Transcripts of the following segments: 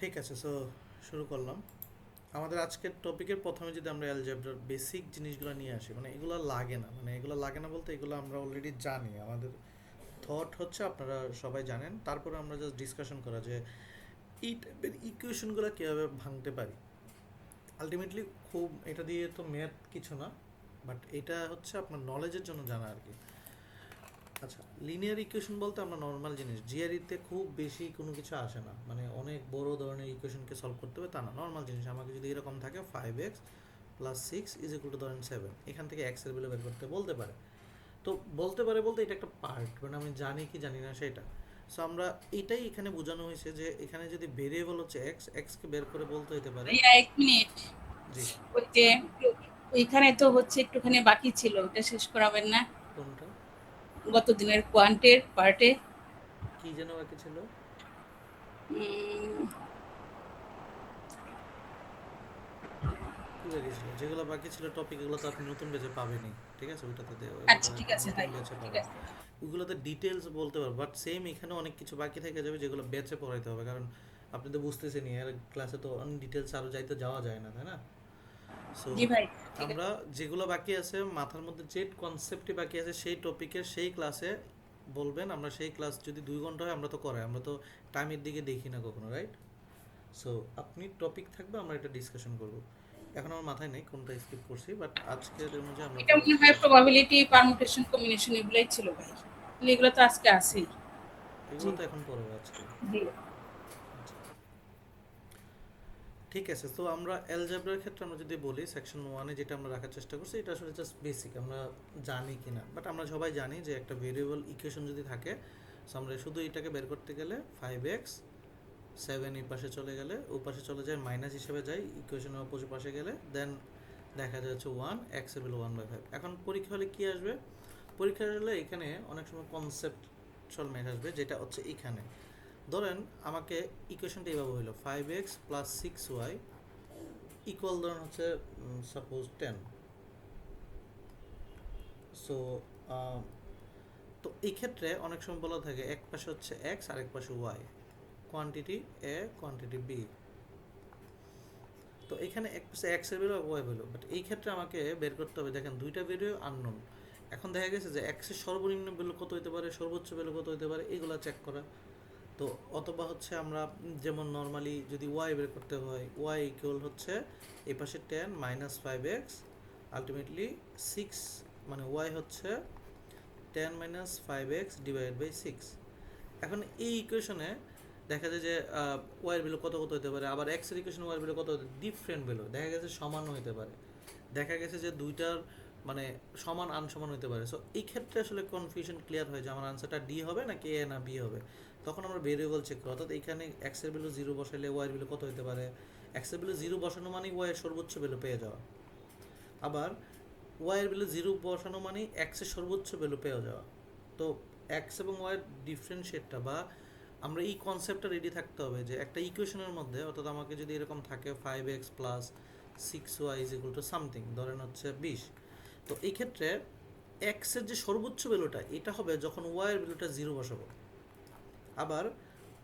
ঠিক আছে, সো শুরু করলাম। আমাদের আজকের টপিকের প্রথমে যদি আমরা অ্যালজেব্রার বেসিক জিনিসগুলো নিয়ে আসি, মানে এগুলো লাগে না, মানে এগুলো লাগে না বলতে এগুলো আমরা অলরেডি জানি। আমাদের থট হচ্ছে আপনারা সবাই জানেন, তারপরে আমরা জাস্ট ডিসকাশন করা যে এই টাইপের ইকুয়েশনগুলো কীভাবে ভাঙতে পারি। আলটিমেটলি খুব এটা দিয়ে তো ম্যাথ কিছু না, বাট এটা হচ্ছে আপনার নলেজের জন্য জানা আর কি। আচ্ছা, লিনিয়ার ইকুয়েশন বলতে আমরা নর্মাল জিনিস, জিআরইতে খুব বেশি কোনো কিছু আসে না, মানে অনেক বড় ধরনের ইকুয়েশনকে সলভ করতে হবে তা না। নর্মাল জিনিস আমাকে যদি এরকম থাকে 5x+6 ধরেন 7, এখান থেকে এক্স এর ভ্যালু বের করতে বলতে পারে। তো বলতে পারে বলতে এটা একটা পার্ট, মানে আমি জানি কি জানি না সেটা। সো আমরা এটাই এখানে বোঝানো হয়েছে যে এখানে যদি ভেরিয়েবল হচ্ছে এক্স, এক্সকে বের করে বলতে হতে পারে। ভাইয়া এক মিনিট, জি। ওই যে ওইখানে তো হচ্ছে একটুখানি বাকি ছিল, ওটা শেষ করাবেন না? কোনটা? গত দিনের কোয়ান্টের পার্টে কি যেন বাকি ছিল? কি বাকি ছিল? যেগুলো বাকি ছিল টপিক, এগুলো তো আপনি নতুন ব্যাচে পাবেনই। ঠিক আছে, ওইটাতে ওইটাতে আচ্ছা ঠিক আছে নতুন ভাই, ব্যাচে ঠিক পাবেন। আছে। ওইগুলোতে ডিটেলস বলতে পারবো, বাট সেম এখানে অনেক কিছু বাকি থেকে যাবে যেগুলো ব্যাচে পড়াইতে হবে, কারণ আপনি তো বুঝতেছেনই এর ক্লাসে তো অনেক ডিটেলস আরও যাইতে যাওয়া যায় না, তাই না? সো জি ভাই, ঠিক আমরা আছে। যেগুলো বাকি আছে মাথার মধ্যে, যে কনসেপ্টটি বাকি আছে সেই টপিকের সেই ক্লাসে বলবেন। আমরা সেই ক্লাস যদি 2 ঘন্টা হয় আমরা তো করাই, আমরা তো টাইমের দিকে দেখি না কখনো, রাইট? সো আপনি টপিক থাকবে, আমরা এটা ডিসকাশন করব। এখন আমার মাথায় নেই কোনটা স্কিপ করছি, বাট আজকের অনুযায়ী আমরা এটা মনে হয় ক্লাস শুরু করি। প্রবাবিলিটি, পারমুটেশন, কম্বিনেশন এগুলাই ছিল ভাই। তাহলে এগুলো তো আজকে আছেই। এগুলো জি তো এখন পড়বো আজকে। জি। আচ্ছা, ঠিক আছে। তো আমরা অ্যালজেব্রার ক্ষেত্রে আমরা যদি বলি সেকশন ওয়ানে যেটা আমরা রাখার চেষ্টা করছি, এটা আসলে জাস্ট বেসিক, আমরা জানি কি না, বাট আমরা সবাই জানি যে একটা ভেরিয়েবল ইকুয়েশন যদি থাকে, সো আমরা শুধু এটাকে বের করতে গেলে 5x, 7 এই পাশে চলে গেলে ও পাশে চলে যায়, মাইনাস হিসেবে যায় ইকুয়েশনের অপোজিট পাশে গেলে, দেন দেখা যাচ্ছে 1, এক্স এর ভ্যালু 1/5। এখন পরীক্ষা হলে কি আসবে? পরীক্ষা হলে এখানে অনেক সময় কনসেপ্টুয়াল ম্যাথ আসবে, যেটা হচ্ছে এখানে ধরেন আমাকে ইকুয়েশনটা এইভাবে হইলো 5x+6y ইকুয়াল ধরেন হচ্ছে সাপোজ 10। সো তো এই ক্ষেত্রে অনেক সময় বলা থাকে এক পাশে হচ্ছে এক্স আর এক পাশে y, quantity A quantity B. তো এখানে এক পাশে এক্স এর ভ্যালু আর ওয়াই ভ্যালু, বাট এই ক্ষেত্রে আমাকে বের করতে হবে, দেখেন দুইটা ভ্যালু আননোন। এখন দেখা গেছে যে এক্সের সর্বনিম্ন ভ্যালু কত হতে পারে, সর্বোচ্চ ভ্যালু কত হতে পারে, এগুলো চেক করা। তো অথবা হচ্ছে আমরা যেমন নর্মালি যদি ওয়াই বের করতে হয়, ওয়াই ইকুয়াল হচ্ছে এই পাশে 10 - 5x, আলটিমেটলি 6, মানে ওয়াই হচ্ছে 10 - 5x/6। এখন এই ইকুয়েশনে দেখা যায় যে ওয়াইয়ের ভ্যালু কত কত হতে পারে, আবার এক্সের ইকুয়েশনে ওয়াইয়ের ভ্যালু কত হতে, ডিফারেন্ট ভ্যালু দেখা গেছে সমানও হতে পারে, দেখা গেছে যে দুইটার মানে সমান আনসমান হতে পারে। সো এই ক্ষেত্রে আসলে কনফিউশন ক্লিয়ার হয় যে আমার আনসারটা ডি হবে নাকি এ না বি হবে। তখন আমরা ভেরিয়েবল চেক করি, অর্থাৎ এখানে এক্স এর ভ্যালু 0 বসাইলে ওয়াইয়ের ভ্যালু কত হতে পারে। এক্স এর ভ্যালু 0 বসানো মানেই ওয়াইয়ের সর্বোচ্চ ভ্যালু পেয়ে যাওয়া, আবার ওয়াইয়ের ভ্যালু 0 বসানো মানেই এক্সের সর্বোচ্চ ভ্যালু পেয়ে যাওয়া। তো এক্স এবং ওয়াইয়ের ডিফারেন্সিয়েটটা বা আমরা এই কনসেপ্টটা রেডি থাকতে হবে যে একটা ইকুয়েশনের মধ্যে, অর্থাৎ আমাকে যদি এরকম থাকে 5x+6y সামথিং ধরেন হচ্ছে 20। তো এই ক্ষেত্রে এক্সের যে সর্বোচ্চ ভ্যালুটা এটা হবে যখন ওয়াইয়ের ভ্যালুটা 0 বসাবো, আবার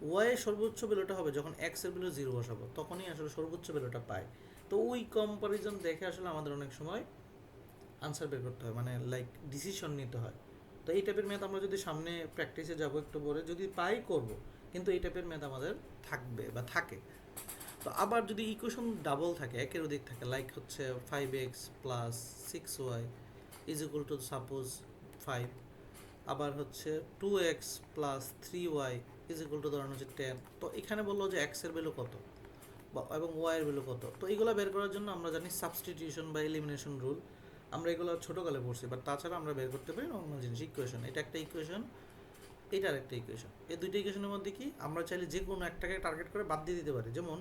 ওয়াইয়ের সর্বোচ্চ ভ্যালুটা হবে যখন এক্স এর ভ্যালু 0 বসাবো, তখনই আসলে সর্বোচ্চ ভ্যালুটা পায়। তো ওই কম্পারিজন দেখে আসলে আমাদের অনেক সময় আনসার বের করতে হয়, মানে লাইক ডিসিশন নিতে হয়। তো এই টাইপের ম্যাথ আমরা যদি সামনে প্র্যাকটিসে যাব একটু পরে, যদি পাই করব, কিন্তু এই টাইপের ম্যাথ আমাদের থাকবে বা থাকে। তো আবার যদি ইকুয়েশন ডাবল থাকে, একের অধিক থাকে, লাইক হচ্ছে 5x+6y সাপোজ 5, আবার হচ্ছে 2x+3y ধরানো হচ্ছে 10। তো এখানে বললো যে এক্স এর ভ্যালু কত বা এবং ওয়াই এর ভ্যালু কত। তো এইগুলো বের করার জন্য আমরা জানি সাবস্টিটিউশন বা এলিমিনেশন রুল, আমরা এগুলো ছোটোকালে পড়ছি, বাট তাছাড়া আমরা বের করতে পারি নর্মাল জিনিস। ইকুয়েশন, এটা একটা ইকুয়েশন, এটা আরেকটা ইকুয়েশন। এই দুইটা ইকুয়েশনের মধ্যে কি আমরা চাইলে যে কোনো একটাকে টার্গেট করে বাদ দিয়ে দিতে পারি। যেমন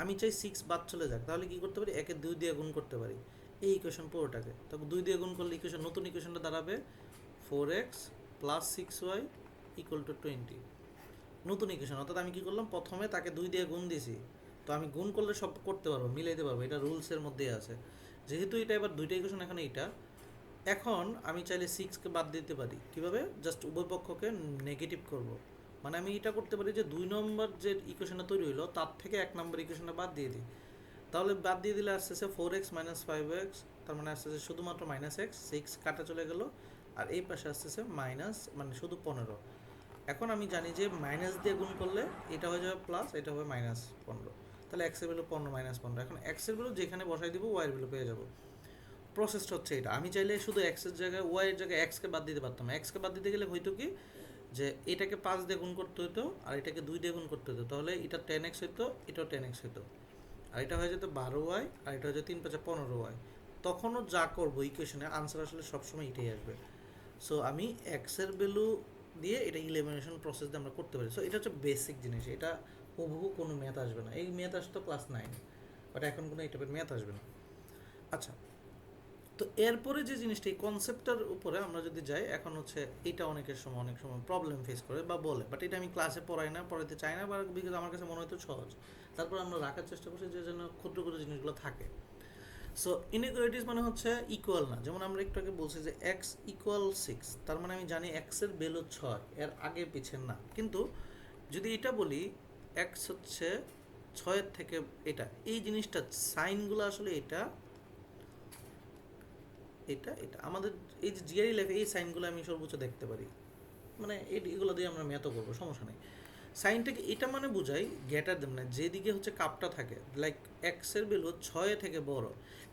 আমি চাই 6 বাদ চলে যাক, তাহলে কি করতে পারি, একে 2 দিয়ে গুণ করতে পারি এই ইকুয়েশন পুরোটাকে। তখন 2 দিয়ে গুণ করলে ইকুয়েশন, নতুন ইকুয়েশনটা দাঁড়াবে 4x+6y = 20, নতুন ইকুয়েশন। অর্থাৎ আমি কি করলাম, প্রথমে তাকে 2 দিয়ে গুণ দিয়েছি, তো আমি গুণ করলে সব করতে পারবো, মিলাইতে পারবো, এটা রুলসের মধ্যেই আছে। যেহেতু এটা এবার দুইটা ইকুয়েশন, এখন এইটা, এখন আমি চাইলে 6কে বাদ দিতে পারি কিভাবে, জাস্ট উভয় পক্ষকে নেগেটিভ করব, মানে আমি এটা করতে পারি যে 2 নম্বর যে ইকুয়েশনটা তৈরি হলো তার থেকে 1 নম্বর ইকুয়েশনটা বাদ দিয়ে দিই। তাহলে বাদ দিয়ে দিলে আসতেছে 4x মাইনাস 5x, তার মানে আসতেছে শুধুমাত্র মাইনাস এক্স, 6 কাটা চলে গেল, আর এই পাশে আসতেছে মাইনাস মানে শুধু 15। এখন আমি জানি যে মাইনাস দিয়ে গুণ করলে এটা হয়ে যাবে প্লাস, এটা হবে মাইনাস 15। তাহলে এক্সের ভ্যালু 15 মাইনাস 15, এখন এক্সের ভ্যালু যেখানে বসাই দিব ওয়াইয়ের ভ্যালু পেয়ে যাবো। প্রসেসটা হচ্ছে এটা। আমি চাইলে শুধু এক্সের জায়গায় ওয়াইয়ের জায়গায় এক্সকে বাদ দিতে পারতাম। এক্সকে বাদ দিতে গেলে হয়তো কি যে এটাকে 5 দিয়ে গুণ করতে হতো আর এটাকে 2 দিয়ে গুণ করতে হতো, তাহলে এটা 10x হতো, এটাও 10x হতো, আর এটা হয়ে যেত 12y, আর এটা হয়ে যেত 3 5 15y। তখনও যা করবো ইকুয়েশনে আনসার আসলে সবসময় এটাই আসবে। সো আমি এক্সের ভ্যালু দিয়ে এটা ইলিমিনেশন প্রসেস দিয়ে আমরা করতে পারি। সো এটা হচ্ছে বেসিক জিনিস, এটা হুবহু কোনো ম্যাথ আসবে না। এই ম্যাথ আসতো ক্লাস 9, বাট এখন কোনো এই টাইপের ম্যাথ আসবে না। আচ্ছা, তো এরপরে যে জিনিসটা এই কনসেপ্টটার উপরে আমরা যদি যাই, এখন হচ্ছে এটা অনেক সময় প্রবলেম ফেস করে বা বলে, বাট এটা আমি ক্লাসে পড়াই না, পড়াতে চাই না, বা বিকজ আমার কাছে মনে হতো সহজ। তারপর আমরা রাখার চেষ্টা করছি যে যেন ক্ষুদ্র ক্ষুদ্র জিনিসগুলো থাকে। সো ইনইকুয়ালিটিস মানে হচ্ছে ইকুয়াল না। যেমন আমরা একটু আগে বলছি যে এক্স ইকুয়াল 6, তার মানে আমি জানি এক্সের ভ্যালু 6, এর আগে পিছের না। কিন্তু যদি এটা বলি এক্স হচ্ছে 6-এর থেকে এটা, এই জিনিসটা সাইনগুলো আসলে এটা এটা এটা আমাদের এই যে জিআরই লাইফে এই সাইনগুলো আমি সর্বোচ্চ দেখতে পারি, মানে এগুলো দিয়ে আমরা ম্যাথও করবো, সমস্যা নেই। সাইনটাকে এটা মানে বোঝাই গ্রেটার দেন, মানে যেদিকে হচ্ছে কাপটা থাকে, লাইক এক্সের ভ্যালু 6 থেকে বড়।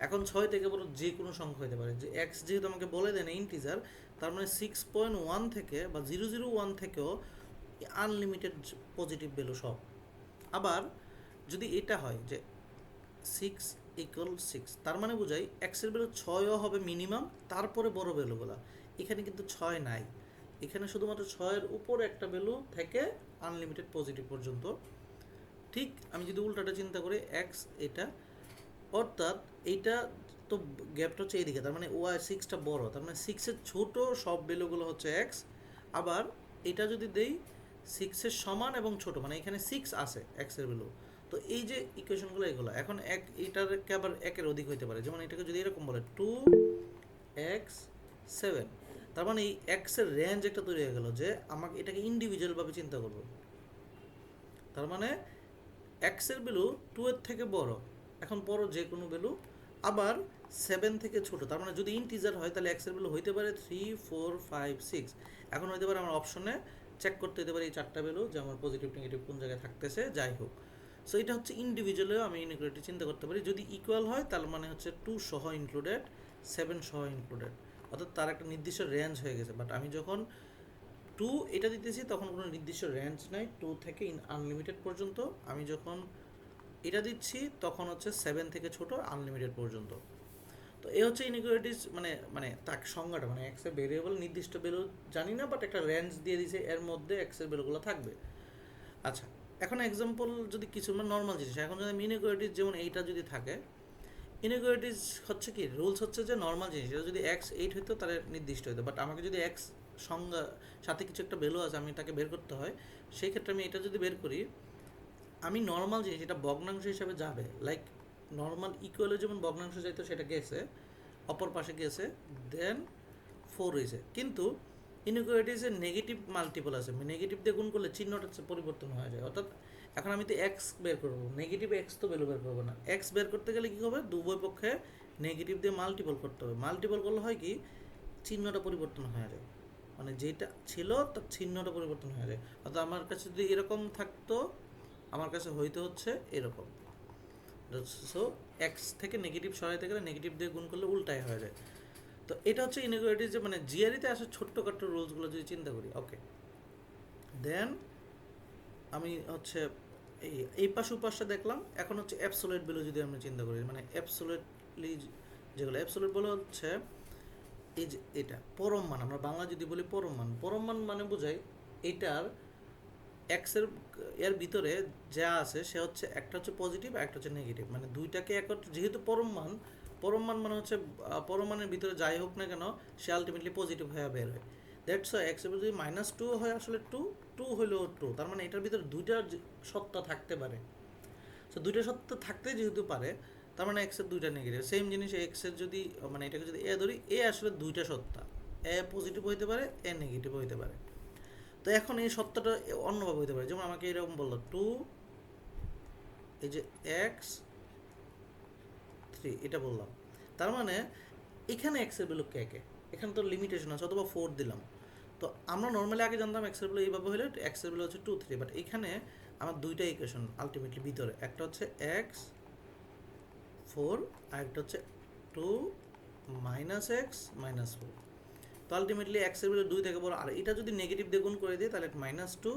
এখন 6 থেকে বড় যে কোনো সংখ্যা হতে পারে, যে এক্স যেহেতু আমাকে বলে দেন ইন্টিজার, তার মানে 6.1 থেকে বা 001 থেকেও আনলিমিটেড পজিটিভ ভ্যালু সব। আবার যদি এটা হয় যে 6 = 6, তার মানে বোঝাই এক্সের ভ্যালু 6ও হবে মিনিমাম, তারপরে বড় ভ্যালুগুলো। এখানে কিন্তু 6 নাই, এখানে শুধুমাত্র 6-এর উপর একটা ভ্যালু থেকে আনলিমিটেড পজিটিভ পর্যন্ত। ঠিক আমি যদি উল্টাটা চিন্তা করি এক্স এটা, অর্থাৎ এইটা তো গ্যাপটা হচ্ছে এইদিকে, তার মানে ওয়াই 6টা বড়, তার মানে 6-এর ছোট সব ভ্যালুগুলো হচ্ছে এক্স। আবার এটা যদি দেই 6-এর সমান এবং ছোট, মানে এখানে 6 আছে এক্সের ভ্যালু। তো এই যে ইকুয়েশনগুলো এগুলো এখন এটাকে আবার একের অধিক হইতে পারে। যেমন এটাকে যদি এরকম বলে 2x7, তার মানে এই এক্সের রেঞ্জ একটা তৈরি হয়ে গেল যে আমাকে এটাকে ইন্ডিভিজুয়ালভাবে চিন্তা করব। তার মানে এক্সের ভ্যালু 2-এর থেকে বড়, এখন বড় যে কোনো ভ্যালু, আবার 7 থেকে ছোট। তার মানে যদি ইন্টিজার হয় তাহলে এক্সের ভ্যালু হইতে পারে 3 4 5 6। এখন হইতে পারে আমার অপশনে চেক করতে হতে পারে এই 4টা ভ্যালু যে আমার পজিটিভ নেগেটিভ কোন জায়গায় থাকতেছে, যাই হোক। সো এটা হচ্ছে ইন্ডিভিজুয়ালেও আমি ইনইকুয়ালিটি চিন্তা করতে পারি। যদি ইকুয়াল হয় তার মানে হচ্ছে 2 সহ ইনক্লুডেড, 7 সহ ইনক্লুডেড, অর্থাৎ তার একটা নির্দিষ্ট রেঞ্জ হয়ে গেছে। বাট আমি যখন 2 এটা দিতেছি তখন কোনো নির্দিষ্ট রেঞ্জ নাই 2 থেকে আনলিমিটেড পর্যন্ত। আমি যখন এটা দিচ্ছি তখন হচ্ছে 7 থেকে ছোট আনলিমিটেড পর্যন্ত। তো এই হচ্ছে ইনইকুয়ালিটিস, মানে মানে তার সংজ্ঞাটা, মানে এক্সের ভেরিয়েবল নির্দিষ্ট ভ্যালু জানি না, বাট একটা রেঞ্জ দিয়ে দিছে, এর মধ্যে এক্সের ভ্যালুগুলো থাকবে। আচ্ছা, এখন এক্সাম্পল যদি কিছু নর্মাল জিনিস, এখন যদি আমি ইনইকুয়ালিটিস যেমন এইটা যদি থাকে, ইনইকুয়ালিটিস হচ্ছে কি রুলস হচ্ছে যে নর্মাল জিনিস এটা যদি এক্স 8 হইতো তাহলে নির্দিষ্ট হইতো, বাট আমাকে যদি এক্স সংজ্ঞা সাথে কিছু একটা ভ্যালু আছে আমি তাকে বের করতে হয়, সেই ক্ষেত্রে আমি এটা যদি বের করি, আমি নর্মাল জিনিস এটা ভগ্নাংশ হিসাবে যাবে, লাইক নর্মাল ইকুয়ালে যেমন ভগ্নাংশ যাইতো সেটা গেছে, অপর পাশে গেছে, দেন 4 হয়েছে। কিন্তু ইনইকুয়ালিটিসের নেগেটিভ মাল্টিপল আছে, নেগেটিভ দিয়ে গুণ করলে চিহ্নটা পরিবর্তন হয়ে যায়। অর্থাৎ এখন আমি তো এক্স বের করবো, নেগেটিভ এক্স তো ভ্যালু বের করবো না। এক্স বের করতে গেলে কী হবে, উভয় পক্ষে নেগেটিভ দিয়ে মাল্টিপল করতে হবে। মাল্টিপল করলে হয় কি চিহ্নটা পরিবর্তন হয়ে যায়, মানে যেটা ছিল তার চিহ্নটা পরিবর্তন হয়ে যায়। অর্থাৎ আমার কাছে যদি এরকম থাকতো, আমার কাছে হইতে হচ্ছে এরকম। সো এক্স থেকে নেগেটিভ সরাইতে গেলে নেগেটিভ দিয়ে গুণ করলে উল্টাই হয়ে যায়। তো এটা হচ্ছে ইনইকুয়ালিটিস, যে মানে জিআরিতে আসে ছোট্টখাট্ট রুলসগুলো যদি চিন্তা করি। ওকে, দেন আমি হচ্ছে এই পাশে উপাসটা দেখলাম। এখন হচ্ছে অ্যাবসোলিউট ভ্যালু যদি আমরা চিন্তা করি, মানে অ্যাবসোলিউটলি যেগুলো অ্যাবসোলিউট ভ্যালু হচ্ছে এই যে এটা পরম মান, আমরা বাংলা যদি বলি পরম মান, পরম মান মানে বোঝাই এটার এক্সের এর ভিতরে যা আছে সে হচ্ছে একটা হচ্ছে পজিটিভ আর একটা হচ্ছে নেগেটিভ, মানে দুইটাকে একত্র, যেহেতু পরম মান, পরম মান মানে হচ্ছে পরম মানের ভিতরে যাই হোক না কেন সে আলটিমেটলি পজিটিভ হয়ে বের হয়। দ্যাটস ওয়াই এক্স এর যদি -2 হয় আসলে 2 হইলেও 2, তার মানে এটার ভিতরে দুইটা সত্তা থাকতে পারে। সো দুইটা সত্তা থাকতে যেহেতু পারে, তার মানে এক্সের দুইটা নেগেটিভ। সেম জিনিস এক্সের যদি, মানে এটাকে যদি এ ধরি, এ আসলে দুইটা সত্তা, এ পজিটিভ হইতে পারে এ নেগেটিভ হইতে পারে। তো এখন এই সত্যটা অন্যভাবে হতে পারে, যেমন আমাকে এরকম বললো 2 এই যে এক্স 3 এটা বললাম, তার মানে এখানে এক্সের ভ্যালু কে কে, এখানে তো লিমিটেশন আছে, অথবা 4 দিলাম। তো আমরা নর্মালি আগে জানতাম এক্সের ভ্যালু এইভাবে হলে এক্সের ভ্যালু হচ্ছে 2 3, বাট এখানে আমার দুইটা ইকুয়েশন আলটিমেটলি ভিতরে, একটা হচ্ছে এক্স 4 আর একটা হচ্ছে 2 মাইনাস এক্স মাইনাস 4। তো আলটিমেটলি এক্সের ভ্যালু 2 থেকে বড়, আর এটা যদি নেগেটিভ দিয়ে গুণ করে দিই তাহলে মাইনাস 2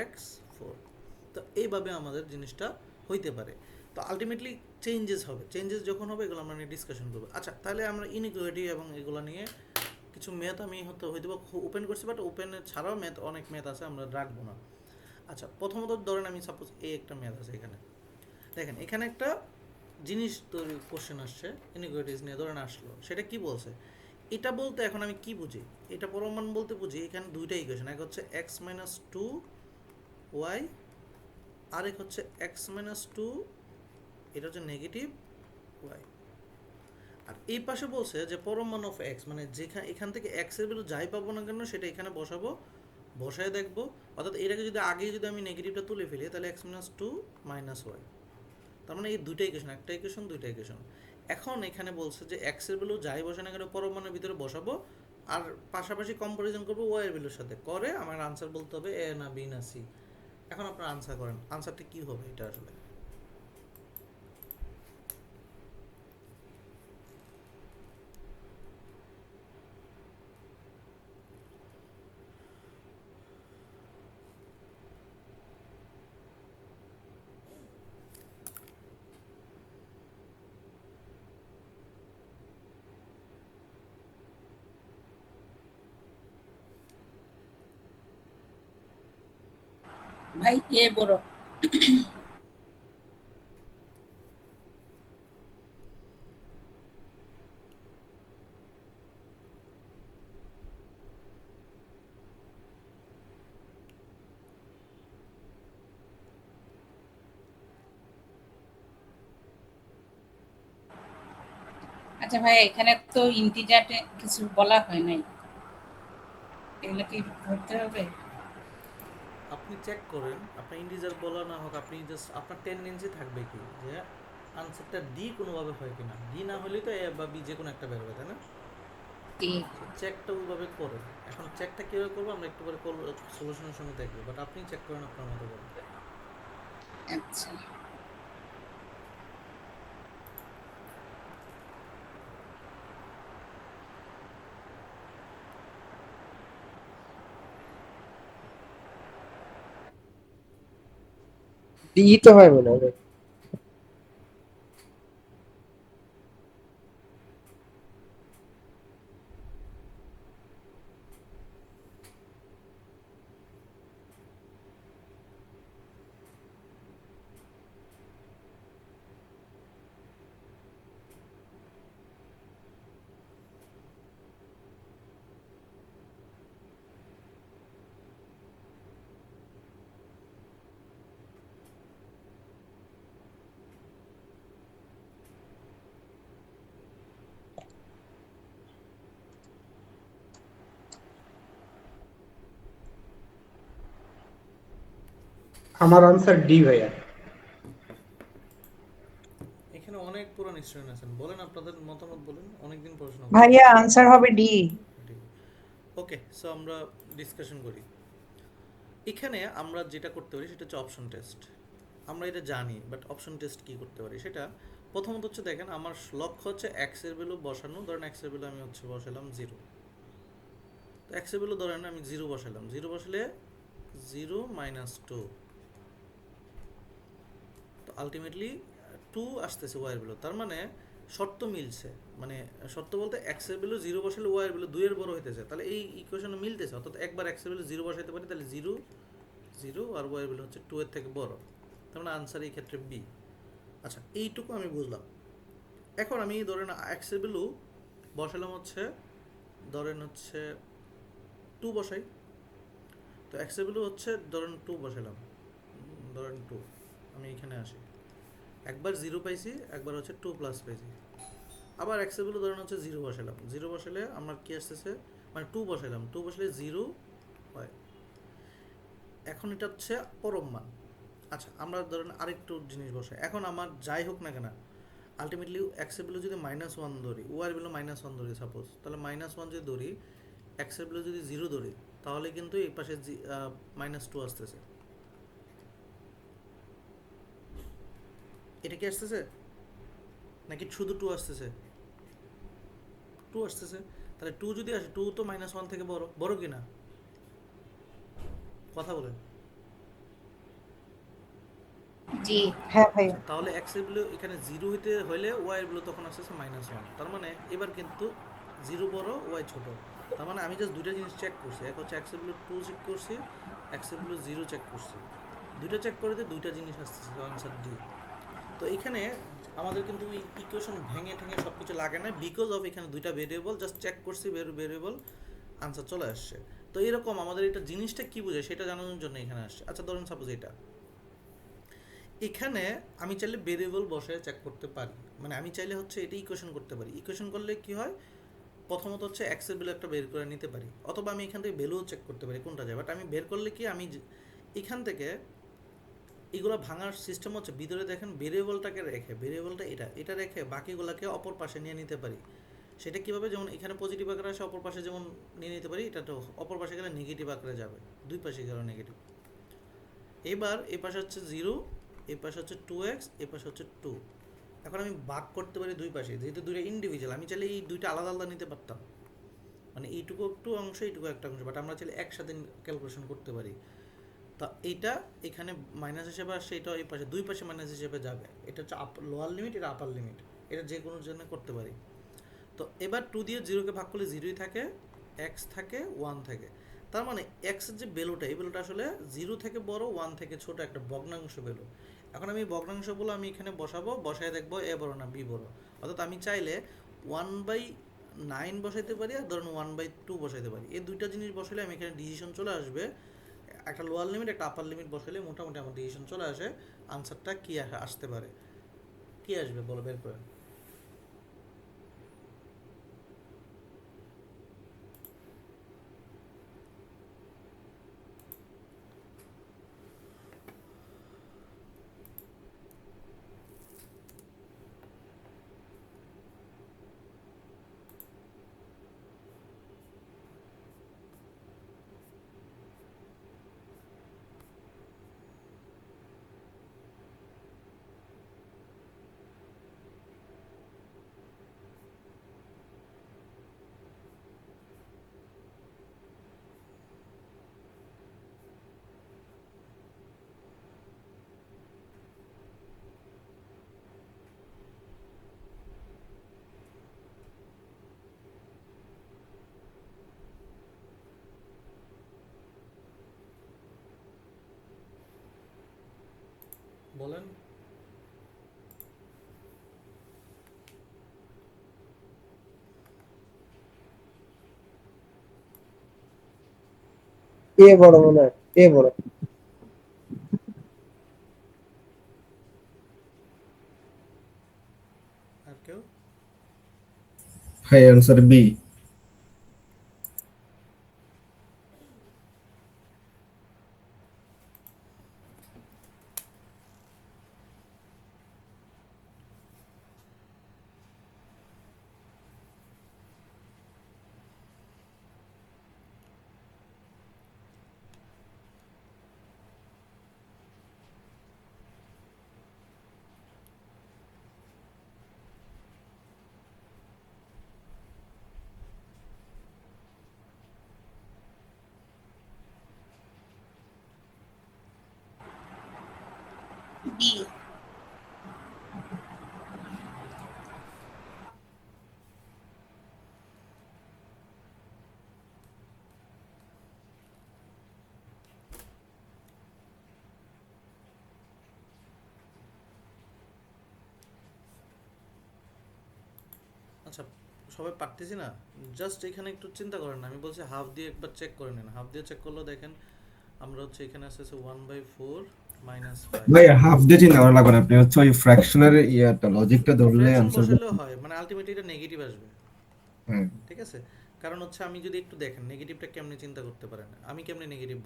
এক্স 4। তো এইভাবে আমাদের জিনিসটা হইতে পারে। তো আলটিমেটলি চেঞ্জেস হবে, চেঞ্জেস যখন হবে এগুলো আমরা নিয়ে ডিসকাশন করবো। আচ্ছা, তাহলে আমরা ইনইকুয়ালিটি এবং এগুলো নিয়ে কিছু ম্যাথ আমি হয়তো ওপেন করছি, বাট ওপেনের ছাড়াও ম্যাথ, অনেক ম্যাথ আছে, আমরা রাখবো না। আচ্ছা, প্রথমত ধরেন আমি সাপোজ এই একটা ম্যাথ আছে এখানে, দেখেন এখানে একটা জিনিস তৈরি কোশ্চেন আসছে ইনইকুয়ালিটিস নিয়ে, ধরেন আসলো, সেটা কি বলছে এটা বলতে এখন আমি কি বুঝি, এটা পরমাণু বলতে বুঝি এখানে দুইটা ইকুয়েশন, এক হচ্ছে এক্স মাইনাস 2 ওয়াই, আরেক হচ্ছে এক্স মাইনাস 2, এটা হচ্ছে নেগেটিভ ওয়াই। আর এই পাশে বলছে যে পরমাণু অফ এক্স, মানে যেখানে এখান থেকে এক্স এর ভ্যালু যাই পাবো না কেন সেটা এখানে বসাবো, বসায় দেখবো, অর্থাৎ এটাকে যদি আগেই যদি আমি নেগেটিভটা তুলে ফেলি তাহলে এক্স মাইনাস 2 মাইনাস ওয়াই। তার মানে এই দুইটা ইকুয়েশন, একটা ইকুয়েশন দুইটা ইকুয়েশন। এখন এখানে বলছে যে এক্স এর ভ্যালু যাই বসে না কেন পরমাণুর ভিতরে বসাবো, আর পাশাপাশি কম্পারিজন করবো ওয়াই এর ভ্যালুর সাথে, করে আমার আনসার বলতে হবে এ না বি না সি। এখন আপনার আনসার করেন, আনসারটা কি হবে এটা আসলে। ভাই কে বড়? আচ্ছা ভাই, এখানে তো ইন্টিজারে কিছু বলা হয় নাই, এগুলো কি ধরতে হবে? আপনি চেক করেন, আপনার ইন্টিজার বলা না হোক, আপনি জাস্ট আপনার টেন্ডেন্সি থাকবে কি যে আনসারটা ডি কোনোভাবে হয় কিনা, ডি না হলেই তো এ বা বি যে কোনো একটা বেরোবে, তাই না? ঠিক। চেকটা ওইভাবে করেন। এখন চেকটা কীভাবে করবো আমরা একটু পরে সলিউশনের সঙ্গে দেখবো, বাট আপনি চেক করেন আপনার মতো করে। আচ্ছা, ডি তো হয় মনে হয়। আমার আনসার ডি ভাইয়া। এখানে অনেক পুরান স্টুডেন্ট আছেন, বলেন আপনাদের মতামত বলেন, অনেকদিন পড়াশোনা করেন। ভাইয়া আনসার হবে ডি। ওকে, সো আমরা ডিসকাশন করি। এখানে আমরা যেটা করতে পারি সেটা হচ্ছে অপশন টেস্ট। আমরা এটা জানি, বাট অপশন টেস্ট কি করতে পারি সেটা প্রথমত হচ্ছে, দেখেন আমার লক্ষ্য হচ্ছে এক্স এর ভ্যালু বসানো, ধরেন এক্স এর ভ্যালু আমি হচ্ছে বসালাম 0। তো এক্স এর ভ্যালু ধরেন আমি 0 বসালাম, 0 বসালে 0 মাইনাস 2, তো আলটিমেটলি 2 আসতেছে ওয়াই এর ভ্যালু, তার মানে শর্ত মিলছে, মানে শর্ত বলতে এক্স এর ভ্যালু 0 বসালে ওয়াই এর ভ্যালু 2 এর বড় হইতেছে, তাহলে এই ইকুয়েশনে মিলতেছে, অর্থাৎ একবার এক্স এর ভ্যালু 0 বসাইতে পারি তাহলে 0 0 আর ওয়াই এর ভ্যালু হচ্ছে 2 এর থেকে বড়, তার মানে আনসার এই ক্ষেত্রে বি। আচ্ছা, এইটুকু আমি বুঝলাম। এখন আমি ধরেন এক্স এর ভ্যালু বসালাম হচ্ছে, ধরেন হচ্ছে 2 বসাই, তো এক্স এর ভ্যালু হচ্ছে ধরেন 2 বসালাম, ধরেন 2, আমি এখানে আসি, একবার 0 পাইছি, একবার হচ্ছে 2 প্লাস পাইছি, আবার এক্স এর ভ্যালু ধরেন হচ্ছে 0 বসালাম, 0 বসালে আমার কি আসতেছে, মানে 2 বসালাম, 2 বসালে 0 হয়। এখন এটা হচ্ছে পরম মান। আচ্ছা, আমরা ধরেন আরেকটু জিনিস বসাই। এখন আমার যাই হোক না কেন, আলটিমেটলি এক্সের ভ্যালু যদি -1 ধরি, ওয়াই ভ্যালু -1 ধরি সাপোজ, তাহলে -1 যদি ধরি, এক্সের ভ্যালু যদি 0 ধরি, তাহলে কিন্তু এই পাশে -2 আসতেছে। এটা কি আসতেছে নাকি শুধু 2 আসতেছে? 2 আসতেছে। তাহলে 2 যদি আসে, 2 তো -1 থেকে বড়, বড় কি না? কথা বলেন। জি। হ্যাঁ ভাই। আচ্ছা, তাহলে এক্স এর ভ্যালু এখানে 0 হইতে হলে ওয়াই এর ভ্যালু তখন আসতেছে -1। তার মানে এবার কিন্তু 0 বড়, ওয়াই ছোট। তার মানে আমি জাস্ট দুইটা জিনিস চেক করছি। এক হচ্ছে এক্স এর ভ্যালু 2 চেক করছি, এক্স এর ভ্যালু 0 চেক করছি। দুইটা চেক করে দিয়ে দুইটা জিনিস আসতেছে, আনসার ডি। তো এখানে আমাদের কিন্তু ইকুয়েশন ভেঙে ঠেঙে সব কিছু লাগে না, বিকজ অফ এখানে দুইটা ভেরিয়েবল জাস্ট চেক করছি, ভেরিয়েবল আনসার চলে আসছে। তো এরকম আমাদের এটা জিনিসটা কি বোঝায় সেটা জানানোর জন্য এখানে আসছে। আচ্ছা, ধরুন সাপোজ এটা, এখানে আমি চাইলে ভেরিয়েবল বসে চেক করতে পারি, মানে আমি চাইলে হচ্ছে এটা ইকুয়েশন করতে পারি। ইকুয়েশন করলে কি হয়, প্রথমত হচ্ছে এক্স এর ভ্যালু একটা বের করে নিতে পারি, অথবা আমি এখান থেকে ভ্যালুও চেক করতে পারি কোনটা যায়। বাট আমি বের করলে কি, আমি এখান থেকে এগুলো ভাঙার সিস্টেম হচ্ছে ভিতরে দেখেন ভেরিয়েবলটাকে রেখে, ভেরিয়েবলটা এটা রেখে বাকিগুলোকে অপর পাশে নিয়ে নিতে পারি। সেটা কীভাবে, যেমন এখানে পজিটিভ আকারে আসে, অপর পাশে যেমন নিয়ে নিতে পারি, এটা তো অপর পাশে গেলে নেগেটিভ আকারে যাবে, দুই পাশে গেল নেগেটিভ। এবার এই পাশে হচ্ছে 0, এই পাশে হচ্ছে 2x, এই পাশে হচ্ছে 2। এখন আমি ভাগ করতে পারি দুই পাশে, যেহেতু দুইটা ইন্ডিভিজুয়াল, আমি চাইলে এই দুইটা আলাদা আলাদা নিতে পারতাম, মানে এইটুকু একটু অংশ, এইটুকু একটা অংশ, বাট আমরা চাইলে একসাথে ক্যালকুলেশন করতে পারি। তা এইটা এখানে মাইনাস হিসেবে আসছে, এটা এই পাশে দুই পাশে মাইনাস হিসেবে যাবে। এটা হচ্ছে লোয়ার লিমিট, এটা আপার লিমিট, এটা যে কোনো জন্য করতে পারি। তো এবার 2 দিয়ে 0কে ভাগ করলে 0ই থাকে, এক্স থাকে, 1 থাকে। তার মানে এক্সের যে ভ্যালুটা, এই ভ্যালুটা আসলে 0 থেকে বড়, 1 থেকে ছোট একটা ভগ্নাংশ ভ্যালু। এখন আমি ভগ্নাংশগুলো আমি এখানে বসাবো, বসায় দেখবো এ বড় না বি বড়। অর্থাৎ আমি চাইলে 1/9 বসাইতে পারি, আর ধরুন 1/2 বসাইতে পারি। এই দুইটা জিনিস বসালে আমি এখানে ডিসিশন চলে আসবে। একটা লোয়ার লিমিট, একটা আপার লিমিট বসালে মোটামুটি আমার ডিসিশন চলে আসে, আনসারটা কি আসতে পারে। কি আসবে বলো, বের করেন। বলেন। এ বড় মনে হয়, এ বড়। আর কেউ? ভাই আনসার বি। বি। আচ্ছা, সবাই পারতেছি না, জাস্ট এখানে একটু চিন্তা করেন না। আমি বলছি হাফ দিয়ে একবার চেক করে নেন। হাফ দিয়ে চেক করলেও দেখেন আমরা হচ্ছে এখানে আসছে 1/4 -5। ভাই হাফ দিয়ে চিন্তা করা লাগবে না, আপনি হচ্ছে ওই ফ্র্যাকশনের ইয়াটা লজিকটা ধরলে ফ্র্যাকশন আনসার। বসালেও হয়, মানে আলটিমেটলি এটা নেগেটিভ আসবে। হ্যাঁ। ঠিক আছে, কারণ হচ্ছে আমি যদি একটু দেখেন নেগেটিভটা কেমনে চিন্তা করতে পারেন, আমি কেমনে নেগেটিভ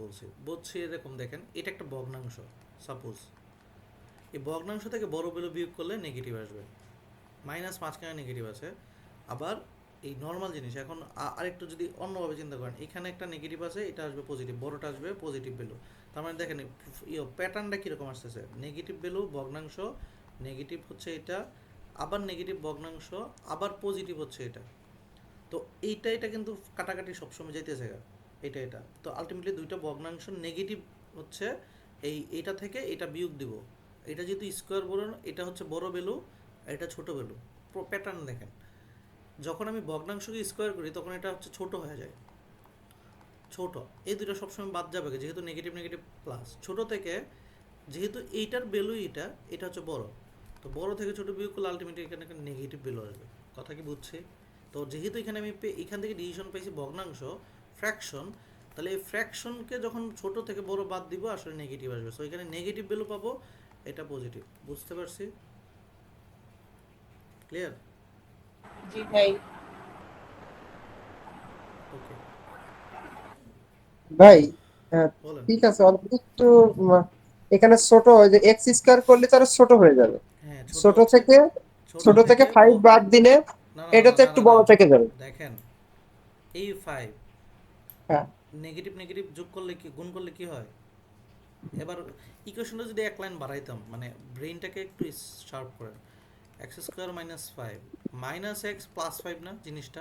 বলছি এরকম দেখেন, এটা একটা ভগ্নাংশ সাপোজ, এই ভগ্নাংশ থেকে বড় ভ্যালু বিয়োগ করলে নেগেটিভ আসবে, মাইনাস মাঝখানে নেগেটিভ আছে। আবার এই নর্মাল জিনিস এখন আরেকটু যদি অন্যভাবে চিন্তা করেন, এখানে একটা নেগেটিভ আছে, এটা আসবে পজিটিভ, বড়টা আসবে পজিটিভ ভ্যালু। তার মানে দেখেন প্যাটার্নটা কীরকম আসতেছে, নেগেটিভ ভ্যালু ভগ্নাংশ, নেগেটিভ হচ্ছে এটা, আবার নেগেটিভ ভগ্নাংশ, আবার পজিটিভ হচ্ছে এটা। তো এটা কিন্তু কাটাকাটি সবসময় যেতেছে এটা তো আলটিমেটলি দুইটা ভগ্নাংশ নেগেটিভ হচ্ছে এইটা থেকে এটা বিয়োগ দিব, এটা যেহেতু স্কোয়ার বড়, এটা হচ্ছে বড় ভ্যালু, এটা ছোট ভ্যালু। প্যাটার্ন দেখেন, যখন আমি ভগ্নাংশকে স্কোয়ার করি তখন এটা হচ্ছে ছোট হয়ে যায়, ছোট, এই দুটো সবসময় বাদ যাবে যেহেতু নেগেটিভ নেগেটিভ প্লাস। ছোট থেকে যেহেতু এইটার ভ্যালু এটা হচ্ছে বড়, তো বড় থেকে ছোট বিয়োগ করলে আলটিমেটলি এখানে একটা নেগেটিভ ভ্যালু আসবে। কথা কি বুঝছি? তো যেহেতু এখানে আমি এখান থেকে ডিভিশন পাইছি ভগ্নাংশ, ফ্র্যাকশন, তাহলে এই ফ্র্যাকশনকে যখন ছোট থেকে বড় বাদ দিব আসলে নেগেটিভ আসবে, সো এখানে নেগেটিভ ভ্যালু পাবো, এটা পজিটিভ। বুঝতে পারছি? ক্লিয়ার? জি ভাই। ওকে, ভাই হ্যাঁ, বলেন। ঠিক আছে, অল্প একটু উম, এখানে ছোট হয় যে এক্স স্কোয়ার করলে তার ছোট হয়ে যাবে, হ্যাঁ, ছোট থেকে ছোট থেকে 5 বাদ দিলে না না এটা না তো না একটু না না, বড় থেকে যাবে। দেখেন এই 5 হ্যাঁ নেগেটিভ নেগেটিভ যোগ করলে কি, গুণ করলে কি হয়? এবার ইকুয়েশনটা যদি এক লাইন বাড়াইতাম, মানে ব্রেইনটাকে একটু শার্প করেন, x square minus 5 minus x plus 5 না জিনিসটা,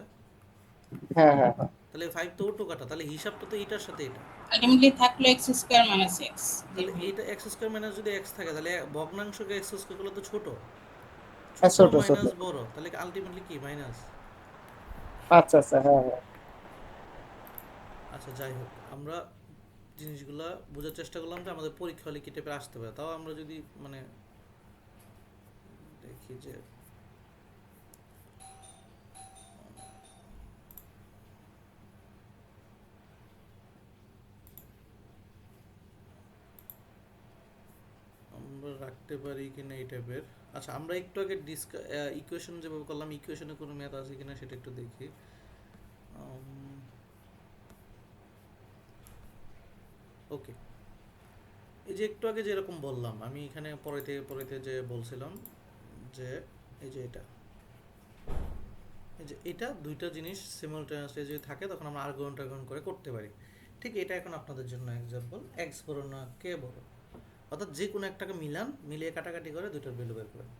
হ্যাঁ হ্যাঁ হ্যাঁ। তাহলে 5 তো উল্টো কাটা, তাহলে হিসাবটা তো এটার সাথে এটা, আলটিমেটলি থাকলো এক্স স্কোয়ার মাইনাস এক্স। জি তাহলে ভাই। এইটা এক্স স্কোয়ার মাইনাস যদি এক্স থাকে তাহলে ভগ্নাংশকে এক্স স্কোয়ার করলে তো ছোট, হ্যাঁ, ছোট ছোট ছোট। মাইনাস বড়, তাহলে আলটিমেটলি কি মাইনাস। আচ্ছা আচ্ছা, হ্যাঁ হ্যাঁ। আচ্ছা যাই হোক, আমরা জিনিসগুলা বোঝার চেষ্টা করলাম যে আমাদের পরীক্ষা হলে কি টাইপের আসতে পারে। তাও আমরা যদি মানে দেখি যে আমরা রাখতে পারি কিনা এই টাইপের। আচ্ছা আমরা একটু আগে ইকুয়েশন যেভাবে করলাম, ইকুয়েশনে কোনো ম্যাথ আছে কিনা সেটা একটু দেখি। ওকে, এই যে একটু আগে যেরকম বললাম, আমি এখানে পরেতে যে বলছিলাম যে এই যে এটা দুইটা জিনিস সিমিলটেনিয়াসলি যদি থাকে তখন আমরা আর্গুমেন্ট করে করতে পারি। ঠিক এটা এখন আপনাদের জন্য এক্সাম্পল, এক্স বড় না কে বড়, অর্থাৎ যে কোনো একটাকে মিলিয়ে কাটাকাটি করে দুইটার ভ্যালু বের করেন।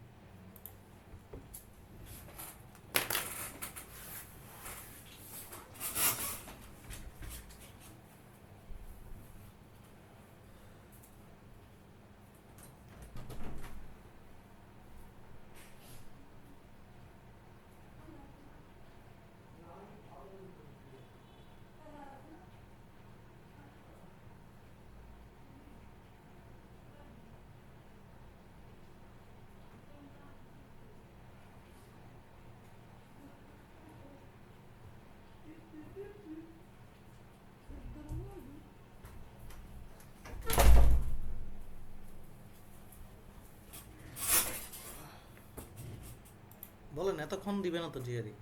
বলেন, এতক্ষণ দিবে না তো জিয়ারি?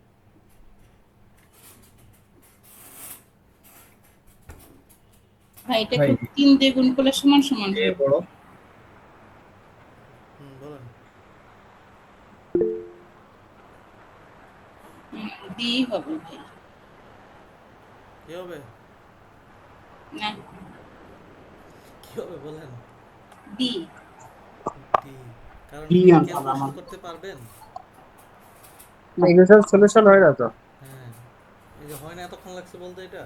ভাই এটা ভাই একটু 3 দিয়ে গুণ করলে সমান সমান এ হয়। বড়, বলেন। ডি হবে ভাই। কি হবে? না, কি হবে বলেন? ডি। ডি। কারণ কি ডি আনসার ক্যালকুলেশন আমার? করতে পারবেন? ইকুয়েশন সলিউশন হয় না তো। হ্যাঁ, এই যে হয় না এতক্ষণ লাগছে বলতে এটা।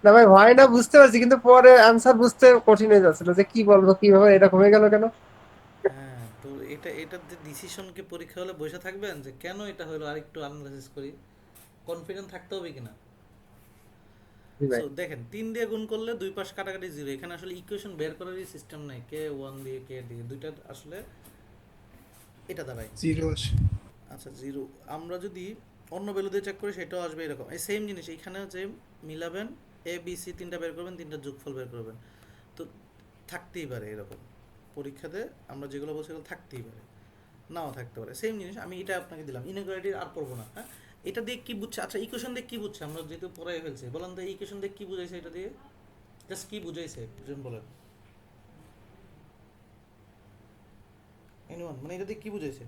না ভাই, হয় না বুঝতে পারছি, কিন্তু পরে অ্যান্সার বুঝতে কঠিন হয়ে যাচ্ছিল যে কি বলবো, কিভাবে এরকম হয়ে গেল কেন। হ্যাঁ, তো এটার যে ডিসিশনকে পরীক্ষা হলে বসে থাকবেন যে কেন এটা হলো, আর একটু অ্যানালাইসিস করি, কনফিডেন্ট থাকতে হবে কিনা। জি ভাই। সো দেখেন 3 দিয়ে গুণ করলে দুই পাশ কাটাকাটি জিরো, এখানে আসলে ইকুয়েশন বের করারই সিস্টেম নাই, কে 1 দিয়ে কে দিয়ে দুইটা আসলে এটা দাঁড়ায়। জিরো আসে। আচ্ছা জিরো, আমরা যদি অন্য ভ্যালু দিয়ে চেক করি সেটাও আসবে এরকম, এই সেম জিনিস এখানেও যে মিলাবেন, এ বি সি তিনটা বের করবেন, তিনটা যোগফল বের করবেন, তো থাকতেই পারে এরকম পরীক্ষাতে, আমরা যেগুলো বলছি সেগুলো থাকতেই পারে, নাও থাকতে পারে। সেম জিনিস আমি এটা আপনাকে দিলাম, ইনইকুয়ালিটি আর পড়বো না। হ্যাঁ, এটা দিয়ে কি বুঝছে? আচ্ছা ইকুয়েশন দিয়ে কি বুঝছে? আমরা যেহেতু পড়াই ফেলছি, বলেন তো ইকুয়েশন দিয়ে কি বুঝাইছে? এটা দিয়ে জাস্ট কি বুঝাইছে একজন বলেন, এনিওয়ান, মানে এটা দিয়ে কি বুঝাইছে?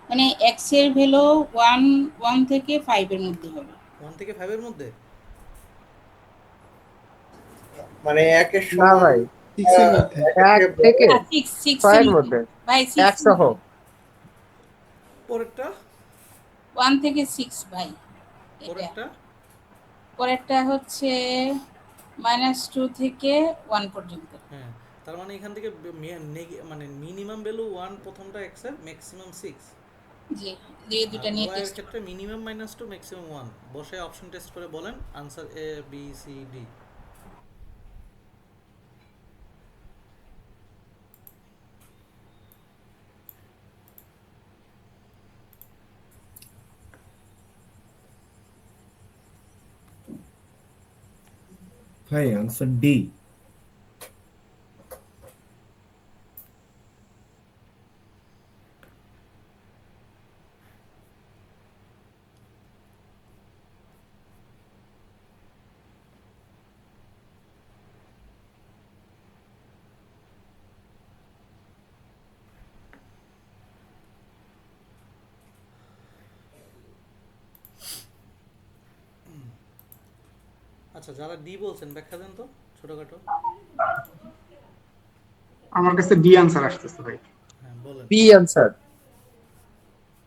মানে এক্স এর ভ্যালু ওয়ান ওয়ান থেকে 5 এর মধ্যে হবে। 1 থেকে 5 এর মধ্যে? মানে একের না সমান ভাই, 6 এর মধ্যে। এক থেকে আর 6 ছয়ের এর মধ্যে ভাই, এক সহ। পরেরটা? 1 থেকে 6 ভাই। এটা পরেরটা? পরেরটা হচ্ছে -2 থেকে 1 পর্যন্ত। হ্যাঁ, তার মানে এখান থেকে মানে মিনিমাম ভ্যালু 1 প্রথমটা x এর, ম্যাক্সিমাম 6। জি, যে আর দুটো নিয়ে y এর টেস্ট ক্ষেত্রে মিনিমাম -2, ম্যাক্সিমাম 1 বসে অপশন টেস্ট করে বলেন answer A B C D. ভাই আনসার ডি। আচ্ছা, যারা ডি বলছেন ব্যাখ্যা দেন তো ছোটখাটো। আমার কাছে ডি আনসার আসতেছে ভাই। হ্যাঁ বলেন। B answer.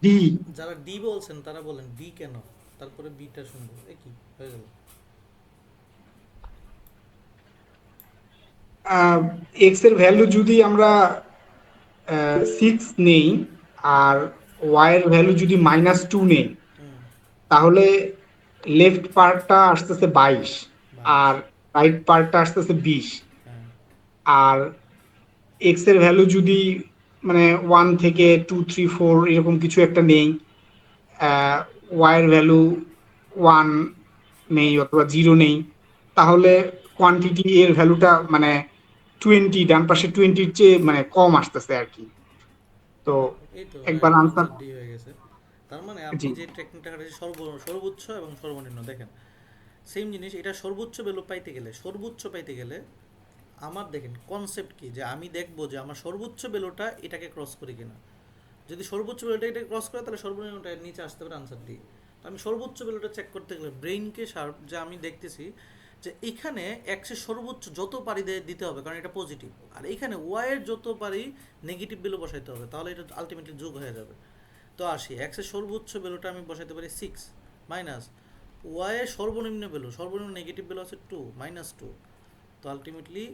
ডি। যারা ডি বলছেন তারা বলেন ডি কেন, তারপরে বিটা শুনবো। এ কি হয়ে গেল? এক্স এর ভ্যালু যদি আমরা 6 নেই আর ওয়াই এর ভ্যালু যদি -2 নেই, হুম, তাহলে লেফট পার্টটা আসতেছে 22 22। আর রাইট পার্টটা আসতেছে 20। হ্যাঁ, আর এক্স এর ভ্যালু যদি মানে 1 থেকে 2 3 4 এরকম কিছু একটা নেই, ওয়াই এর ভ্যালু 1 নেই অথবা 0 নেই, তাহলে কোয়ান্টিটি এর ভ্যালুটা মানে 20, ডান পাশে 20-র চেয়ে মানে কম আসতেছে আর কি। তো এই তো একবার রাইট আনসার। আনসার ডি হয়ে গেছে। তার মানে আপনি জি। যে টেকনিকটা কাটাচ্ছেন সর্বোচ্চ এবং সর্বনিম্ন, দেখেন সেম জিনিস। এটা সর্বোচ্চ ভ্যালু পাইতে গেলে, সর্বোচ্চ পাইতে গেলে আমার দেখেন কনসেপ্ট কি, যে আমি দেখবো যে আমার সর্বোচ্চ ভ্যালুটা এটাকে ক্রস করে কিনা। যদি সর্বোচ্চ ভ্যালুটা এটাকে ক্রস করে তাহলে সর্বনিম্নটা এর নিচে আসতে পারে আনসার ডি। তো আমি সর্বোচ্চ ভ্যালুটা চেক করতে গেলে ব্রেইনকে শার্প, যে আমি দেখতেছি যে এখানে এক্সের সর্বোচ্চ যত পারি দিতে হবে, কারণ এটা পজিটিভ, আর এখানে ওয়াইয়ের যত পারি নেগেটিভ ভ্যালু বসাইতে হবে, তাহলে এটা আলটিমেটলি যোগ হয়ে যাবে। তো আসি, এক্সের সর্বোচ্চ ভ্যালুটা আমি বসাইতে পারি 6 মাইনাস ওয়াইয়ের সর্বনিম্ন নেগেটিভ ভ্যালু আছে 2 -2। তো আলটিমেটলি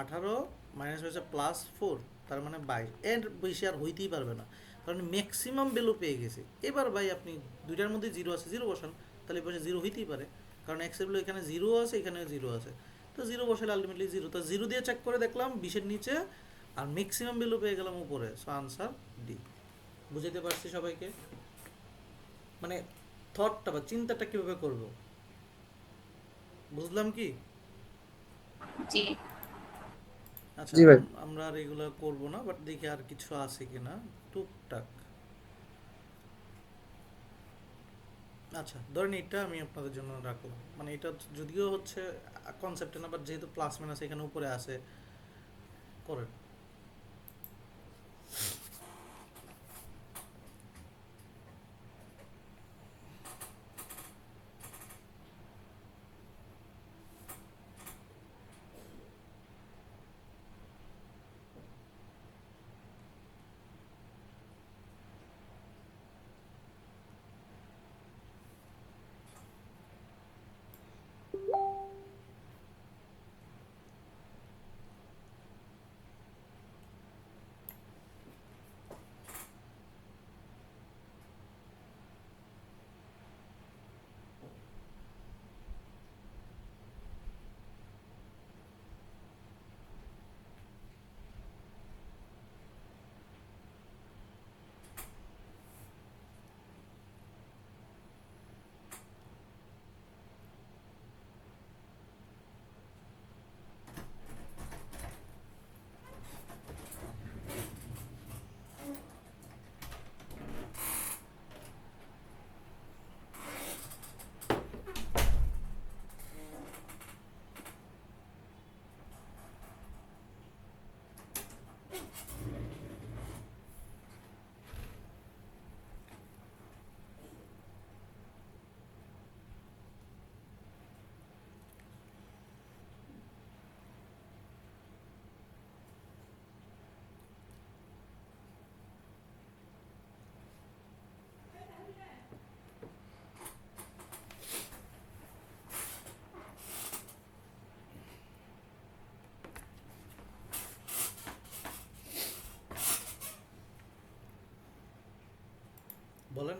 18 মাইনাস হয়েছে +4, তার মানে 22। এর বেশি আর হইতেই পারবে না, কারণ ম্যাক্সিমাম ভ্যালু পেয়ে গেছি। এবার ভাই আপনি দুইটার মধ্যে জিরো আছে, জিরো বসান, তাহলে এই পাশে জিরো হইতেই পারে, কারণ এক্স এর ভ্যালু এখানে জিরো আছে, এখানে জিরো আছে। তো জিরো বসালে আলটিমেটলি জিরো। তো জিরো দিয়ে চেক করে দেখলাম 20-এর নিচে, আর ম্যাক্সিমাম ভ্যালু পেয়ে গেলাম উপরে। So answer D. বুঝাইতে পারছি সবাইকে? মানে থটটা বা চিন্তাটা কিভাবে করব, বুঝলাম কি? জি। আচ্ছা, জি ভাই। আমরা আর এগুলো করবো না, বাট দেখি আর কিছু আছে কিনা টুকটাক। আচ্ছা ধরেন এটা আমি আপনাদের জন্য রাখলাম, মানে এটা যদিও হচ্ছে কনসেপ্টে না, বাট যেহেতু প্লাস মাইনাস এখানে উপরে আছে, করেন।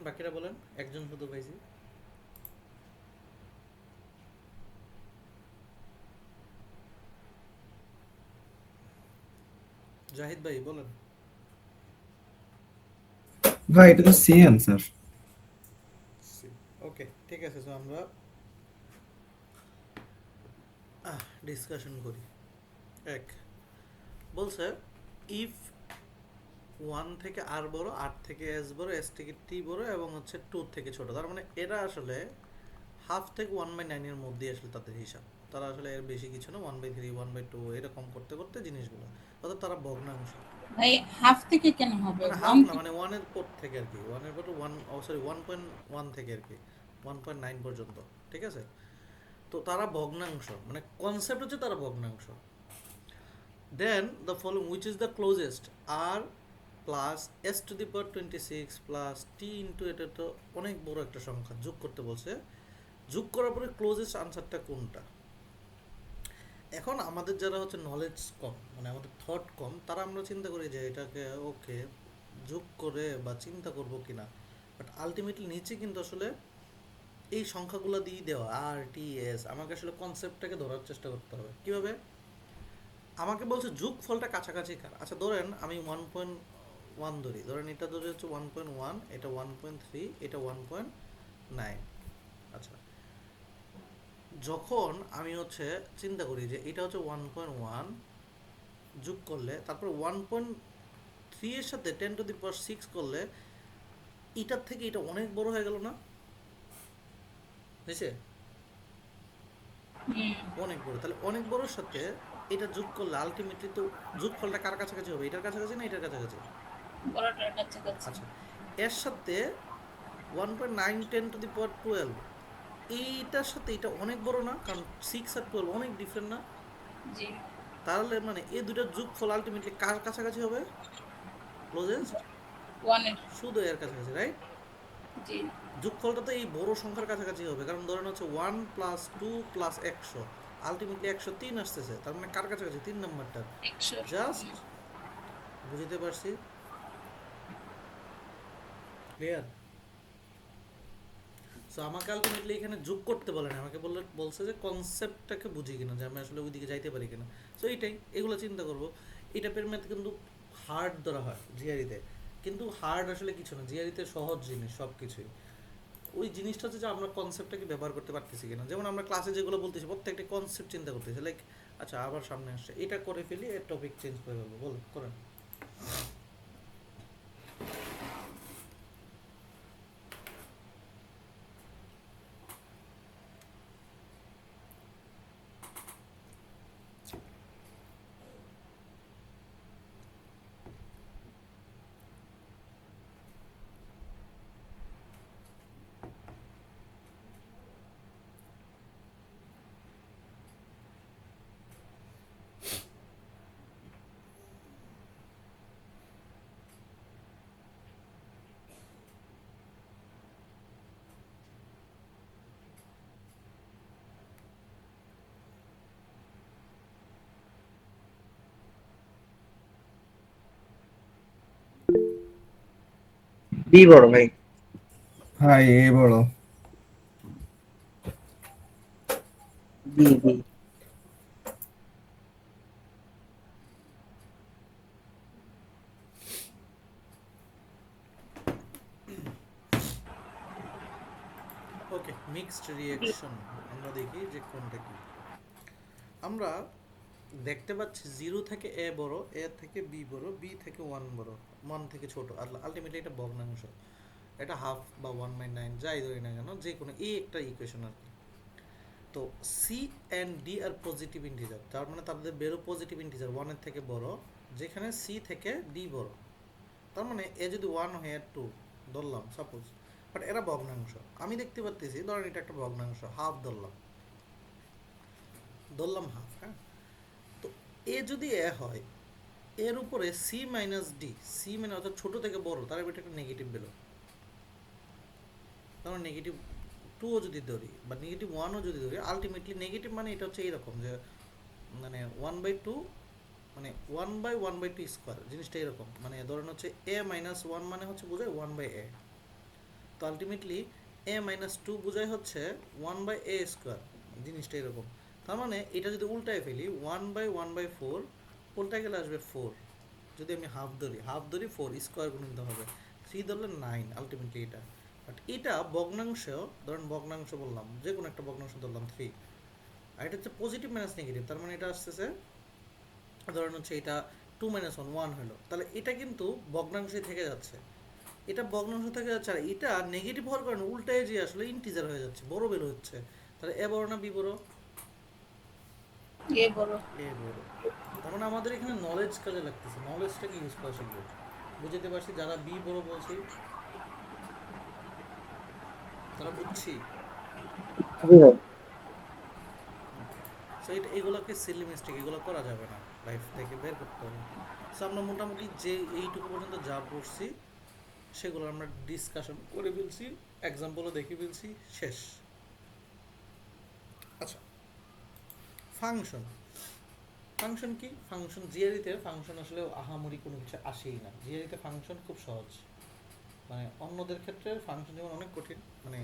বাকিরা বলেন, একজন শুধু পাইছি। জাহিদ ভাই বলেন। ভাই এটা তো সি অ্যান্সার। ওকে ঠিক আছে, তো আমরা ডিসকাশন করি। এক বলছে ইফ 1 থেকে আর বড়, আর থেকে এস বড়, এস থেকে টি বড় এবং হচ্ছে 2 থেকে ছোট, তার মানে এরা আসলে হাফ থেকে 1/9 এর মধ্যে আসলে তাদের হিসাব, তারা আসলে এর বেশি কিছু না, 1/3 1/2 এরকম করতে করতে জিনিসগুলো, অর্থাৎ তারা ভগ্নাংশ। ভাই হাফ থেকে কেন হবে? মানে হাফ না, মানে 1 এর পর থেকে আর কি, 1 এর পর 1 সরি 1.1 থেকে আর কি 1.9 পর্যন্ত, ঠিক আছে? তো তারা ভগ্নাংশ, মানে কনসেপ্ট হচ্ছে তারা ভগ্নাংশ। Then the following which is the closest R plus S to the power 26 plus T into, এটা তো অনেক বড় একটা সংখ্যা, যোগ করতে বলছে। যোগ করার পরে ক্লোজেস্ট আনসারটা কোনটা? এখন আমাদের যারা হচ্ছে নলেজ কম, মানে আমাদের থট কম, তারা আমরা চিন্তা করি যে এটাকে ওকে যোগ করে বা চিন্তা করব কিনা, বাট আলটিমেটলি নিচে কিন্তু আসলে এই সংখ্যাগুলো দিয়ে দেওয়া আর টি এস, আমাকে আসলে কনসেপ্টটাকে ধরার চেষ্টা করতে হবে। কিভাবে? আমাকে বলছে যোগ ফলটা কাছাকাছি কার। আচ্ছা ধরেন আমি 1.1 ধরি, ধরেন এটা ধরে হচ্ছে 1.1, এটা 1.3, এটা 1.9। আচ্ছা যখন আমি হচ্ছে চিন্তা করি যে এটা হচ্ছে 1.1 যোগ করলে, তারপর 1.3 এর সাথে 10⁶ করলে এটার থেকে এটা অনেক বড় হয়ে গেল না? বুঝছে? অনেক বড়। তাহলে অনেক বড়র সাথে এটা যোগ করলে আলটিমেটলি তো যোগফলটা কার কাছাকাছি হবে? এটার কাছাকাছি না এটার কাছাকাছি? বড়টার কাছাকাছি। আচ্ছা এর সাথে 1.9 10⁻12 এইটার সাথে এটা অনেক বড় না? কারণ 6 আর 12 অনেক ডিফারেন্ট না? জি। তাহলে মানে এই দুইটার যোগফল আলটিমেটলি কার কাছাকাছি হবে? ক্লোজেস্ট 1 এর। শুধু এর কাছাকাছি, রাইট? জি। যোগফলটা তো এই বড় সংখ্যার কাছাকাছি হবে, কারণ ধরেন হচ্ছে 1 + 2 + 100, আলটিমেটলি 103 আসতেছে, তার মানে কার কাছাকাছি? 3 নাম্বারটা। 100। জাস্ট বুঝতে পারছি? ক্লিয়ার? সো আমাকে আলটিমেটলি এখানে যোগ করতে বলে না, আমাকে বলছে যে কনসেপ্টটাকে বুঝি কিনা, যে আমি আসলে ওইদিকে যাইতে পারি কিনা। সো এইটাই, এগুলো চিন্তা করবো। এটা পের ম্যাথ কিন্তু হার্ড ধরা হয় জিআরিতে, কিন্তু হার্ড আসলে কিছু না, জিআরিতে সহজ জিনিস সব কিছুই। ওই জিনিসটা হচ্ছে যে আমরা কনসেপ্টটাকে ব্যবহার করতে পারতেছি কিনা। যেমন আমরা ক্লাসে যেগুলো বলতেছি প্রত্যেকটা কনসেপ্ট চিন্তা করতেছি, লাইক আচ্ছা আবার সামনে আসছে, এটা করে ফেলি, এর টপিক চেঞ্জ করে ফেলবো, বলো করেন। বি বড় ভাই। ভাই এ বড়। বি বি। ওকে মিক্সড রিঅ্যাকশন, আমরা দেখি যে কোনটা কি। আমরা দেখতে পাচ্ছি 0 থেকে এ বড়, এ থেকে বি বড়, বি থেকে 1 বড়, 1 থেকে ছোট, আর আলটিমেটলি এটা ভগ্নাংশ, এটা হাফ বা 1/9 যাই ধরি না কেন, যে কোনো এই একটা ইকুয়েশন আর কি। তো সি অ্যান্ড ডি আর পজিটিভ ইন্টিজার, তার মানে তাদের বেরো পজিটিভ ইন্টিজার 1 এর থেকে বড়, যেখানে সি থেকে ডি বড়, তার মানে এ যদি 1 হয় 2 ধরলাম সাপোজ, বাট এরা ভগ্নাংশ। আমি দেখতে পাচ্ছি ধরেন এটা একটা ভগ্নাংশ, হাফ ধরলাম হাফ, হ্যাঁ। তো এ যদি এ হয়, এর উপরে সি মাইনাস ডি, সি মানে অর্থাৎ ছোট থেকে বড়, তার এটা একটা নেগেটিভ বেরো, তার নেগেটিভ 2ও যদি ধরি বা নেগেটিভ 1ও যদি ধরি, আলটিমেটলি নেগেটিভ মানে এটা হচ্ছে এইরকম যে মানে 1/2, মানে 1/1/2 স্কোয়ার, জিনিসটা এরকম। মানে ধরেন হচ্ছে এ মাইনাস 1 মানে হচ্ছে বোঝায় 1/a। তো তো আলটিমেটলি এ মাইনাস টু বোঝায় হচ্ছে 1/a², জিনিসটা এরকম। তার মানে এটা যদি উল্টায় ফেলি 1/1/4, উল্টায় গেলে আসবে 4। যদি আমি হাফ ধরি 4 স্কোয়ার গুণিত হবে 3 ধরলে 9 আলটিমেটলি এটা। বাট এটা ভগ্নাংশ, ধরেন ভগ্নাংশ বললাম, যে কোনো একটা ভগ্নাংশ ধরলাম 3, আর এটা হচ্ছে পজিটিভ মাইনাস নেগেটিভ, তার মানে এটা আসতেছে ধরেন হচ্ছে এটা 2 - 1 1 হলো, তাহলে এটা কিন্তু ভগ্নাংশে থেকে যাচ্ছে, এটা ভগ্নাংশ থেকে যাচ্ছে, আর এটা নেগেটিভ হওয়ার কারণে উল্টায় যে আসলে ইন্টিজার হয়ে যাচ্ছে, বড় বের হচ্ছে। তাহলে এ বড় না বি বড়? এ বড়। এ বড়। তার মানে আমাদের এখানে নলেজ কাজে লাগতেছে, নলেজটাকে ইউজ করা শিখবো। বুঝতে পারছি যারা বি বড় বলছি তারা বুঝছি। জি ভাই। সো এটা এগুলোকে সিলি মিস্টেক, এগুলো করা যাবে না, লাইফ থেকে বের করতে হবে। সো আমরা মোটামুটি যে এইটুকু পর্যন্ত যা পড়ছি সেগুলো আমরা ডিসকাশন করে ফেলছি, এক্সাম্পলও দেখে ফেলছি, শেষ। আচ্ছা, ফাংশন। ফাংশন কি? ফাংশন জিআরিতে ফাংশন আসলে আহামরি কোনো কিছু আসেই না। জিআরিতে ফাংশন খুব সহজ, মানে অন্যদের ক্ষেত্রে ফাংশন যেমন অনেক কঠিন, মানে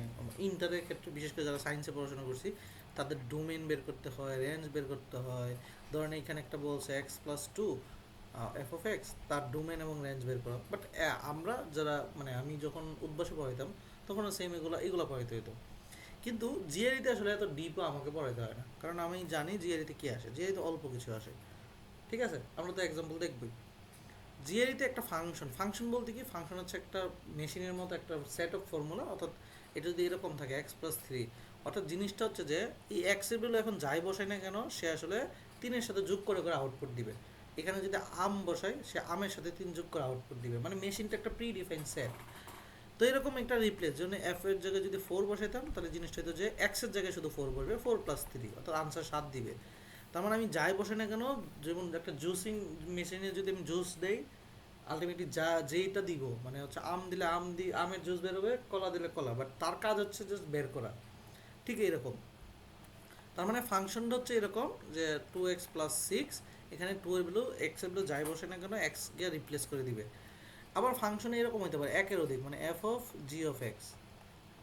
ইন্টারের ক্ষেত্রে বিশেষ করে যারা সায়েন্সে পড়াশোনা করছি তাদের ডোমেন বের করতে হয়, রেঞ্জ বের করতে হয়। ধরেন এখানে একটা বলছে x+2 f(x), তার ডোমেন এবং রেঞ্জ বের করা। বাট আমরা যারা, মানে আমি যখন উদ্ভাসে পড়াইতাম তখনও সেম এগুলো পড়াইতে হইতো। কিন্তু জিআরিতে আসলে এত ডিপও আমাকে পড়াইতে হয় না, কারণ আমি জানি জিআরিতে কী আসে। জিআরিতে অল্প কিছু আসে, ঠিক আছে? আমরা তো এক্সাম্পল দেখবই। জিআরিতে একটা ফাংশন বলতে কি, ফাংশন হচ্ছে একটা মেশিনের মতো একটা সেট অফ ফর্মুলা, অর্থাৎ এটা যদি এরকম থাকে x+3, অর্থাৎ জিনিসটা হচ্ছে যে এই x এর ভ্যালু এখন যাই বসাই না কেন সে আসলে 3-এর সাথে যোগ করে করে আউটপুট দিবে। এখানে যদি আম বসাই সে আমের সাথে 3 যোগ করে আউটপুট দিবে, মানে মেশিনটা একটা প্রি ডিফাইন সেট। তো এরকম একটা রিপ্লেস, জন্য এফ এর জায়গায় যদি 4 বসাইতাম তাহলে জিনিসটা হতো যে x এর জায়গায় শুধু 4 বসবে, 4+3, অর্থাৎ আনসার 7 দিবে। তার মানে আমি যাই বসাই না কেন, যেমন একটা জুসিং মেশিনে যদি আমি জুস দেই, আলটিমেটলি যেইটা দিব, মানে হচ্ছে আম দিলে আমের জুস বেরোবে, কলা দিলে কলা, বাট তার কাজ হচ্ছে জাস্ট বের করা। ঠিক এরকম। তার মানে ফাংশনটা হচ্ছে এরকম যে 2x+6, এখানে 2 এর ভ্যালু x এর ভ্যালু যাই বসে না কেন x কে রিপ্লেস করে দিবে। আবার ফাংশনে এরকম হতে পারে একের অধিক, মানে f(g)(x).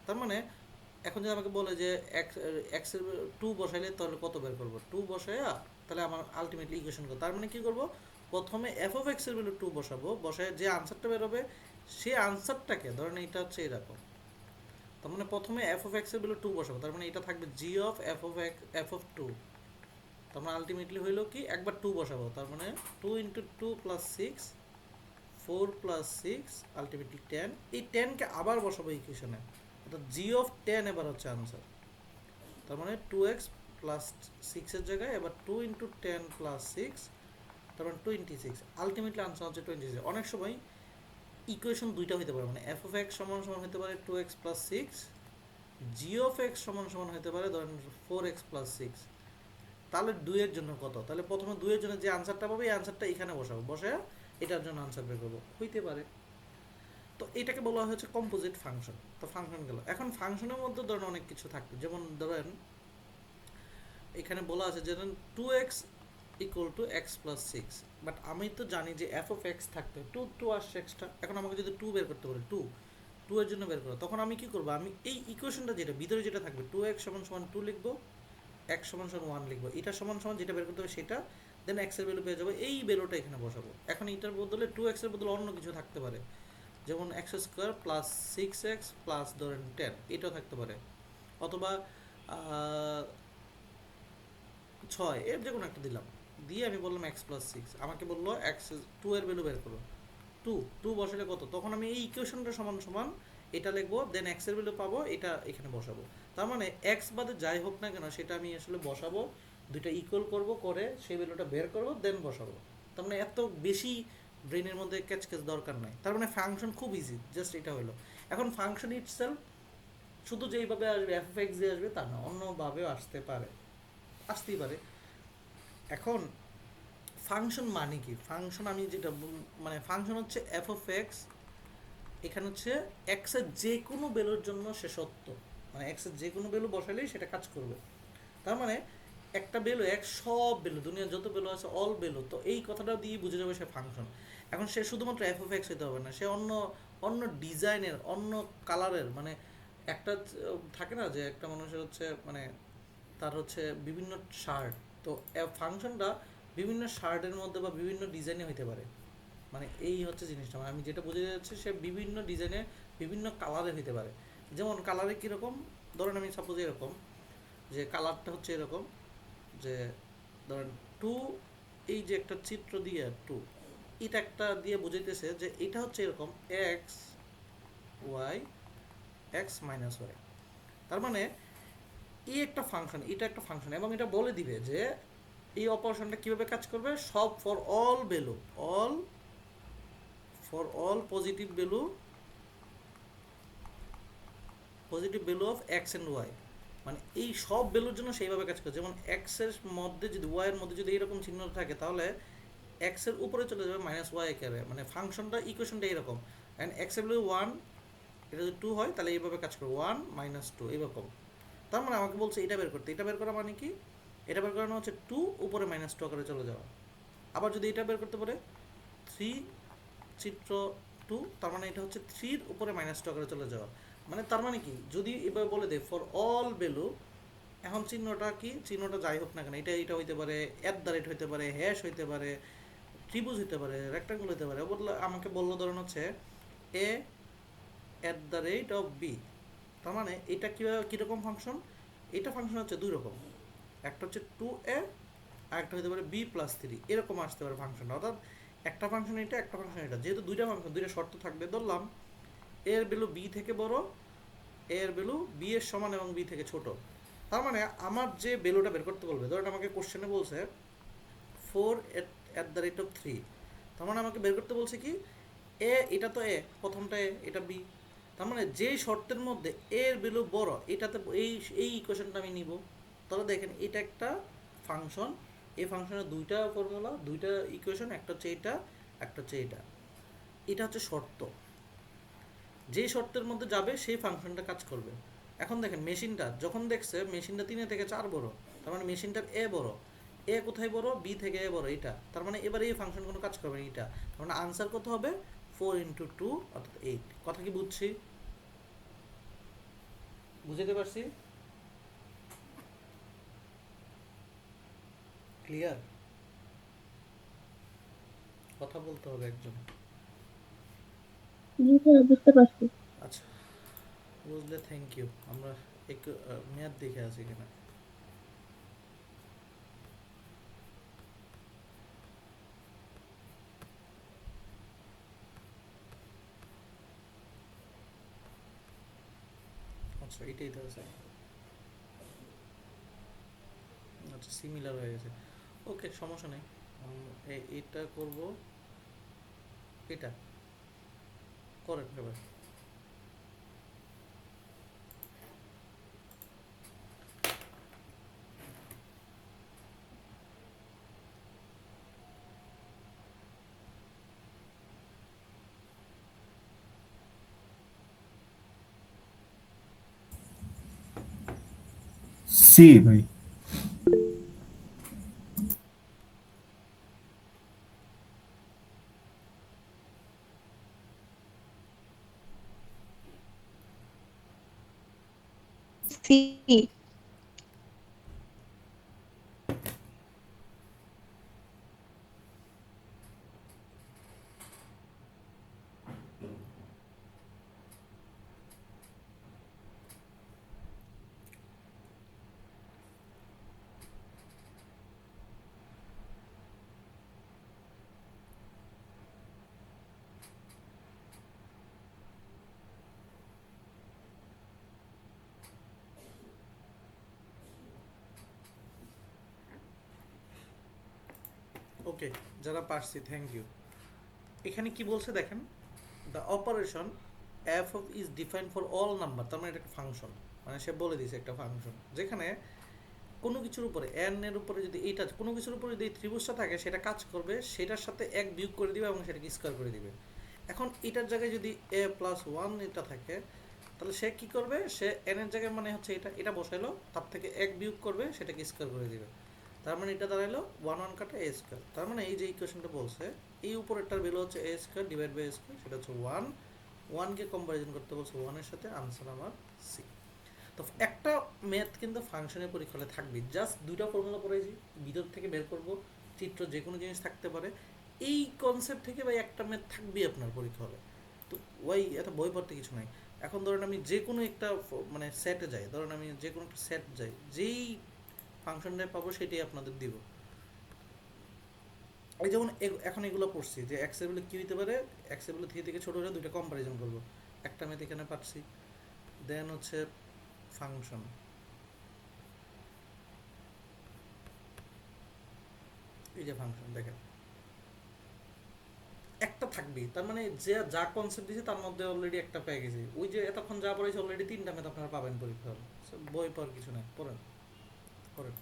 তার মানে এখন যদি আমাকে বলে যে x এর 2 বসাইলে তাহলে কত বের করবো, 2 বসাইয়া তাহলে আমার আলটিমেটলি ইকুয়েশন কত। তার মানে কি করব, প্রথমে f(x) এর ভ্যালু 2 বসাবো, বসায় যে আনসারটা বের হবে সেই আনসারটাকে, ধরেন এটা হচ্ছে এরকম, তার মানে প্রথমে f(x) এর ভ্যালু 2 বসাবো, তার মানে এটা থাকবে g(f)(2). তার মানে আলটিমেটলি হইলো কি, একবার 2 বসাবো, তার মানে 2 × 2 + 6, 4 + 6, আলটিমেটলি 10। এই 10 কে আবার বসাবো ইকুয়েশনে, অর্থাৎ g(10) এবার হচ্ছে আনসার। তার মানে 2x + 6 এর জায়গায় এবার 2 × 10 + 6, তার মানে 26। আলটিমেটলি আনসার হচ্ছে 26। অনেক সময় ইকুয়েশন দুইটা হতে পারে, মানে f(x) সমান সমান হতে পারে 2x + 6, g(x) সমান সমান হতে পারে ধরেন 4x + 6। তাহলে 2 এর জন্য কত, তাহলে প্রথমে 2 এর জন্য যে আনসারটা পাবে এই আনসারটা এখানে বসাবো, বসে এটার জন্য আনসার বের করবো, হইতে পারে। তো এটাকে বলা হচ্ছে কম্পোজিট ফাংশন। তো ফাংশন গেল। এখন ফাংশনের মধ্যে ধরেন অনেক কিছু থাকবে, যেমন ধরেন এখানে বলা আছে যে 2x = x+6, বাট আমি তো জানি যে f(x) থাকতে 2 আসছে এক্সট্রা। এখন আমাকে যদি 2 বের করতে বলে, 2 এর জন্য বের করো, তখন আমি কি করবো, আমি এই ইকুয়েশনটা যেটা ভিতরে যেটা থাকবে 2x = 2 লিখবো, x = 1 লিখবো, এটা সমান সমান যেটা বের করতে হবে সেটা, দেন x এর ভ্যালু পেয়ে যাবো, এই ভ্যালুটা এখানে বসাবো। এখন এটার বদলে 2x এর বদলে অন্য কিছু থাকতে পারে, যেমন x² + 6x + ধরেন 10, এটাও থাকতে পারে, অথবা 6, এর যে কোনো একটা দিলাম, দিয়ে আমি বললাম x+6, আমাকে বললো x2 এর ভ্যালু বের করো, 2 বসালে কত, তখন আমি এই ইকুয়েশনটা সমান সমান এটা লিখবো, দেন x এর ভ্যালু পাবো, এটা এখানে বসাবো। তার মানে x বাদে যাই হোক না কেন সেটা আমি আসলে বসাবো, দুইটা ইকুয়াল করব, করে সেই ভ্যালুটা বের করবো, দেন বসাবো। তার মানে এত বেশি ব্রেনের মধ্যে ক্যাচ দরকার নাই। তার মানে ফাংশন খুব ইজি, জাস্ট এটা হলো। এখন ফাংশন ইটসেলফ শুধু যেইভাবে আসবে f(x) দিয়ে আসবে তা না, অন্যভাবেও আসতেই পারে। এখন ফাংশন মানে কি, ফাংশন আমি যেটা মানে ফাংশন হচ্ছে f(x), এখানে হচ্ছে x এর যে কোনো ভ্যালুর জন্য সে সত্য, মানে x এর যে কোনো ভ্যালু বসালেই সেটা কাজ করবে। তার মানে একটা বেলু এক, সব বেলু, দুনিয়ার যত বেলু আছে অল বেলু, তো এই কথাটা দিয়ে বুঝে যাবে সে ফাংশন। এখন সে শুধুমাত্র এফ অফ এক্স হইতে হবে না, সে অন্য অন্য ডিজাইনের, অন্য কালারের, মানে একটা থাকে না যে একটা মানুষের হচ্ছে মানে তার হচ্ছে বিভিন্ন শার্ট, তো ফাংশনটা বিভিন্ন শার্টের মধ্যে বা বিভিন্ন ডিজাইনে হইতে পারে। মানে এই হচ্ছে জিনিসটা, মানে আমি যেটা বুঝে যাচ্ছে সে বিভিন্ন ডিজাইনে বিভিন্ন কালারে হইতে পারে। যেমন কালারে কীরকম, ধরেন আমি সাপোজ এরকম যে কালারটা হচ্ছে এরকম যে ধরেন টু, এই যে একটা চিত্র দিয়ে টু, এটা একটা দিয়ে বুঝাইতেছে যে এটা হচ্ছে এরকম x y, x minus y. তার মানে এই একটা ফাংশন, এটা একটা ফাংশন, এবং এটা বলে দিবে যে এই অপারেশনটা কিভাবে কাজ করবে। সব for all value, all for all positive value, positive value of x and y, মানে এই সব ভ্যালুর জন্য সেইভাবে কাজ করে। যেমন এক্সের মধ্যে যদি ওয়াইয়ের মধ্যে যদি এইরকম চিহ্ন থাকে তাহলে এক্সের উপরে চলে যাবে মাইনাস ওয়াই একেবারে, মানে ফাংশনটা ইকুয়েশনটা এইরকম। অ্যান্ড এক্সের ভ্যালু ওয়ান, এটা যদি টু হয় তাহলে এইভাবে কাজ করবে, ওয়ান মাইনাস টু এরকম। তার মানে আমাকে বলছে এটা বের করতে, এটা বের করা মানে কি, এটা বের করানো হচ্ছে টু উপরে মাইনাস টু আকারে চলে যাওয়া। আবার যদি এটা বের করতে পারে থ্রি, চিত্র টু, তার মানে এটা হচ্ছে থ্রির উপরে মাইনাস টু আকারে চলে যাওয়া। মানে তার মানে কি, যদি এভাবে বলে দেয় ফর অল ভ্যালু, এখন চিহ্নটা কি, চিহ্নটা যাই হোক না কেন, এটা হইতে পারে অ্যাট দ্য রেট হইতে পারে, হ্যাশ হইতে পারে, ত্রিভুজ হইতে পারে, রেক্টাঙ্গুল হইতে পারে। বললে আমাকে বললো ধরুন হচ্ছে a at the rate of b, তার মানে এটা কীরকম ফাংশন, এটা ফাংশন হচ্ছে দুই রকম, একটা হচ্ছে টু এ আর একটা হতে পারে বি প্লাস থ্রি, এরকম আসতে পারে ফাংশনটা। অর্থাৎ একটা ফাংশন এটা, একটা ফাংশন এটা, যেহেতু দুইটা ফাংশন, দুইটা শর্ত থাকবে। ধরলাম এর ভ্যালু বি থেকে বড়, এর ভ্যালু বি এর সমান এবং বি থেকে ছোট। তার মানে আমার যে ভ্যালুটা বের করতে বলবে, ধরেন আমাকে কোশ্চেনে বলছে four at the rate of three, তার মানে আমাকে বের করতে বলছে কি এ, এটা তো এ, প্রথমটা এ, এটা বি। তার মানে যেই শর্তের মধ্যে এর ভ্যালু বড়, এটাতে এই ইকুয়েশনটা আমি নিব। তাহলে দেখেন এটা একটা ফাংশন, এই ফাংশনের দুইটা ফর্মুলা, দুইটা ইকুয়েশন, একটা হচ্ছে এটা, একটা হচ্ছে এটা। এটা হচ্ছে শর্ত, যে শর্তের মধ্যে যাবে সেই ফাংশনটা কাজ করবে। এখন দেখেন মেশিনটা যখন দেখছে মেশিনটা 3 থেকে 4 বড়, তার মানে মেশিনটার এ বড়, এ কোথায় বড়, বি থেকে এ বড়, এটা। তার মানে এবারে এই ফাংশন কোনো কাজ করবে না এটা, তার মানে আনসার কত হবে 4 ইন্টু 2 অর্থাৎ 8। কথা কি বুঝছি, বুঝতে পারছি, ক্লিয়ার? কথা বলতে হবে একজন। বুঝতে পারছি। আচ্ছা, বুঝলে থ্যাংক ইউ। আমরা একটু মেয়াদ দেখে আছি কিনা। আচ্ছা, এটাই তো আছে। আচ্ছা, সিমিলার হয়ে গেছে, ওকে, সমস্যা নেই। এটা করব, এটা করেন এবার। সি ভাই। সি। ওকে, যারা পারছি থ্যাংক ইউ। এখানে কি বলছে দেখেন, the operation F of is defined for all number, তার মানে এটা একটা ফাংশন, মানে সে বলে দিয়েছে একটা ফাংশন, যেখানে কোনো কিছুর উপরে এন এর উপরে যদি এইটা কোনো কিছুর উপরে যদি এই ত্রিভুজটা থাকে সেটা কাজ করবে, সেটার সাথে এক বিয়োগ করে দিবে এবং সেটাকে স্কোয়ার করে দিবে। এখন এটার জায়গায় যদি এ প্লাস ওয়ান এটা থাকে, তাহলে সে কি করবে, সে n এর জায়গায় মানে হচ্ছে এটা এটা বসাইলো, তার থেকে 1 বিয়োগ করবে, সেটাকে স্কয়ার করে দিবে। তার মানে এটা দাঁড়াইলো 1 1 কাটা a স্কয়ার। তার মানে এই যে ইকুয়েশনটা বলছে, এই উপরেরটার ভ্যালু হচ্ছে a square divide by a square, সেটা হচ্ছে 1। 1 কে কম্পারিজন করতে বলছে 1 এর সাথে, আনসার আমার সি। তো একটা ম্যাথ কিন্তু ফাংশনের পরীক্ষা হলে থাকবে, জাস্ট দুইটা ফর্মুলা পড়েছি, ভিতর থেকে বের করব, চিত্র যে কোনো জিনিস থাকতে পারে, এই কনসেপ্ট থেকে ভাই একটা ম্যাথ থাকবেই আপনার পরীক্ষা হলে। তো ওই এত বই পড়তে কিছু নাই। এখন ধরেন আমি যে কোনো একটা মানে সেটে যাই, ধরেন আমি যে কোনো একটা সেট যাই, যেই ফাংশনটা পাবো সেটাই আপনাদের দিব। এই যেমন এখন এগুলো পড়ছি যে এক্স এর ভ্যালু কি হইতে পারে, এক্স এর ভ্যালু থেকে ছোট হলে দুইটা কম্পারিজন করব, একটা ম্যাথ এখানে পাচ্ছি। দেন হচ্ছে ফাংশন, এই যে ফাংশন দেখেন একটা থাকবেই, তার মানে যে যা কনসেপ্ট দিয়েছে তার মধ্যে অলরেডি একটা পেয়ে গেছি। ওই যে এতক্ষণ যা পড়েছে অলরেডি 3টা ম্যাথ আপনারা পাবেন পরীক্ষা হলে। বই পড়ার কিছু নাই, পড়েন পড়েন।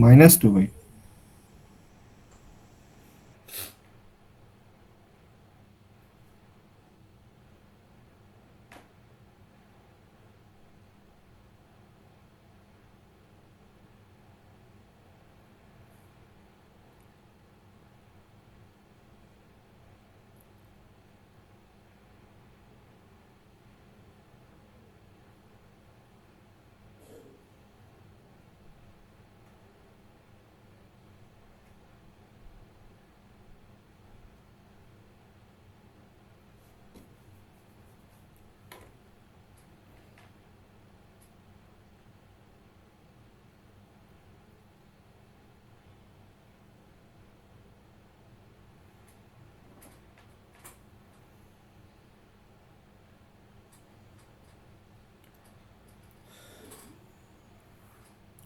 -2 ভাই।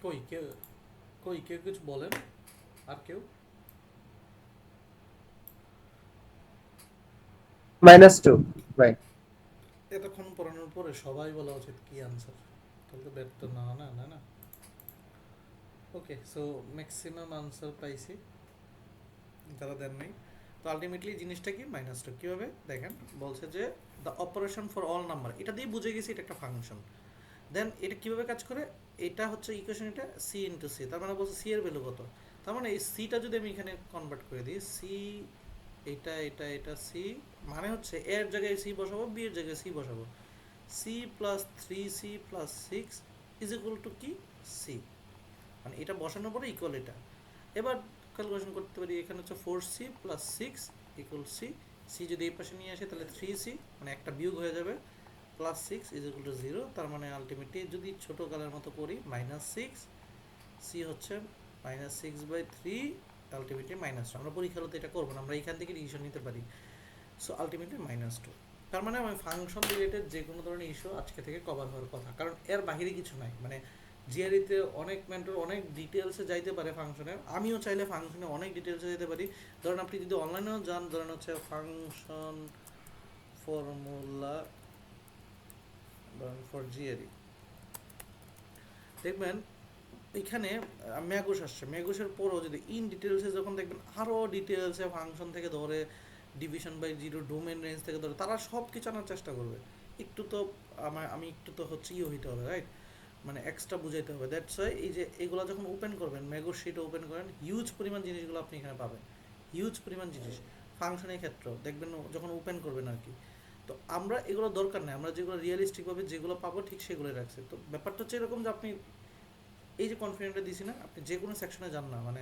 কই কেউ কেউ কিছু বলেন, আর কেউ? -2 রাইট। এতক্ষণ পড়ানোর পরে সবাই বলা উচিত কি আনসার, তাহলে তো ব্যর্থ না না না না। ওকে, সো ম্যাক্সিমাম আনসার পাইছি, যারা দেন নাই। তো আলটিমেটলি জিনিসটা কি, -2 কীভাবে দেখেন, বলছে যে the operation for all number, এটা দিয়ে বুঝে গেছি এটা একটা ফাংশন। দেন এটা কীভাবে কাজ করে, এটা হচ্ছে ইকুয়েশন, এটা সি ইন্টু সি, তার মানে বলছে সি এর ভ্যালু কত। তার মানে এই সিটা যদি আমি এখানে কনভার্ট করে দিই, সি এটা এটা এটা সি, মানে হচ্ছে এর জায়গায় সি বসাবো, বি এর জায়গায় সি বসাবো, C plus 3c plus 6 is equal two কি সি, মানে এটা বসানোর পরে ইকুয়াল এটা। এবার ক্যালকুলেশন করতে পারি, এখানে হচ্ছে 4c plus 6 equal C, C যদি এই পাশে নিয়ে আসে তাহলে 3c, মানে একটা বিয়োগ হয়ে যাবে, প্লাস 6 ইজ ইকুয়াল টু 0। তার মানে আলটিমেটলি যদি ছোট কালের মতো করি, -6, সি হচ্ছে -6/3, আলটিমেটলি -2। আমরা পরীক্ষার হতে এটা করবো না, আমরা এখান থেকে ডিসিশন নিতে পারি। So ultimately -2। তার মানে আমি ফাংশন রিলেটেড যে কোনো ধরনের ইস্যু আজকে থেকে কভার হওয়ার কথা, কারণ এর বাহিরে কিছু নাই। মানে জিআরইতে অনেক মেন্টর অনেক ডিটেলসে যাইতে পারে ফাংশনের, আমিও চাইলে ফাংশনে অনেক ডিটেলসে যেতে পারি। ধরেন আপনি যদি অনলাইনেও যান, ধরেন হচ্ছে ফাংশন ফর্মুলা ফর জিআরই, দেখবেন এখানে ম্যাগুস আসছে, ম্যাগুসের পরও যদি ইন ডিটেলসে যখন দেখবেন আরও ডিটেলসে ফাংশন থেকে ধরে division by zero, domain range থেকে ধরে, তারা সব কিছু আনার চেষ্টা করবে। একটু তো আমি একটু তো হচ্ছে হইতে হবে, রাইট, মানে এক্সট্রা বুঝাইতে হবে। দ্যাটস ওয়াই এই যে এগুলো যখন ওপেন করবেন, ম্যাগুস শিটে ওপেন করেন, হিউজ পরিমাণ জিনিসগুলো আপনি এখানে পাবেন, হিউজ পরিমাণ জিনিস ফাংশনের ক্ষেত্রেও দেখবেন যখন ওপেন করবেন আর কি। তো আমরা এগুলো দরকার নেই, আমরা যেগুলো রিয়েলিস্টিকভাবে যেগুলো পাবো ঠিক সেগুলোই রাখছি। তো ব্যাপারটা হচ্ছে এরকম যে আপনি এই যে কনফিডেন্টটা দিছি না, আপনি যে কোনো সেকশনে যান না, মানে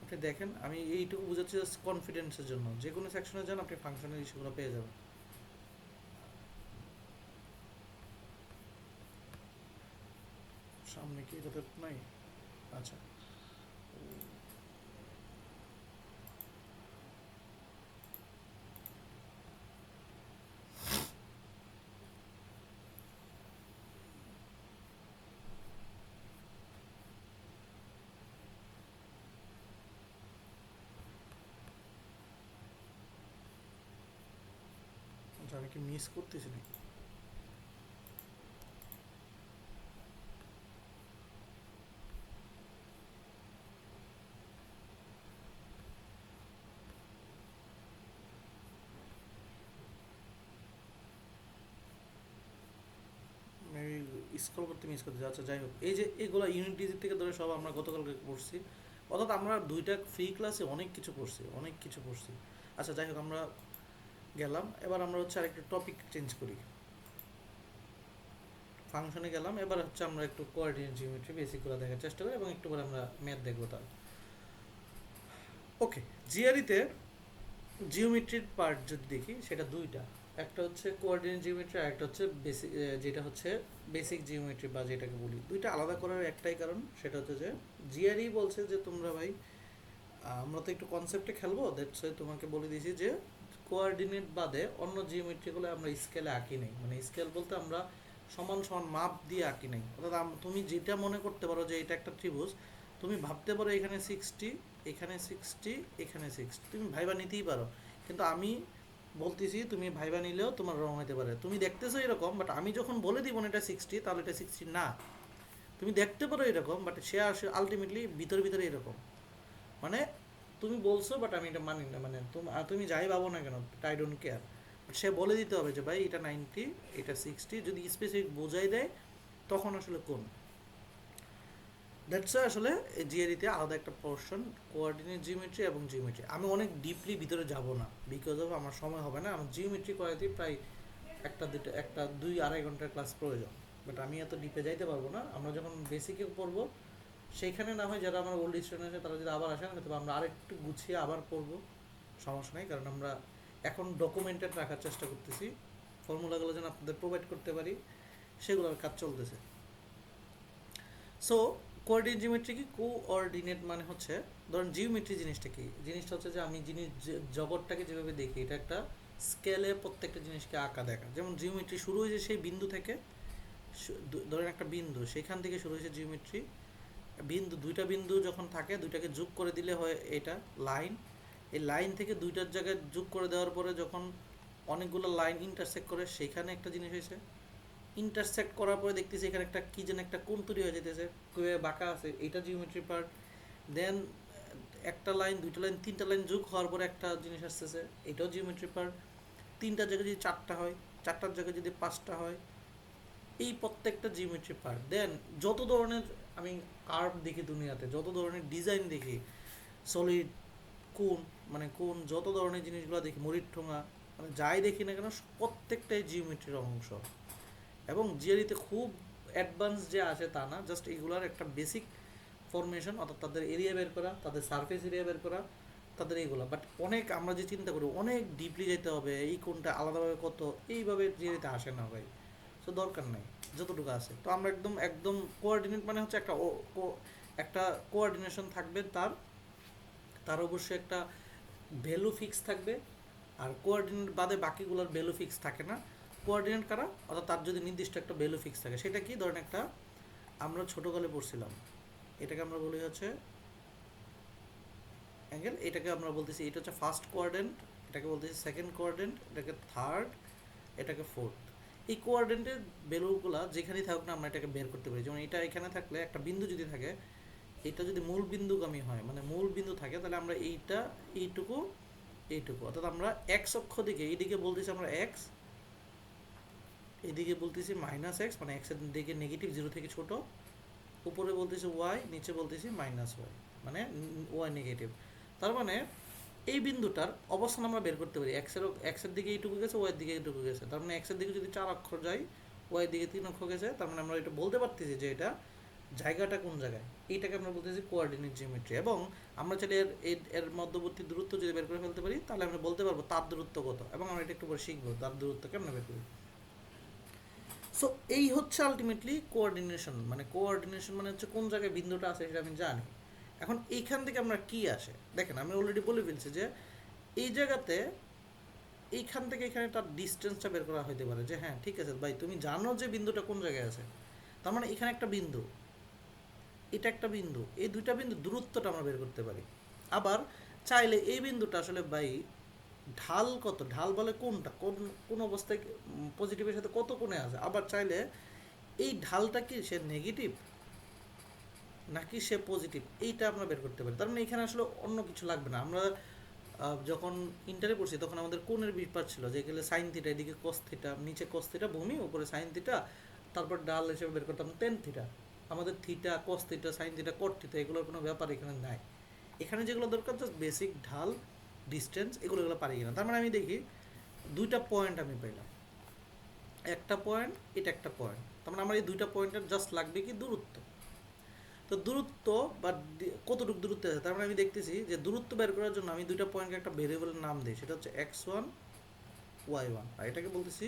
আপনি দেখেন আমি এইটুকু বুঝাচ্ছি জাস্ট কনফিডেন্সের জন্য, যে কোনো সেকশনে যান আপনি ফাংশনের ইস্যুগুলো পেয়ে যাবেন। সামনে কি এটা নাই? আচ্ছা, আমি কি মিস করতেছি নাকি? স্ক্রল করতে মিস করতে, আচ্ছা যাই হোক, এই যে এগুলো ইউনিট ডিজিট থেকে ধরে সব আমরা গতকালকে পড়ছি, অর্থাৎ আমরা দুইটা ফ্রি ক্লাসে অনেক কিছু পড়ছি। আচ্ছা যাই হোক, আমরা গেলাম, এবার আমরা হচ্ছে আরেকটু টপিক চেঞ্জ করি, ফাংশনে গেলাম, এবার হচ্ছে আমরা একটু কোঅর্ডিনেট জিওমেট্রি বেসিকগুলো দেখার চেষ্টা করি এবং একটু পরে আমরা ম্যাথ দেখবো তার। ওকে, জিআরইতে জিওমেট্রির পার্ট যদি দেখি সেটা দুইটা, একটা হচ্ছে কোঅর্ডিনেট জিওমেট্রি আর একটা হচ্ছে বেসিক, যেটা হচ্ছে বেসিক জিওমেট্রি বা যেটাকে বলি। দুইটা আলাদা করার একটাই কারণ, সেটা হচ্ছে যে জিআরই বলছে যে তোমরা ভাই আমরা তো একটু কনসেপ্টে খেলবো, দ্যাটস ওয়াই তোমাকে বলে দিয়েছি যে কোঅর্ডিনেট বাদে অন্য জিওমেট্রিগুলো আমরা স্কেলে আঁকি নাই, মানে স্কেল বলতে আমরা সমান সমান মাপ দিয়ে আঁকি নাই। অর্থাৎ তুমি যেটা মনে করতে পারো যে এটা একটা ত্রিভুজ, তুমি ভাবতে পারো এখানে 60, এখানে 60, এখানে 60, তুমি ভাইবা নিতেই পারো, কিন্তু আমি বলতেছি তুমি ভাইবা নিলেও তোমার রং হতে পারে। তুমি দেখতেছো এরকম, বাট আমি যখন বলে দিব না এটা 60, তাহলে এটা 60 না। তুমি দেখতে পারো এরকম, বাট সে আসে আলটিমেটলি ভিতরে এরকম, মানে তুমি বলছো বাট আমি এটা মানি না, মানে তুমি যাই ভাবো না কেন, আই ডোন্ট কেয়ার, সে বলে দিতে হবে যে ভাই এটা 90, এটা 60, যদি স্পেসিফিক বোঝাই দেয় তখন আসলে কোন। দ্যাটস আসলে জিআরইতে আলাদা একটা পোর্শন কোঅর্ডিনেট জিওমেট্রি এবং জিওমেট্রি। আমি অনেক ডিপলি ভিতরে যাব না, বিকজ অফ আমার সময় হবে না, আমার জিওমেট্রি করাইতে প্রায় একটা 2-2.5 ঘন্টার ক্লাস প্রয়োজন, বাট আমি এত ডিপে যাইতে পারবো না। আমরা যখন বেসিকে পড়বো সেইখানে না হয় যারা আমার ওল্ড স্টুডেন্ট আছে তারা যদি আবার আসেন হয়তো আমরা আরেকটু গুছিয়ে আবার পড়বো, সমস্যা নেই, কারণ আমরা এখন ডকুমেন্টেড রাখার চেষ্টা করতেছি, ফর্মুলাগুলো যেন আপনাদের প্রোভাইড করতে পারি, সেগুলোর কাজ চলতেছে। সো কোঅর্ডিনেট জিওমেট্রি কি? কোঅর্ডিনেট মানে হচ্ছে, ধরেন জিওমেট্রি জিনিসটা কি? জিনিসটা হচ্ছে যে আমি জগৎটাকে যেভাবে দেখি, এটা একটা স্কেলে প্রত্যেকটা জিনিসকে আঁকা দেখা। যেমন জিওমেট্রি শুরু হয়েছে সেই বিন্দু থেকে, ধরেন একটা বিন্দু, সেখান থেকে শুরু হয়েছে জিওমেট্রি। দুইটা বিন্দু যখন থাকে, দুইটাকে যোগ করে দিলে হয় এটা লাইন। এই লাইন থেকে দুইটার জায়গায় যোগ করে দেওয়ার পরে যখন অনেকগুলো লাইন ইন্টারসেক্ট করে, সেখানে একটা জিনিস হয়েছে। ইন্টারসেক্ট করার পরে দেখতেছি এখানে একটা কি যেন একটা কোণ তৈরি হয়ে যেতেছে, বাঁকা আছে, এটা জিওমেট্রি পার্ট। দেন একটা লাইন, দুইটা লাইন, তিনটা লাইন যোগ হওয়ার পরে একটা জিনিস আসতেছে, এটাও জিওমেট্রি পার্ট। তিনটার জায়গায় যদি 4টা হয়, 4টার জায়গায় যদি 5টা হয়, এই প্রত্যেকটা জিওমেট্রি পার্ট। দেন যত ধরনের আমি কার্ভ দেখি দুনিয়াতে, যত ধরনের ডিজাইন দেখি, সলিড, কোণ, যত ধরনের জিনিসগুলো দেখি, মরির ঠোঙা, মানে যাই দেখি না কেন প্রত্যেকটাই জিওমেট্রির অংশ। এবং জিআরইতে খুব অ্যাডভান্স যে আছে তা না, জাস্ট এইগুলোর একটা বেসিক ফরমেশন, অর্থাৎ তাদের এরিয়া বের করা, তাদের সারফেস এরিয়া বের করা, তাদের এইগুলো। বাট অনেক আমরা যে চিন্তা করি অনেক ডিপলি যেতে হবে, এই কোনটা আলাদাভাবে কত, এইভাবে জিআরইতে আসে না ভাই, তো দরকার নেই, যতটুকু আছে। তো আমরা একদম কোঅর্ডিনেট মানে হচ্ছে একটা কোঅর্ডিনেশন থাকবে, তার অবশ্যই একটা ভ্যালু ফিক্স থাকবে, আর কোঅর্ডিনেট বাদে বাকিগুলোর ভ্যালু ফিক্স থাকে না। কোঅর্ডিনেট কারা, অর্থাৎ তার যদি নির্দিষ্ট একটা ভ্যালু ফিক্স থাকে, সেটা কি? ধরেন একটা আমরা ছোটোকালে পড়ছিলাম, এটাকে আমরা বলি হচ্ছে অ্যাঙ্গেল, এটাকে আমরা বলতেছি এটা হচ্ছে ফার্স্ট কোঅর্ডিনেট, এটাকে বলতেছি সেকেন্ড কোঅর্ডিনেট, এটাকে থার্ড, এটাকে ফোর্থ। এই কোঅর্ডিনেটের ভ্যালুগুলো যেখানেই থাকুক না আমরা এটাকে বের করতে পারি। যেমন এটা এখানে থাকলে, একটা বিন্দু যদি থাকে, এটা যদি মূল বিন্দুগামী হয়, মানে মূল বিন্দু থাকে, তাহলে আমরা এইটুকু, অর্থাৎ আমরা এক্স অক্ষ দিকে, এইদিকে বলতেছি আমরা এক্স, এদিকে বলতেছি মাইনাস এক্স, মানে এক্সের দিকে নেগেটিভ, 0 থেকে ছোট, উপরে বলতেছি ওয়াই, নিচে বলতেছি মাইনাস ওয়াই, মানে ওয়াই নেগেটিভ। তার মানে এই বিন্দুটার অবস্থান আমরা বের করতে পারি, এক্সের দিকে এইটুকু গেছে, ওয়াইয়ের দিকে এইটুকু গেছে, তার মানে এক্সের দিকে যদি 4 অক্ষর যায়, ওয়াইয়ের দিকে 3 অক্ষর গেছে, তার মানে আমরা এটা বলতে পারতেছি যে এটা জায়গাটা কোন জায়গায়। এইটাকে আমরা বলতেছি কোঅর্ডিনেট জিওমেট্রি। এবং আমরা চাইলে এর মধ্যবর্তী দূরত্ব যদি বের করে ফেলতে পারি, তাহলে আমরা বলতে পারবো তার দূরত্ব কত, এবং আমরা এটা একটু পরে শিখবো তার দূরত্ব কেমন বের করি। সো এই হচ্ছে আলটিমেটলি কোঅর্ডিনেশন। মানে কোঅর্ডিনেশন মানে হচ্ছে কোন জায়গায় বিন্দুটা আছে সেটা আমি জানি। এখন এইখান থেকে আমরা কি আসে দেখেন, আমি অলরেডি বলে ফেলছি যে এই জায়গাতে এইখান থেকে এখানে তার ডিস্টেন্সটা বের করা হতে পারে, যে হ্যাঁ ঠিক আছে ভাই তুমি জানো যে বিন্দুটা কোন জায়গায় আছে, তার মানে এখানে একটা বিন্দু, এটা একটা বিন্দু, এই দুইটা বিন্দু দূরত্বটা আমরা বের করতে পারি। আবার চাইলে এই বিন্দুটা আসলে ভাই ঢাল কত, ঢাল বলে কোনটা, কোন অবস্থায় পজিটিভের সাথে কত কোণে আছে। আবার চাইলে এই ঢালটা কি সে নেগেটিভ নাকি সে পজিটিভ, এইটা আমরা বের করতে পারি। তার মানে এখানে আসলে অন্য কিছু লাগবে না। আমরা যখন ইন্টারে পড়ছি তখন আমাদের কোণের বিপার ছিল, যেগুলো সাইন থিটা, এদিকে কস থিটা, নিচে কস থিটা ভূমি, উপরে সাইন থিটা, তারপর ডাল হিসেবে বের করতাম টেন থিটা। আমাদের theta, cos theta, sine theta, কট থিটা এগুলোর কোনো ব্যাপার এখানে নাই। এখানে যেগুলো দরকার জাস্ট বেসিক ঢাল, ডিস্টেন্স, এগুলো পারি কিনা। তার মানে আমি দেখি দুইটা পয়েন্ট আমি পাইলাম, একটা পয়েন্ট, এটা একটা পয়েন্ট। তার মানে আমার এই দুইটা পয়েন্টের জাস্ট লাগবে কি দূরত্ব। তো দূরত্ব বা কতটুকু দূরত্ব আছে, তার মানে আমি দেখতেছি যে দূরত্ব বের করার জন্য আমি দুইটা পয়েন্টকে একটা ভেরিয়েবলের নাম দিই, সেটা হচ্ছে x1 y1, আর এটাকে বলতেছি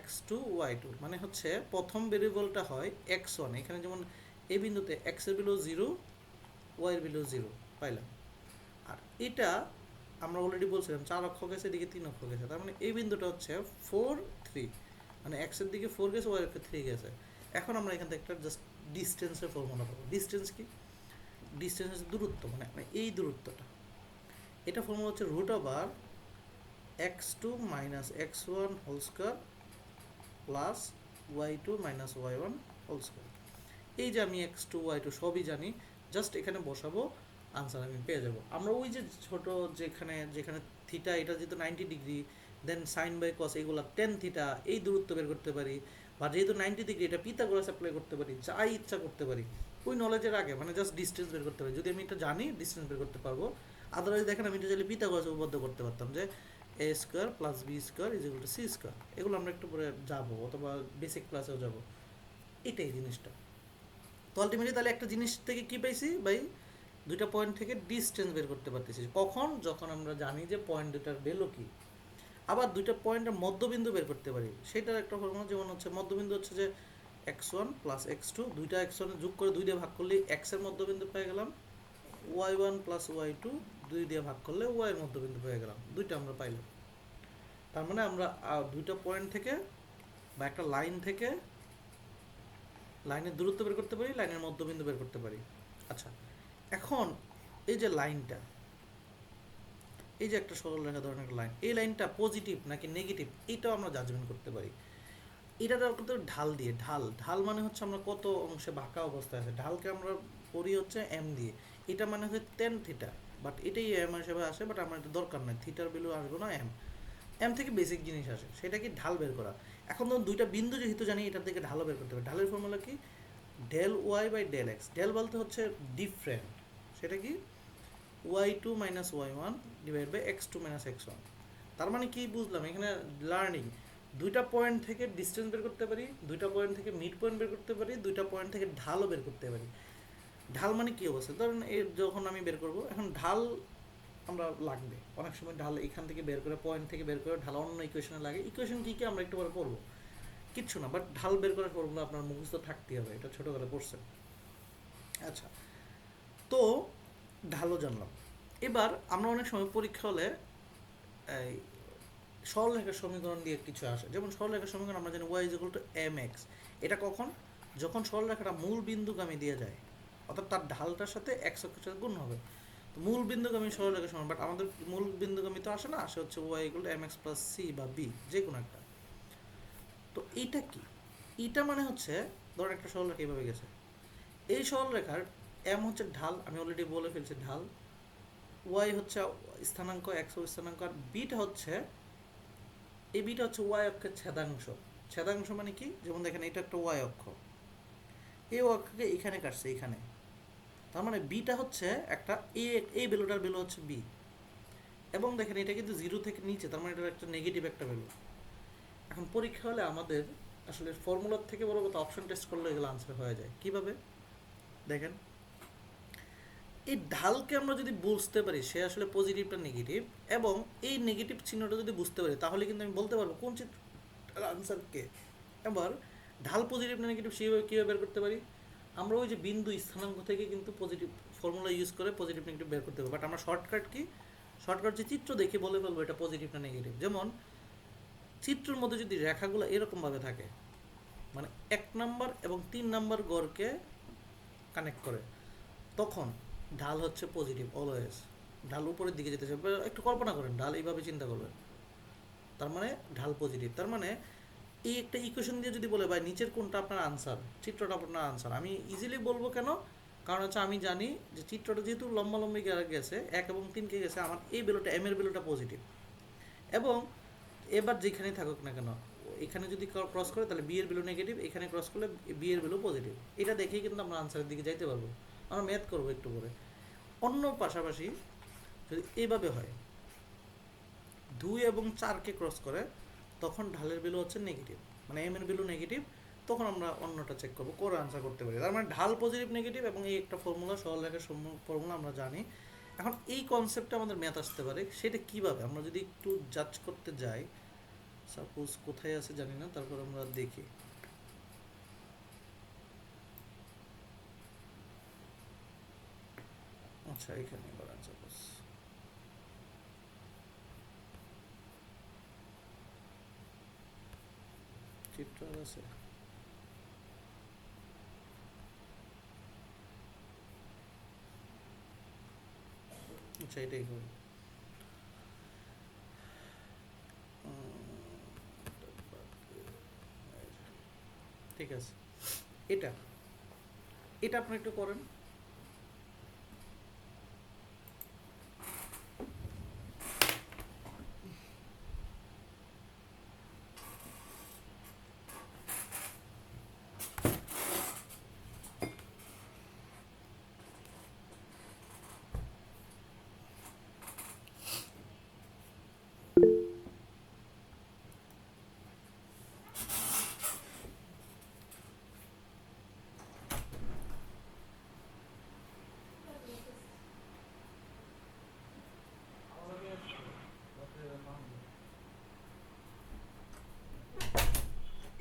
x2 y2। মানে হচ্ছে প্রথম ভেরিয়েবলটা হয় x1, এখানে যেমন এই বিন্দুতে x এর ভ্যালু 0, y এর ভ্যালু 0 পাইলাম। আর এটা আমরা অলরেডি বলছিলাম 4 অক্ষ গেছে, এদিকে 3 অক্ষ গেছে, তার মানে এই বিন্দুটা হচ্ছে 4 3, মানে x এর দিকে 4 গেছে, y এর দিকে 3 গেছে। এখন আমরা এখান থেকে একটা জাস্ট ডিস্টেন্সের ফর্মুলা পাবো। ডিস্টেন্স কি? ডিস্টেন্স হচ্ছে দূরত্ব, মানে এই দূরত্বটা, এটা ফর্মুলা হচ্ছে √/(x2 - x1) plus y2 - y1 whole square. এই যে আমি x2 y2 সবই জানি, জাস্ট এখানে বসাবো, আনসার আমি পেয়ে যাব। আমরা ওই যে ছোট যেখানে থিটা, এটা যেহেতু 90 degree, then sine by cos এগুলো টেন থিটা, এই দূরত্ব বের করতে পারি, বা যেহেতু 90 ডিগ্রি এটা পিথাগোরাস অ্যাপ্লাই করতে পারি, যাই ইচ্ছা করতে পারি ওই নলেজের আগে, মানে জাস্ট ডিস্টেন্স বের করতে পারি। যদি আমি এটা জানি ডিস্টেন্স বের করতে পারবো। আদারওয়াইজ দেখেন আমি এটা চাইলে পিথাগোরাস উপপাদ্য করতে পারতাম, যে a square plus b square is equal to c square. এগুলো আমরা একটু পরে যাবো, অথবা বেসিক ক্লাসেও যাবো। এটাই জিনিসটা। তো আলটিমেটলি তাহলে একটা জিনিস থেকে কি পাইছি ভাই, দুইটা পয়েন্ট থেকে ডিস্টেন্স বের করতে পারতেছি। কখন? যখন আমরা জানি যে পয়েন্ট দুটার ভ্যালু কি। আবার দুইটা পয়েন্টের মধ্যবিন্দু বের করতে পারি, সেটার একটা ফর্মুলা যেমন হচ্ছে মধ্যবিন্দু হচ্ছে যে x1 প্লাস x2, দুইটা x1 যোগ করে 2 দিয়ে ভাগ করলে x এর মধ্যবিন্দু পেয়ে গেলাম, y1 প্লাস y2 2 দিয়ে ভাগ করলে y এর মধ্যবিন্দু পেয়ে গেলাম, দুইটা আমরা পাইলাম। তার মানে আমরা দুইটা পয়েন্ট থেকে বা একটা লাইন থেকে লাইনের দূরত্ব বের করতে পারি, লাইনের মধ্যবিন্দু বের করতে পারি। আচ্ছা, এখন এই যে লাইনটা, এই যে একটা সরল রেখা ধরনের একটা লাইন, এই লাইনটা পজিটিভ নাকি নেগেটিভ এটাও আমরা জাজমেন্ট করতে পারি। এটা করতে ঢাল দিয়ে। ঢাল মানে হচ্ছে আমরা কত অংশে বাঁকা অবস্থায় আছে, ঢালকে আমরা করি হচ্ছে এম দিয়ে। এটা মানে হচ্ছে টেন থিটা, বাট এটাই এম হিসেবে আসে, বাট আমার এটা দরকার নাই, থিটার ভ্যালু আসবে না, এম থেকে বেসিক জিনিস আসে, সেটা কি ঢাল বের করা। এখন ধরুন দুইটা বিন্দু যেহেতু জানি, এটার থেকে ঢালও বের করতে হবে। ঢালের ফর্মুলা কি? Del y by del x. Del বলতে হচ্ছে ডিফারেন্ট, সেটা কি y2 - y1 divide by x2 - x1। তার মানে কি বুঝলাম এখানে? লার্নিং, দুইটা পয়েন্ট থেকে ডিস্টেন্স বের করতে পারি, দুইটা পয়েন্ট থেকে মিড পয়েন্ট বের করতে পারি, দুইটা পয়েন্ট থেকে ঢালও বের করতে পারি। ঢাল মানে কি অবস্থা? ধরুন যখন আমি বের করব, এখন ঢাল আমরা লাগবে অনেক সময়, ঢাল এখান থেকে বের করে, পয়েন্ট থেকে বের করে ঢাল অন্য ইকুয়েশনে লাগে। ইকুয়েশন কী আমরা একটু পরে পড়বো, কিচ্ছু না, বাট ঢাল বের করার ফর্মুলা আপনার মুখস্থ থাকতেই হবে, এটা ছোটোবেলা পড়ছেন। আচ্ছা, তো ঢালও জানলাম। এবার আমরা অনেক সময় পরীক্ষা হলে এই সরলরেখার সমীকরণ দিয়ে কিছু আসে, যেমন সরলরেখার সমীকরণ আমরা জানি y = mx। এটা কখন? যখন সরলরেখাটা মূল বিন্দুগামী দিয়ে যায়, অর্থাৎ তার ঢালটার সাথে x অক্ষের সাথে গুণ হবে। তো মূল বিন্দুগামী সরলরেখার সমান, বাট আমাদের মূল বিন্দুগামী তো আসে না, আসে হচ্ছে y = mx + c বা b, যে কোনো একটা। তো এইটা কি? এইটা মানে হচ্ছে ধর একটা সরলরেখা এইভাবে গেছে, এই সরলরেখার m হচ্ছে ঢাল, আমি অলরেডি বলে ফেলছি ঢাল, y হচ্ছে স্থানাঙ্ক, x স্থানাঙ্ক, আর বিটা হচ্ছে, এই বিটা হচ্ছে y অক্ষের ছেদাংশ। ছেদাংশ মানে কি? যেমন দেখেন এটা একটা y অক্ষ, এই অক্ষকে এখানে কাটছে, এখানে, তার মানে বিটা হচ্ছে একটা এই ভ্যালুটার ভ্যালু হচ্ছে বি। এবং দেখেন এটা কিন্তু 0 থেকে নিচে, তার মানে এটা একটা নেগেটিভ একটা ভ্যালু। এখন পরীক্ষা হলে আমাদের আসলে ফর্মুলার থেকে বড় কথা অপশন টেস্ট করলে এগুলো আনসার হয়ে যায়। কিভাবে? দেখেন, এই ঢালকে আমরা যদি বুঝতে পারি সে আসলে পজিটিভটা নেগেটিভ, এবং এই নেগেটিভ চিহ্নটা যদি বুঝতে পারি, তাহলে কিন্তু আমি বলতে পারবো কোন চিত্রের আনসার কে। এবার ঢাল পজিটিভ না নেগেটিভ সেভাবে কীভাবে বের করতে পারি? আমরা ওই যে বিন্দু স্থানাঙ্ক থেকে কিন্তু পজিটিভ ফর্মুলা ইউজ করে পজিটিভ নেগেটিভ বের করতে পারবো, বাট আমরা শর্টকাট কি? শর্টকাট যে চিত্র দেখে বলে ফেলবো এটা পজিটিভ না নেগেটিভ। যেমন চিত্রের মধ্যে যদি রেখাগুলো এরকমভাবে থাকে, মানে 1 নাম্বার এবং 3 নাম্বার গড়কে কানেক্ট করে, তখন ঢাল হচ্ছে পজিটিভ অলওয়েজ। ঢাল উপরের দিকে যেতেছে, একটু কল্পনা করেন ঢাল এইভাবে চিন্তা করবেন, তার মানে ঢাল পজিটিভ। তার মানে এই একটা ইকুয়েশন দিয়ে যদি বলে ভাই নিচের কোনটা আপনার আনসার, চিত্রটা আপনার আনসার, আমি ইজিলি বলবো কেন, কারণ হচ্ছে আমি জানি যে চিত্রটা যেহেতু লম্বালম্বি গেছে 1 এবং 3 কে গেছে, আমার এই ভ্যালুটা এম এর ভ্যালুটা পজিটিভ। এবং এবার যেখানেই থাকুক না কেন, এখানে যদি ক্রস করে তাহলে বি এর ভ্যালু নেগেটিভ, এখানে ক্রস করলে বি এর ভ্যালু পজিটিভ। এটা দেখেই কিন্তু আমরা আনসারের দিকে যাইতে পারবো। আমরা ম্যাথ করবো একটু পরে। অন্য পাশাপাশি যদি এইভাবে হয় 2 এবং 4কে ক্রস করে, তখন ঢালের ভ্যালু হচ্ছে নেগেটিভ, মানে এম এর ভ্যালু নেগেটিভ, তখন আমরা অন্যটা চেক করবো, করে আনসার করতে পারি। তার মানে ঢাল পজিটিভ নেগেটিভ এবং এই একটা ফর্মুলা, সরলরেখার ফর্মুলা আমরা জানি। এখন এই কনসেপ্টটা আমাদের ম্যাথ আসতে পারে, সেটা কিভাবে আমরা যদি একটু জাজ করতে যাই, সাপোজ কোথায় আছে জানি না, তারপর আমরা দেখি। আচ্ছা এখানে এবার সাপোজ চিত্র আছে, আচ্ছা এটাই করি। ঠিক আছে, এটা এটা আপনি একটু করেন।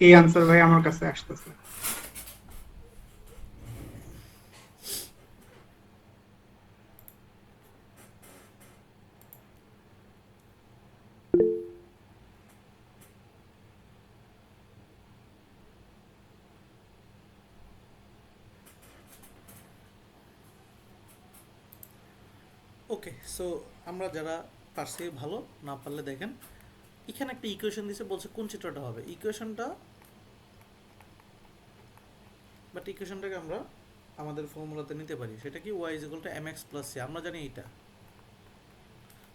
এই আনসার ভাই আমার কাছে আসতেছে। ওকে, সো আমরা যারা পারছি ভালো, না পারলে দেখেন এখানে একটা ইকুয়েশন দিছে, বলছে কোন চিত্রটা হবে। ইকুয়েশনটা বাট ইকুয়েশনটাকে আমরা আমাদের ফর্মুলাতে নিতে পারি, সেটা কি y mx + c, আমরা জানি এইটা।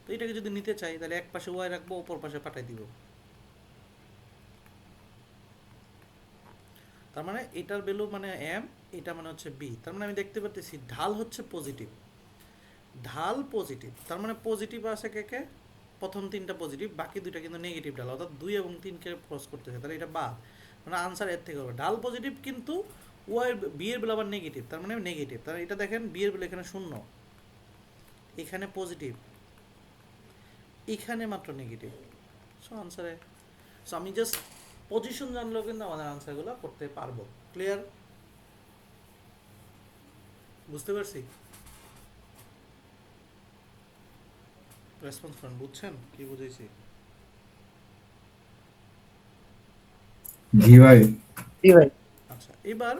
তো এটাকে যদি নিতে চাই তাহলে এক পাশে y রাখবো, অপর পাশে পাঠাই দিব। তার মানে এটার ভ্যালু মানে m, এটা মানে হচ্ছে b। তার মানে আমি দেখতে পাচ্ছি ঢাল হচ্ছে পজিটিভ, ঢাল পজিটিভ। তার মানে পজিটিভ আছে কে কে, প্রথম 3টা পজিটিভ, বাকি 2টা কিন্তু নেগেটিভ ঢাল, অর্থাৎ 2 এবং 3কে ক্রস করতেছে, তাহলে এটা বাদ, মানে আনসার এর থেকে হবে। ঢাল পজিটিভ কিন্তু ওয়াই বি এর ভ্যালু আবার নেগেটিভ, তার মানে নেগেটিভ। তার এটা দেখেন বি এর ভ্যালু এখানে 0, এখানে পজিটিভ, এখানে মাত্র নেগেটিভ। সো আনসারে, সো আমি জাস্ট পজিশন জানলেও কিন্তু আমাদের আনসারগুলো করতে পারবো। ক্লিয়ার? বুঝতে পারছি? রেসপন্স করেন, বুঝছেন কি বুঝাইছি? জি ভাই। জি ভাই। আচ্ছা এবার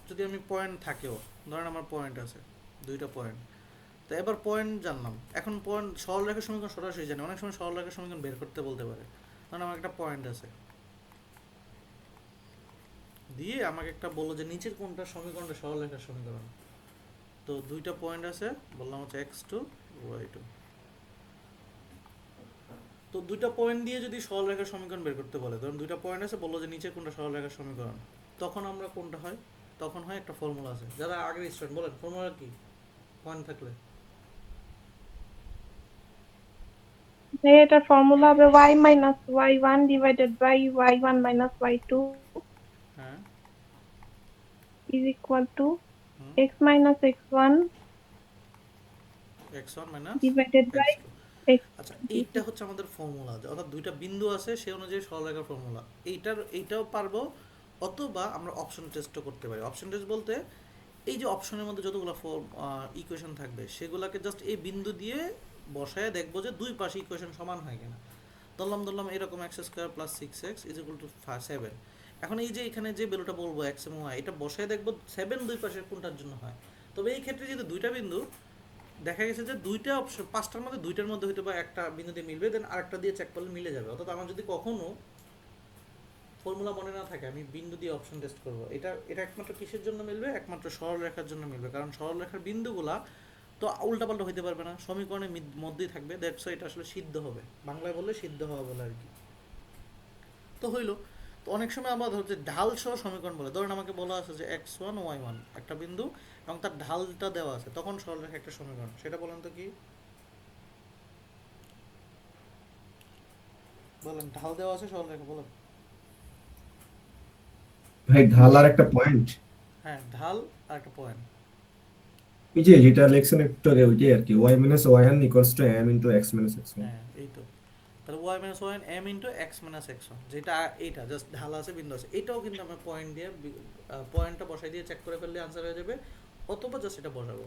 যদি আমি পয়েন্ট থাকেও, ধরেন আমার পয়েন্ট আছে 2টা পয়েন্ট, তো এবার পয়েন্ট জানলাম, এখন পয়েন্ট সরলরেখার সমীকরণ সরাসরি জানি, অনেক সময় সরলরেখার সমীকরণ বের করতে বলতে পারে। কারণ আমার একটা পয়েন্ট আছে, দিয়ে আমাকে একটা বললো যে নিচের কোনটা সমীকরণটা সরলরেখার সমীকরণ। তো 2টা পয়েন্ট আছে, বললাম হচ্ছে x2 y2। তো 2টা পয়েন্ট দিয়ে যদি সরলরেখার সমীকরণ বের করতে বলে, ধরুন 2টা পয়েন্ট আছে, বললো যে নিচের কোনটা সরলরেখার সমীকরণ, তখন আমরা কোনটা হয়, তখন হয় একটা ফর্মুলা আছে। যারা আগের স্টুডেন্ট বলেন ফর্মুলা কি, পয়েন্ট থাকলে। এটা ফর্মুলা হবে y minus y1 divided by y1 minus y2 হ্যাঁ, is equal to hmm, x minus x1 x1 minus divided by x2। x. আচ্ছা এইটা হচ্ছে আমাদের ফর্মুলা, অর্থাৎ 2টা বিন্দু আছে সেই অনুযায়ী সরলরেখার ফর্মুলা। এইটাও পারবো, অথবা আমরা অপশন টেস্টও করতে পারি। অপশন টেস্ট বলতে এই যে অপশনের মধ্যে যতগুলো ইকুয়েশন থাকবে সেগুলোকে জাস্ট এই বিন্দু দিয়ে বসায় দেখবো যে দুই পাশে ইকুয়েশন সমান হয় কিনা। ধরলাম এরকম x² + 6x = 7। এখন এই যে এখানে যে ভ্যালুটা বলবো x এবং y, এটা বসায় দেখবো 7 দুই পাশে কোনটার জন্য হয়। তবে এই ক্ষেত্রে যদি দুইটা বিন্দু দেখা গেছে যে দুইটা অপশন, পাঁচটার মধ্যে দুইটার মধ্যে হয়তো বা একটা বিন্দু দিয়ে মিলবে, দেন আরেকটা দিয়ে চেক করলে মিলে যাবে। অর্থাৎ আমার যদি কখনো ফর্মুলা মনে না থাকে, আমি বিন্দু দিয়ে অপশন টেস্ট করব। এটা এটা একমাত্র কিসের জন্য মিলবে? একমাত্র সরলরেখার জন্য মিলবে, কারণ সরলরেখার বিন্দুগুলা তো উল্টাপাল্টা হইতে পারবে না, সমীকরণের মধ্যেই থাকবে। দ্যাটস এটা আসলে সিদ্ধ হবে, বাংলায় বললে সিদ্ধ হওয়া বলে আর কি। তো হইলো। তো অনেক সময় আমরা হচ্ছে ঢাল সহ সমীকরণ বলে, ধরেন আমাকে বলা আছে যে x1 y1 একটা বিন্দু এবং তার ঢালটা দেওয়া আছে, তখন সরলরেখা একটা সমীকরণ। সেটা বলেন তো কি? বলেন, ঢাল দেওয়া আছে সরলরেখা, বলেন। ভাই ঢাল আর একটা পয়েন্ট, হ্যাঁ, ঢাল আর একটা পয়েন্ট। এই যে যেটা লেখছেন একটু আগে ওইটাই আর কি, y minus y1 equals to m into x minus x1। হ্যাঁ, এই তো। তাহলে y minus y m into x minus x1, যেটা এইটা জাস্ট ঢাল আছে, বিন্দু আছে, এটাও কিন্তু আমরা পয়েন্ট দিয়ে পয়েন্টটা বসাই দিয়ে চেক করে ফেললে আনসার হয়ে যাবে, অথবা জাস্ট এটা বসাবো।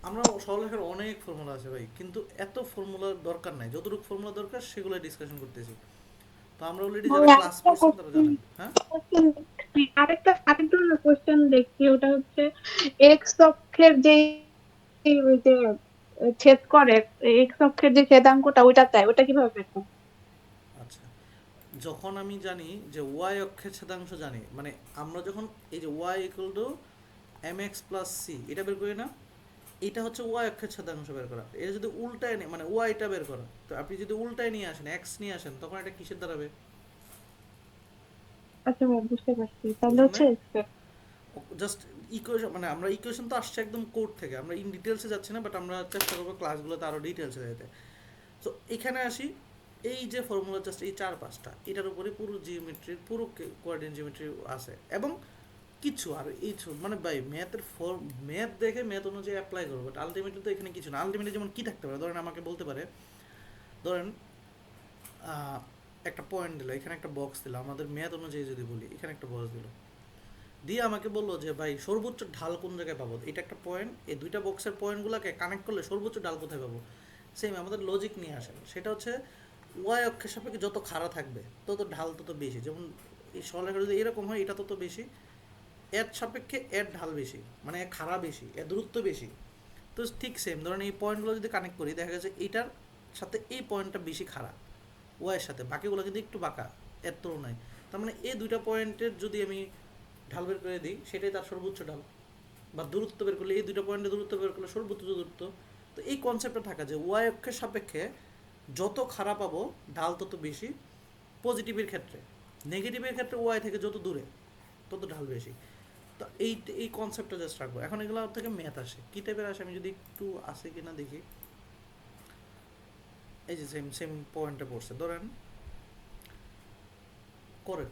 আমরা সরলরেখার অনেক ফর্মুলা আছে ভাই, কিন্তু এত ফর্মুলার দরকার নাই, যতটুকু ফর্মুলা দরকার সেগুলো ডিসকাশন করতেছি। তো আমরা অলরেডি যারা ভাই, ক্লাস করছেন তারা জানেন। হ্যাঁ, আরেকটা ধরনের কোশ্চেন দেখছি, ওটা হচ্ছে এক্স অক্ষের যে ওই যে ছেদ করে, এক্স অক্ষের যে ছেদাঙ্কটা ওইটা চাই, ওটা কিভাবে বের করব? আচ্ছা। যখন আমি জানি যে y অক্ষের ছেদাংশ জানি, মানে আমরা যখন এই যে y equal to mx plus c এটা বের করি না, এটা হচ্ছে y অক্ষের ছেদাংশ বের করা। এটা যদি উল্টায় নিয়ে, মানে yটা বের করা, তো আপনি যদি উল্টায় নিয়ে আসেন, x নিয়ে আসেন, তখন এটা কিসের দাঁড়াবে? আচ্ছা ভাই, বুঝতে পারছি। তাহলে বুঝলেন হচ্ছে না? জাস্ট ইকুয়েশন, মানে আমরা ইকুয়েশন তো আসছে একদম কোড থেকে, আমরা ইন ডিটেলসে যাচ্ছি না, বাট আমরা চেষ্টা করবো ক্লাসগুলোতে আরও ডিটেলসে যেতে। তো এখানে আসি, এই যে ফর্মুলা জাস্ট এই 4-5টা, এটার উপরে পুরো জিওমেট্রির, পুরো কোঅর্ডিনেট জিওমেট্রি আছে, এবং কিছু আর এই মানে ভাই ম্যাথের ম্যাথ দেখে ম্যাথ অনুযায়ী অ্যাপ্লাই করবো, বাট আলটিমেটলি তো এখানে কিছু না। আলটিমেটলি যেমন কি থাকতে পারে, ধরেন আমাকে বলতে পারে, ধরেন একটা পয়েন্ট দিল, এখানে একটা বক্স দিল, আমাদের ম্যাথ অনুযায়ী যদি বলি, এখানে একটা বক্স দিল, দিয়ে আমাকে বললো যে ভাই সর্বোচ্চ ঢাল কোন জায়গায় পাবো, এটা একটা পয়েন্ট, এই দুইটা বক্সের পয়েন্টগুলোকে কানেক্ট করলে সর্বোচ্চ ঢাল কোথায় পাবো। সেম আমাদের লজিক নিয়ে আসেন, সেটা হচ্ছে ওয়াই অক্ষের সাপেক্ষে যত খাড়া থাকবে তত ঢাল তত বেশি। যেমন এই সরলরেখা যদি এরকম হয়, এটা তত বেশি, এর সাপেক্ষে এর ঢাল বেশি, মানে খাড়া বেশি, এর দূরত্ব বেশি। তো ঠিক সেম, ধরেন এই পয়েন্টগুলো যদি কানেক্ট করি, দেখা গেছে এইটার সাথে এই পয়েন্টটা বেশি খাড়া ওয়াইয়ের সাথে, বাকিগুলো কিন্তু একটু বাঁকা এর তুলনায়। তার মানে এই দুইটা পয়েন্টের যদি আমি ঢাল বের করে দিই, সেটাই তার সর্বোচ্চ ঢাল, বা দূরত্ব বের করলে এই দুইটা পয়েন্টের দূরত্ব বের করলে সর্বোচ্চ দূরত্ব। তো এই কনসেপ্টটা থাকা যে ওয়াই অক্ষের সাপেক্ষে যত খারাপ পাবো ঢাল তত বেশি পজিটিভের ক্ষেত্রে, নেগেটিভের ক্ষেত্রে ওয়াই থেকে যত দূরে তত ঢাল বেশি। তো এই কনসেপ্টটা জাস্ট রাখবো। এখন এগুলো থেকে ম্যাথ আসে, কী টাইপের আসে আমি যদি একটু আসে কিনা দেখি। এই যে সেম সেম পয়েন্টে পড়ছে, ধরেন করেন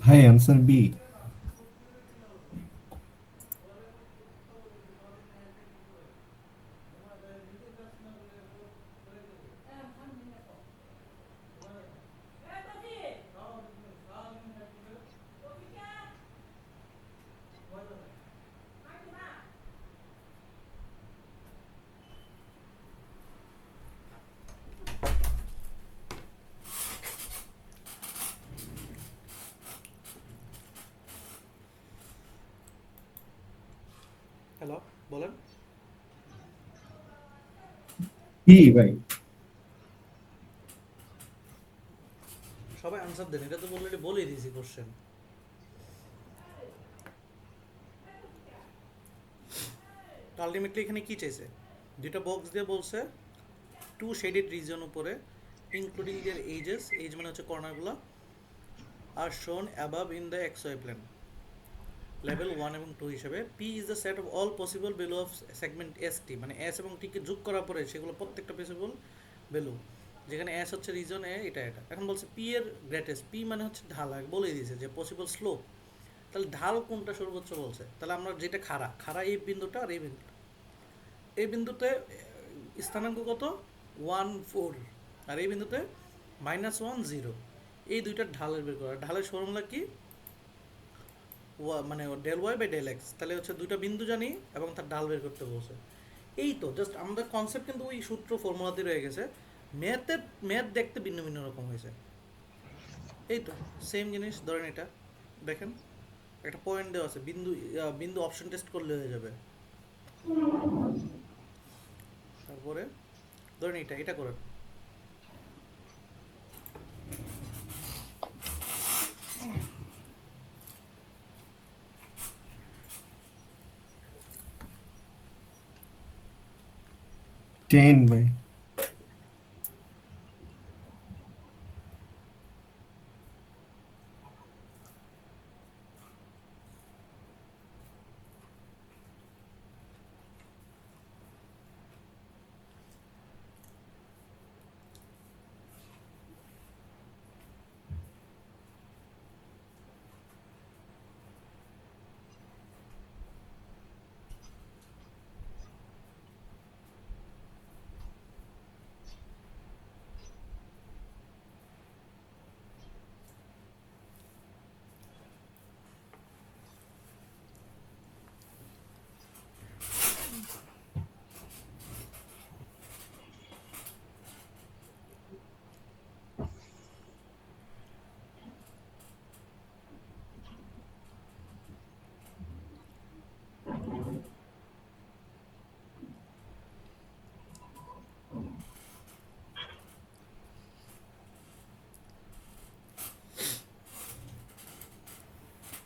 ভাই আনসার বি। হ্যালো, বলেন। কি ভাই? সবাই আনসার দেন, এটা তো অলরেডি বলেই দিয়েছি কোশ্চেন। তো আলটিমেটলি এখানে কি চাইছে, দুইটা বক্স দিয়ে বলছে টু শেডেড রিজন উপরে ইনক্লুডিং দেয়ার এজেস, এজ মানে হচ্ছে কর্নারগুলো, আর shown above in the x y plane level 1 এবং 2 হিসেবে। P is the set of all possible value of segment s t, মানে এস এবং টিকে যোগ করার পরে সেগুলো প্রত্যেকটা পসিবল ভ্যালু, যেখানে এস হচ্ছে রিজন এ, এটা এটা। এখন বলছে পি এর গ্রেটেস্ট, পি মানে হচ্ছে ঢাল, বলে দিয়েছে যে পসিবল স্লোপ, তাহলে ঢাল কোনটা সর্বোচ্চ বলছে, তাহলে আমরা যেটা খাড়া এই বিন্দুটা আর এই বিন্দুটা, এই বিন্দুতে স্থানাঙ্ক কত 1 4, আর এই বিন্দুতে -1 0, এই দুইটার ঢালের বের করা। ঢালের ফর্মুলা কি, মানে del y by del x, তাহলে হচ্ছে দুইটা বিন্দু জানি এবং তার ঢাল বের করতে বলছে। এই তো জাস্ট আমাদের কনসেপ্ট কিন্তু ওই সূত্র ফর্মুলাতে রয়ে গেছে, ম্যাথ দেখতে ভিন্ন ভিন্ন রকম হয়েছে। এই তো সেম জিনিস, ধরেন এটা দেখেন একটা পয়েন্ট দেওয়া আছে, বিন্দু অপশন টেস্ট করলে হয়ে যাবে। তারপরে ধরেন এটা করেন, টেন ভাই।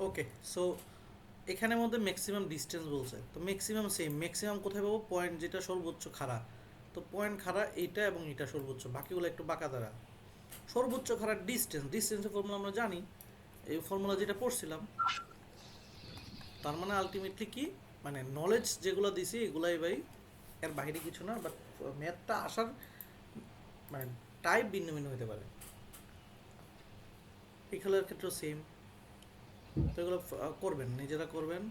ওকে। সো এখানের মধ্যে ম্যাক্সিমাম ডিস্টেন্স বলছে, তো ম্যাক্সিমাম সেম, ম্যাক্সিমাম কোথায় পাবো, পয়েন্ট যেটা সর্বোচ্চ খাড়া, তো পয়েন্ট খাড়া এইটা এবং এটা সর্বোচ্চ, বাকিগুলো একটু বাঁকা দ্বারা। সর্বোচ্চ খাড়া ডিস্টেন্সের ফর্মুলা আমরা জানি, এই ফর্মুলা যেটা পড়ছিলাম। তার মানে আলটিমেটলি কি, মানে নলেজ যেগুলো দিছি এগুলাই ভাই, এর বাইরে কিছু না, বাট ম্যাথটা আসার মানে টাইপ ভিন্ন ভিন্ন হতে পারে। এই খেলার ক্ষেত্রেও সেম, তো এগুলো করবেন, নিজেরা করবেন,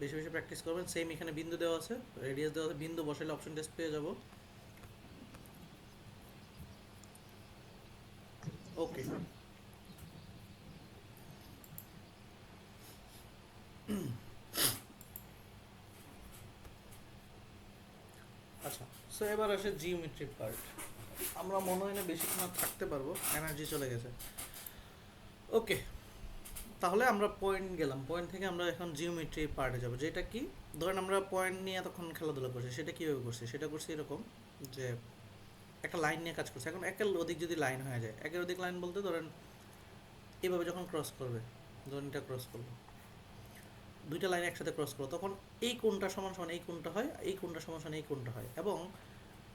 বেশি বেশি প্র্যাকটিস করবেন। সেম এখানে বিন্দু দেওয়া আছে, রেডিয়াস দেওয়া আছে, বিন্দু বসাইলে অপশন টেস্ট পেয়ে যাব। ওকে, আচ্ছা। সো এবার আসে জিওমেট্রি পার্ট। আমরা মনে হয় না বেশিক্ষণ আর থাকতে পারবো, এনার্জি চলে গেছে। ওকে, তাহলে আমরা পয়েন্ট গেলাম, পয়েন্ট থেকে আমরা এখন জিওমেট্রি পার্টে যাব, যেটা কি ধরেন আমরা পয়েন্ট নিয়ে এতক্ষণ খেলাধুলা করছি, সেটা কীভাবে করছি, সেটা করছি এরকম যে একটা লাইন নিয়ে কাজ করছে। এখন একের অধিক যদি লাইন হয়ে যায়, একের অধিক লাইন বলতে ধরেন এভাবে যখন ক্রস করবে, ধরেন এটা ক্রস করলো, দুইটা লাইন একসাথে ক্রস করলো, তখন এই কোণটা সমান সমান এই কোণটা হয়, এই কোণটা সমান সমান এই কোণটা হয়, এবং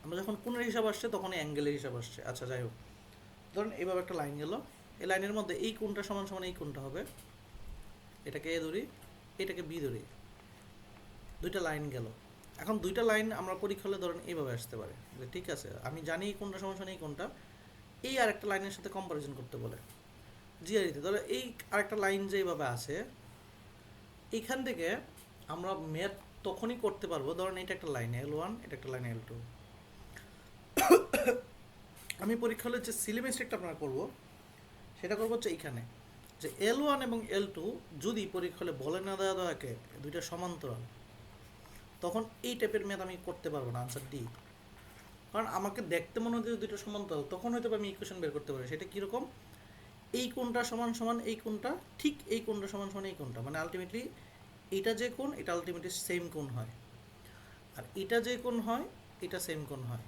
আমরা যখন কোণের হিসাব আসছে তখন অ্যাঙ্গেলের হিসাব আসছে। আচ্ছা যাই হোক, ধরেন এইভাবে একটা লাইন গেল, এই লাইনের মধ্যে এই কোণটা সমান সমান এই কোণটা হবে, এটাকে এ ধরি, এটাকে বি ধরি, দুইটা লাইন গেল। এখন দুইটা লাইন আমরা পরীক্ষা হলে ধরেন এইভাবে আসতে পারে যে ঠিক আছে আমি জানি এই কোণটা সমান সমান এই কোণটা, এই আরেকটা লাইনের সাথে কম্পারিজন করতে বলে জিআরিতে, তাহলে এই আরেকটা লাইন যে এইভাবে আছে, এইখান থেকে আমরা ম্যাথ তখনই করতে পারবো, ধরেন এটা একটা লাইন L1, এটা একটা লাইন L2। আমি পরীক্ষা হলে যে সিলেবাসটা আপনারা করবো সেটা করবো হচ্ছে এইখানে, যে L1 এবং L2 যদি পরীক্ষা হলে বলে না দেওয়া থাকে দুইটা সমান্তরাল, তখন এই টাইপের ম্যাথ আমি করতে পারবো না, আনসার ডি। কারণ আমাকে দেখতে মনে হচ্ছে দুইটা সমান্তরাল, তখন হয়তো আমি ইকুয়েশন বের করতে পারি, সেটা কীরকম, এই কোণটা সমান সমান এই কোণটা, ঠিক এই কোণটা সমান সমান এই কোণটা, মানে আলটিমেটলি এটা যে কোণ এটা আলটিমেটলি সেম কোণ হয়, আর এটা যে কোণ হয় এটা সেম কোণ হয়,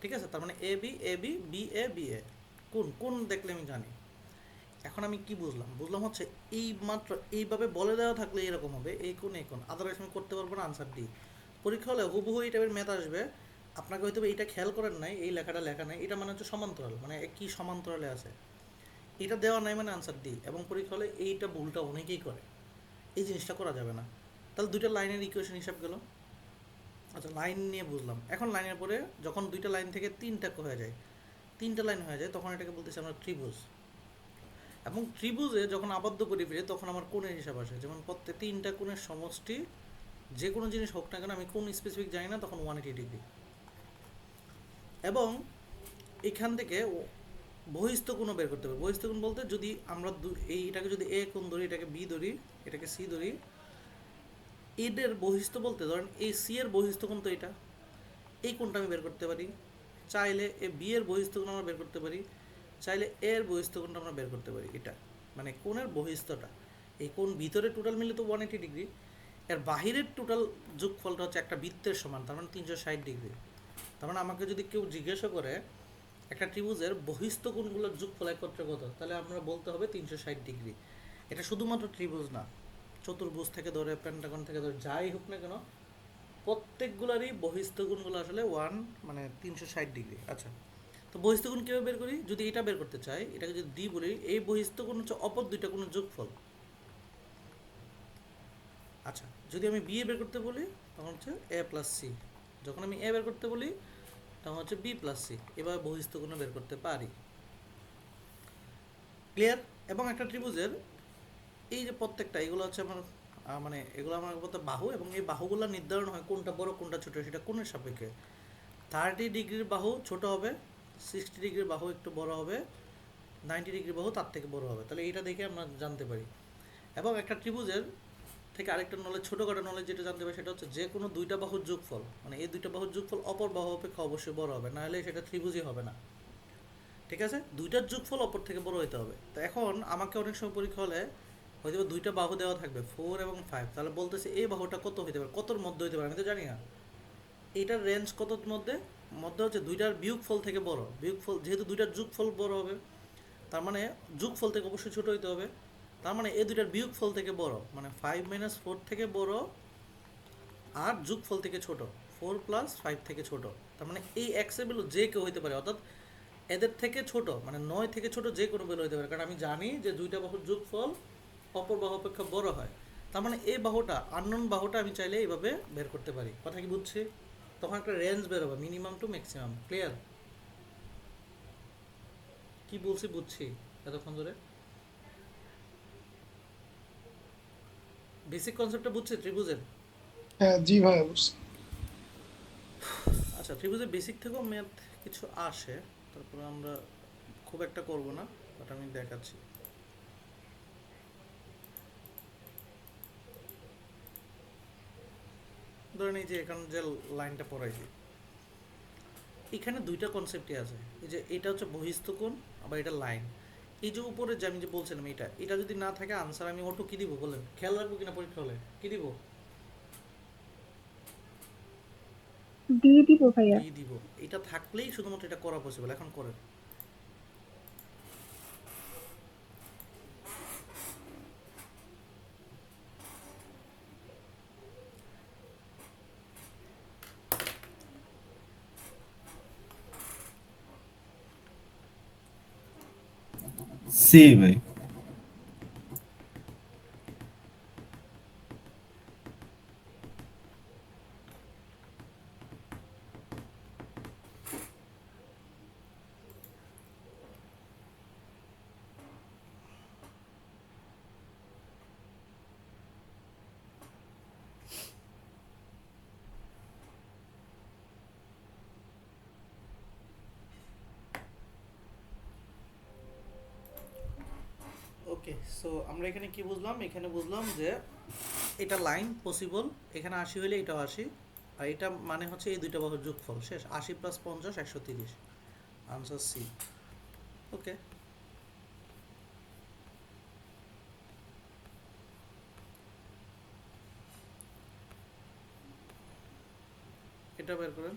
ঠিক আছে। তার মানে A B B A B A, কোন কোন দেখলে আমি জানি। এখন আমি কি বুঝলাম? বুঝলাম হচ্ছে এই মাত্র এইভাবে বলে দেওয়া থাকলে এরকম হবে, এই কোন এই কোন, আদারওয়াইজ আমি করতে পারবো না, আনসার ডি। পরীক্ষা হলে হুবহু এই টাইপের ম্যাথ আসবে, আপনাকে হয়তো এইটা খেয়াল করেন নাই, এই লেখাটা লেখা নাই, এটা মানে হচ্ছে সমান্তরাল, মানে কি সমান্তরালে আছে, এটা দেওয়া নাই মানে আনসার ডি। এবং পরীক্ষা হলে এইটা ভুলটা অনেকেই করে, এই জিনিসটা করা যাবে না। তাহলে দুইটা লাইনের ইকুয়েশন হিসাব গেল। আচ্ছা, লাইন নিয়ে বুঝলাম। এখন লাইনের পরে যখন দুইটা লাইন থেকে তিনটা হয়ে যায়, তিনটা লাইন হয়ে যায়, তখন এটাকে বলতেছি আমরা ত্রিভুজ। এবং ত্রিভুজে যখন আবদ্ধ করি ফিরে, তখন আমার কোণের হিসাব আসে। যেমন প্রত্যেক তিনটা কোণের সমষ্টি, যে কোনো জিনিস হোক না কেন, আমি কোন স্পেসিফিক জানি না, তখন 180 ডিগ্রি। এবং এখান থেকে বহিস্থ কোণও বের করতে হবে। বহিস্থ কোণ বলতে যদি আমরা এইটাকে যদি এ কোণ ধরি, এটাকে বি ধরি, এটাকে সি ধরি, এদের বহিস্থ বলতে ধরেন এই সি এর বহিস্থ কোণ তো এটা, এই কোণটা আমি বের করতে পারি। চাইলে এ বি এর বহিস্থ কোণ আমরা বের করতে পারি, চাইলে এর বহিস্থ কোণটা আমরা বের করতে পারি। এটা মানে কোণের বহিস্থটা, এই কোণ ভিতরে টোটাল মিলে তো 180 ডিগ্রি, এর বাহিরের টোটাল যোগফলটা হচ্ছে একটা বৃত্তের সমান, তার মানে 360 ডিগ্রি। তার মানে আমাকে যদি কেউ জিজ্ঞাসা করে একটা ত্রিভুজের বহিস্থ কোণগুলোর যোগফল একত্রে কত, তাহলে আমরা বলতে হবে 360 ডিগ্রি। এটা শুধুমাত্র ত্রিভুজ না, চতুর্ভুজ থেকে ধরে পেন্টাগন থেকে ধরে যাই হোক না কেন, প্রত্যেকগুলারই বহিস্থ কোণগুলো আসলে 360 ডিগ্রি। আচ্ছা, তো বহিস্থ কোণ কীভাবে বের করি? যদি এটা বের করতে চাই, এটাকে যদি ডি বলি, এই বহিস্থ কোণ হচ্ছে অপর দুইটা কোণের যোগফল। আচ্ছা, যদি আমি বি এ বের করতে বলি, তখন হচ্ছে এ প্লাস সি। যখন আমি এ বের করতে বলি, তখন হচ্ছে বি প্লাস সি। এভাবে বহিস্থ কোণ বের করতে পারি। ক্লিয়ার? এবং একটা ত্রিভুজের এই যে প্রত্যেকটা, এগুলো হচ্ছে আমার এগুলো আমার বলতে বাহু, এবং এই বাহুগুলো নির্ধারণ হয় কোনটা বড় কোনটা ছোট, সেটা কোণের সাপেক্ষে। 30 ডিগ্রির বাহু ছোট হবে, 60 ডিগ্রির বাহু একটু বড় হবে, 90 ডিগ্রির বাহু তার থেকে বড় হবে। তাহলে এটা দেখে আমরা জানতে পারি। এবং একটা ত্রিভুজের থেকে আরেকটা নলেজ, ছোটোখাটো নলেজ যেটা জানতে পারি, সেটা হচ্ছে যে কোনো দুইটা বাহুর যোগফল, মানে এই দুইটা বাহুর যোগফল অপর বাহু অপেক্ষা অবশ্যই বড় হবে, নাহলে সেটা ত্রিভুজই হবে না। ঠিক আছে? দুইটার যোগফল অপর থেকে বড় হতে হবে। তো এখন আমাকে অনেক সময় পরীক্ষা হলে হয়তো দুইটা বাহু দেওয়া থাকবে 4 এবং 5, তাহলে বলতেছে এই বাহুটা কত হতে পারে, কতর মধ্যে হতে পারে, আমি তো জানি না এইটার রেঞ্জ কতর মধ্যে। মধ্যে হচ্ছে দুইটার বিয়োগফল থেকে বড়, বিয়োগফল যেহেতু দুইটার যোগফল বড় হবে, তার মানে যোগফল থেকে অবশ্যই ছোট হতে হবে। তার মানে এই দুইটার বিয়োগফল থেকে বড়, মানে 5 - 4 থেকে বড়, আর যোগফল থেকে ছোট 4 + 5 থেকে ছোট। তার মানে এই এক্স এর ভ্যালু যে কেউ হতে পারে, অর্থাৎ এদের থেকে ছোট, মানে 9 থেকে ছোট যে কোনো ভ্যালু হতে পারে, কারণ আমি জানি যে দুইটা বাহুর যোগফল অপর বাহু অপেক্ষা বড় হয়। তার মানে এই বাহুটা, আননোন বাহুটা আমি চাইলে এইভাবে বের করতে পারি। কথা কি বুঝছি? তখন একটা রেঞ্জ বের হবে, মিনিমাম টু ম্যাক্সিমাম। ক্লিয়ার? কি বলছি বুঝছি এতক্ষণ ধরে? বেসিক কনসেপ্টটা বুঝছি ত্রিভুজের? হ্যাঁ জি ভাইয়া বুঝছি। আচ্ছা, ত্রিভুজের বেসিক থেকেও ম্যাথ কিছু আসে, তারপরে আমরা খুব একটা করব না, বাট আমি দেখাচ্ছি। ধরেন এই যে এখানে যে লাইনটা পড়াইছি, এখানে দুইটা কনসেপ্টই আছে। এই যে এটা হচ্ছে বহিস্থ কোণ, আবার এটা লাইন। এই যে উপরে যে আমি যে বলছিলাম, এটা যদি না থাকে, আনসার আমি অটো কি দিব বলেন? খেয়াল রাখবো কিনা পরীক্ষা হলে? কি দিব? দিয়ে দিব ভাইয়া। কি দিব? এটা থাকলেই শুধুমাত্র এটা করা পসিবল। এখন করেন। সি ভাই। ওকে, সো আমরা এখানে কি বুঝলাম? এখানে বুঝলাম যে এটা লাইন পসিবল, এখানে 80 হইলে এটাও 80, আর এটা মানে হচ্ছে এই দুইটা বাহুর যোগফল। শেষ। 80 + 50 130। Answer C. ওকে, এটা বের করেন।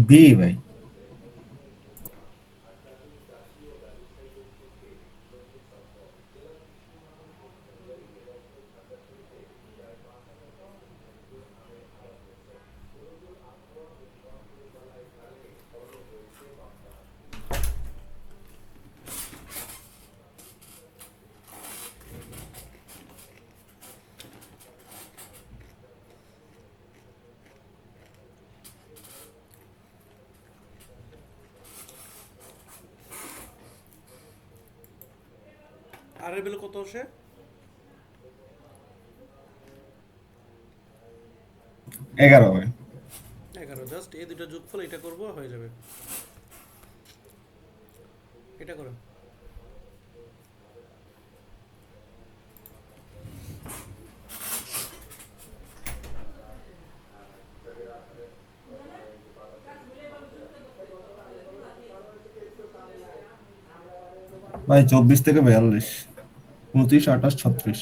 বি ভাই। আর এর ভ্যালু কত আসে? 11 ভাই। 11। জাস্ট এই দুটো যোগফল এটা করবো, হয়ে যাবে। এটা করো। ভাই 24 থেকে 42, 29, 28, 36।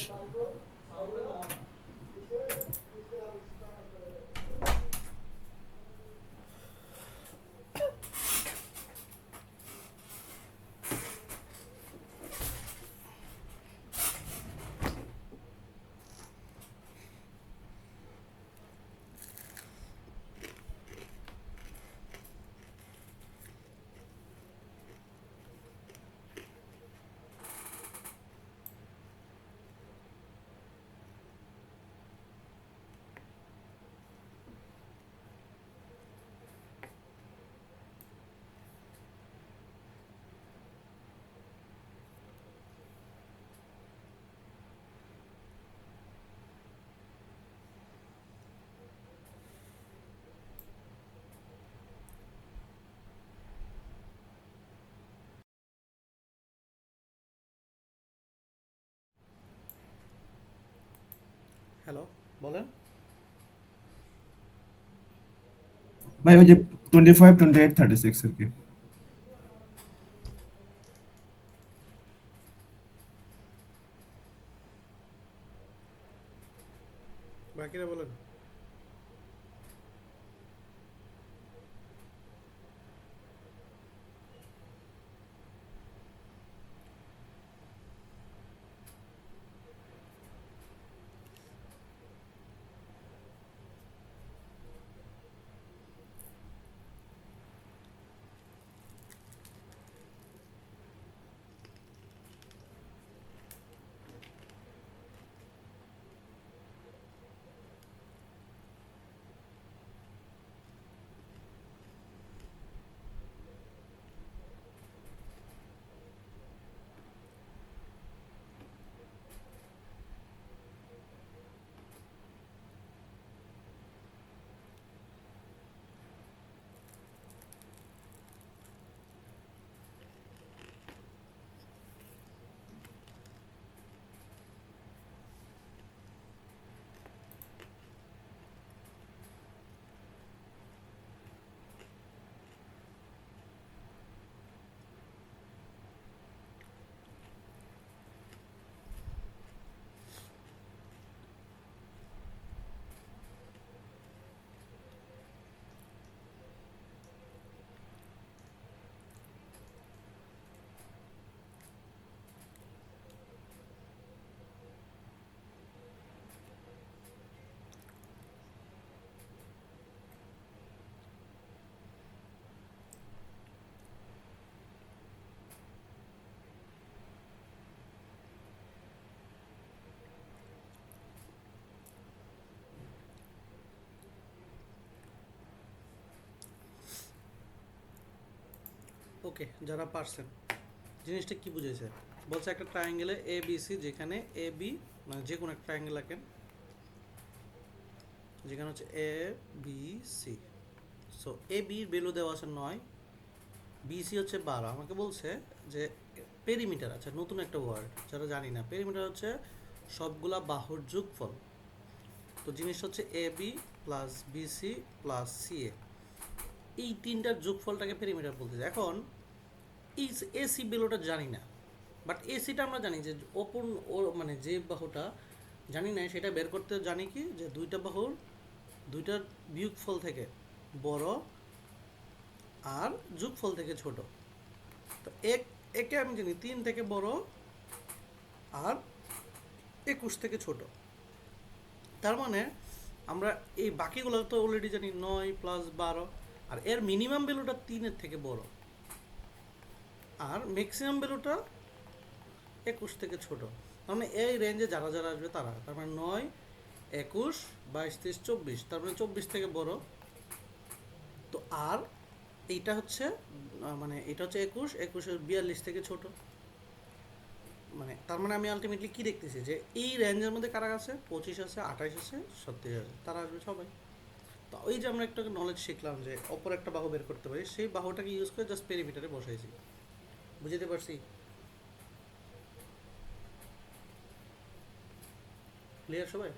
হ্যালো, বলেন। ভাই ওই যে 25, 28, 36 আর কি। বাকিরা বলেন। ওকে, যারা পারছেন জিনিসটা কি বুঝেছে? বলছে একটা ট্রায়াঙ্গেলে এ বি সি, যেখানে এ বি মানে যে কোনো একটা ট্রায়াঙ্গেল আঁকেন, যেখানে হচ্ছে এ বি সি। সো এ বির ভ্যালু দেওয়া আছে 9, বিসি হচ্ছে 12। আমাকে বলছে যে পেরিমিটার, আচ্ছা নতুন একটা ওয়ার্ড যারা জানি না, পেরিমিটার হচ্ছে সবগুলা বাহুর যোগফল। তো জিনিসটা হচ্ছে A B plus BC plus CA, এই তিনটার যোগফলটাকে পেরিমিটার বলতেছে। এখন এই এসি ভ্যালুটা জানি না, বাট এসিটা আমরা জানি যে ওপেন ও মানে যে বাহুটা জানি না সেটা বের করতে জানি, কি যে দুইটা বাহুর দুইটার বিয়োগফল থেকে বড় আর যোগফল থেকে ছোট। তো একে আমি জানি 3 থেকে বড় আর 21 থেকে ছোট। তার মানে আমরা এই বাকিগুলো তো অলরেডি জানি 9 + 12, আর এর মিনিমাম ভ্যালুটা 3-এর থেকে বড় আর ম্যাক্সিমাম ভ্যালুটা 21 থেকে ছোট। তার মানে এই রেঞ্জে যারা যারা আসবে তারা, তার মানে 9, 21, 22, 23, 24, তার মানে 24 থেকে বড়। তো আর এইটা হচ্ছে মানে এটা হচ্ছে 21, 42 থেকে ছোট। মানে তার মানে আমি আলটিমেটলি কি দেখতেছি যে এই রেঞ্জের মধ্যে কারা আছে, 25 আছে, 28 আছে, 37 আছে, তারা আসবে সবাই। তো ওই যে আমরা একটা নলেজ শিখলাম যে অপর একটা বাহু বের করতে পারি, সেই বাহুটাকে ইউজ করে জাস্ট পেরিমিটারে বসাইছি। বুঝতে পারছি? ক্লিয়ার সবাই?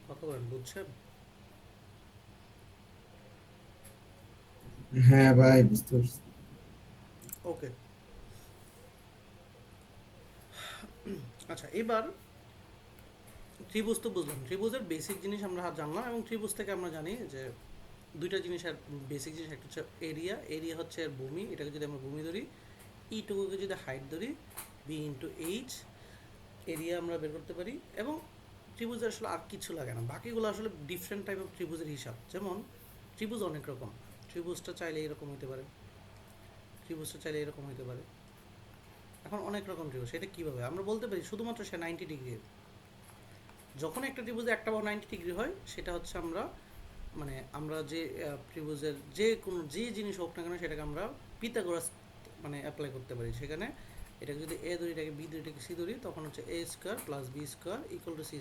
কথা বলেন, বুঝছেন? হ্যাঁ ভাই, বুঝতে পারছি। ওকে, আচ্ছা এবার ত্রিভুজ তো বুঝলাম, ত্রিভুজের বেসিক জিনিস আমরা জানলাম, এবং ত্রিভুজ থেকে আমরা জানি যে দুইটা জিনিস আর বেসিক জিনিস, একটা হচ্ছে এরিয়া, এরিয়া হচ্ছে এর ভূমি, এটাকে যদি আমরা ভূমি ধরি, ইটুকুকে যদি হাইট ধরি, বি ইন্টু এইচ, এরিয়া আমরা বের করতে পারি। এবং ত্রিভুজের আসলে আর কিছু লাগে না, বাকিগুলো আসলে ডিফারেন্ট টাইপ অফ ত্রিভুজের হিসাব। যেমন ত্রিভুজ অনেক রকম, ত্রিভুজটা চাইলে এরকম হতে পারে, ত্রিভুজটা চাইলে এরকম হতে পারে। এখন অনেক রকম ত্রিভুজ, সেটা কীভাবে আমরা বলতে পারি? শুধুমাত্র সে 90 ডিগ্রি। যখন একটা ত্রিভুজে একটা বাহু 90 ডিগ্রি হয়, সেটা হচ্ছে আমরা মানে আমরা যে ত্রিভুজের যে কোনো যে জিনিস হোক না কেন সেটাকে আমরা পিথাগোরাস মানে অ্যাপ্লাই করতে পারি। সেখানে এটাকে যদি এ ধরি, এটাকে বি ধরি, এটাকে সি ধরি, তখন হচ্ছে a² + b² = c²।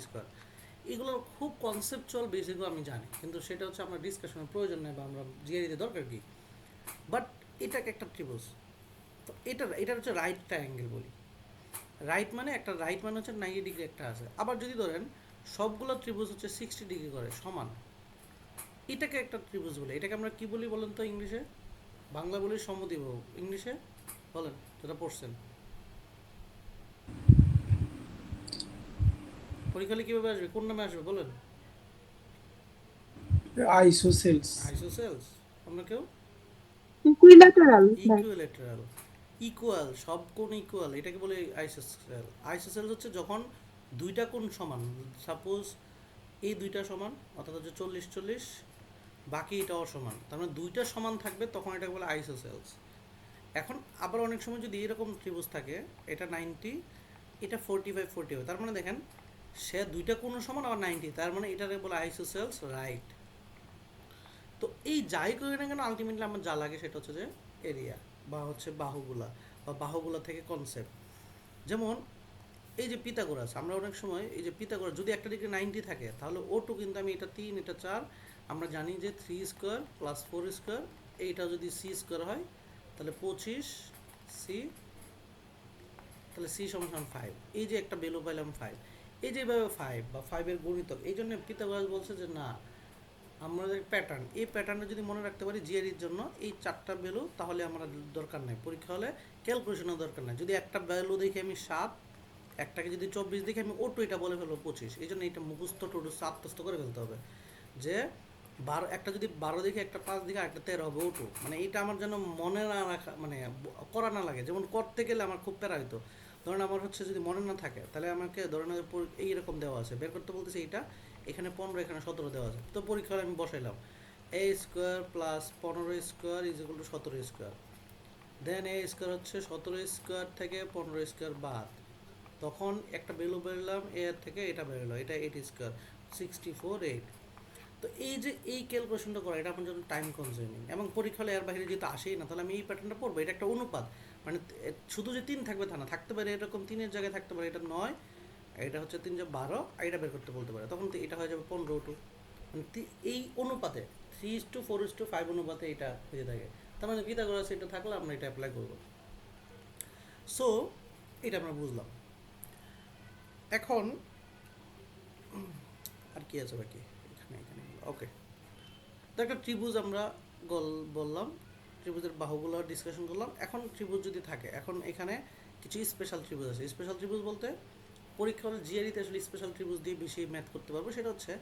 এগুলো খুব কনসেপচুয়াল বেসিকও আমি জানি, কিন্তু সেটা হচ্ছে আমার ডিসকাশনের প্রয়োজন নেই বা আমরা জিআরিতে দরকার কি। বাট এটাকে একটা ত্রিভুজ, তো এটা হচ্ছে রাইট ট্রায়াঙ্গেল বলি। রাইট মানে একটা রাইট মানে হচ্ছে 90 ডিগ্রি একটা আছে। আবার যদি ধরেন সবগুলো ত্রিভুজ হচ্ছে 60 ডিগ্রি করে সমান, এটাকে একটা ত্রিভুজ বলে। এটাকে আমরা কি বলি বলেন তো ইংলিশে? বাংলা বলি সমদ্বিবাহু, ইংলিশে বলেন যেটা পড়ছেন। পরীক্ষালে কিভাবে আসবে, কোন নামে আসবে বলেন? আইসোসেলস। আইসোসেলস। অন্য কেউ? ইকুইল্যাটারাল। ইকুইল্যাটারাল। ইকুয়াল, সব কোণ ইকুয়াল, এটাকে বলে আইসোসেল। আইসোসেল হচ্ছে যখন দুইটা কোণ সমান, সাপোজ এই দুইটা সমান, অর্থাৎ হচ্ছে 40-40, বাকি এটা অসমান, তার মানে দুইটা সমান থাকবে, তখন এটাকে বলে আইসোসেলস। এখন আবার অনেক সময় যদি এরকম ত্রিভুজ থাকে, এটা 90, এটা 45-40, তার মানে দেখেন সে দুইটা কোণ সমান আবার 90, তার মানে এটাকে বলে আইসোসেলস রাইট। তো এই যাই করি না কেন আলটিমেটলি আমার যা লাগে সেটা হচ্ছে যে এরিয়া বা হচ্ছে বাহুগুলা বা বাহুগুলা থেকে কনসেপ্ট। যেমন এই যে পিথাগোরাস, আমরা অনেক সময় এই যে পিথাগোরাস যদি একটা দিকে 90 থাকে, তাহলে O2 কিন্তু আমি এটা 3, এটা 4, আমরা জানি যে 3² + 4², এইটা যদি c² হয় তাহলে 25c, তাহলে c = 5। এই যে একটা ভ্যালু পাইলাম 5, এই যে এইভাবে 5 বা 5-এর গুণিতক। এই জন্য পিথাগোরাস বলছে যে না, আমাদের প্যাটার্ন, এই প্যাটার্নটা যদি মনে রাখতে পারি জিআরির জন্য এই 4টা ভ্যালু, তাহলে আমার দরকার নেই, পরীক্ষা হলে ক্যালকুলেশনের দরকার নেই। যদি একটা ভ্যালু দেখি আমি 7, একটাকে যদি 24 দেখি আমি O2 এটা বলে ফেলবো 25। এই জন্য এটা মুখস্থ টুখস্থ আত্মস্থ করে ফেলতে হবে যে 12, একটা যদি 12 দেখি, একটা 5 দেখি, একটা 13 হবে O2। মানে এটা আমার যেন মনে না রাখা, মানে করা না লাগে। যেমন করতে গেলে আমার খুব প্যারা হইতো, ধরেন আমার হচ্ছে যদি মনে না থাকে, তাহলে আমাকে ধরেন এইরকম দেওয়া আছে, বের করতে বলতেছে এইটা, এখানে 15, এখানে 17 দেওয়া আছে, তো পরীক্ষা হলে আমি বসাইলাম a² + 15² = 17²। দেন a² হচ্ছে 17² থেকে 15² বাদ, তখন একটা ভ্যালু বেরোলাম এর থেকে, এটা বেরোলো, এটা 8², 64, 8। তো এই যে এই ক্যালকুলেশনটা করা, এটা আমার জন্য টাইম কনজিউমিং, এবং পরীক্ষা হলে এর বাইরে যেহেতু আসেই না, তাহলে আমি এই প্যাটার্নটা পড়বো। এটা একটা অনুপাত, মানে শুধু যে 3 থাকবে তা না, থাকতে পারে এরকম 3-এর জায়গায় থাকতে পারে এটা 9, এটা হচ্ছে 3 × 12, এটা বের করতে বলতে পারে, তখন তো এটা হয়ে যাবে 15, মানে এই অনুপাতে 3:4:5 অনুপাতে এটা হয়ে থাকে। তার মানে পিথাগোরাস এটা থাকলে আমরা এটা অ্যাপ্লাই করবো। সো এটা আমরা বুঝলাম। এখন আর কি আছে বাকি, এখানে ওকে। তো একটা ত্রিভুজ আমরা বললাম, ত্রিভুজের বাহুগুলো ডিসকাশন করলাম। এখন ত্রিভুজ যদি থাকে, এখন এখানে কিছু স্পেশাল ত্রিভুজ আছে। স্পেশাল ত্রিভুজ বলতে পরীক্ষা হলে জিআরইতে আসলে স্পেশাল ত্রিভুজ দিয়ে বেশি ম্যাথ করতে পারবো। সেটা হচ্ছে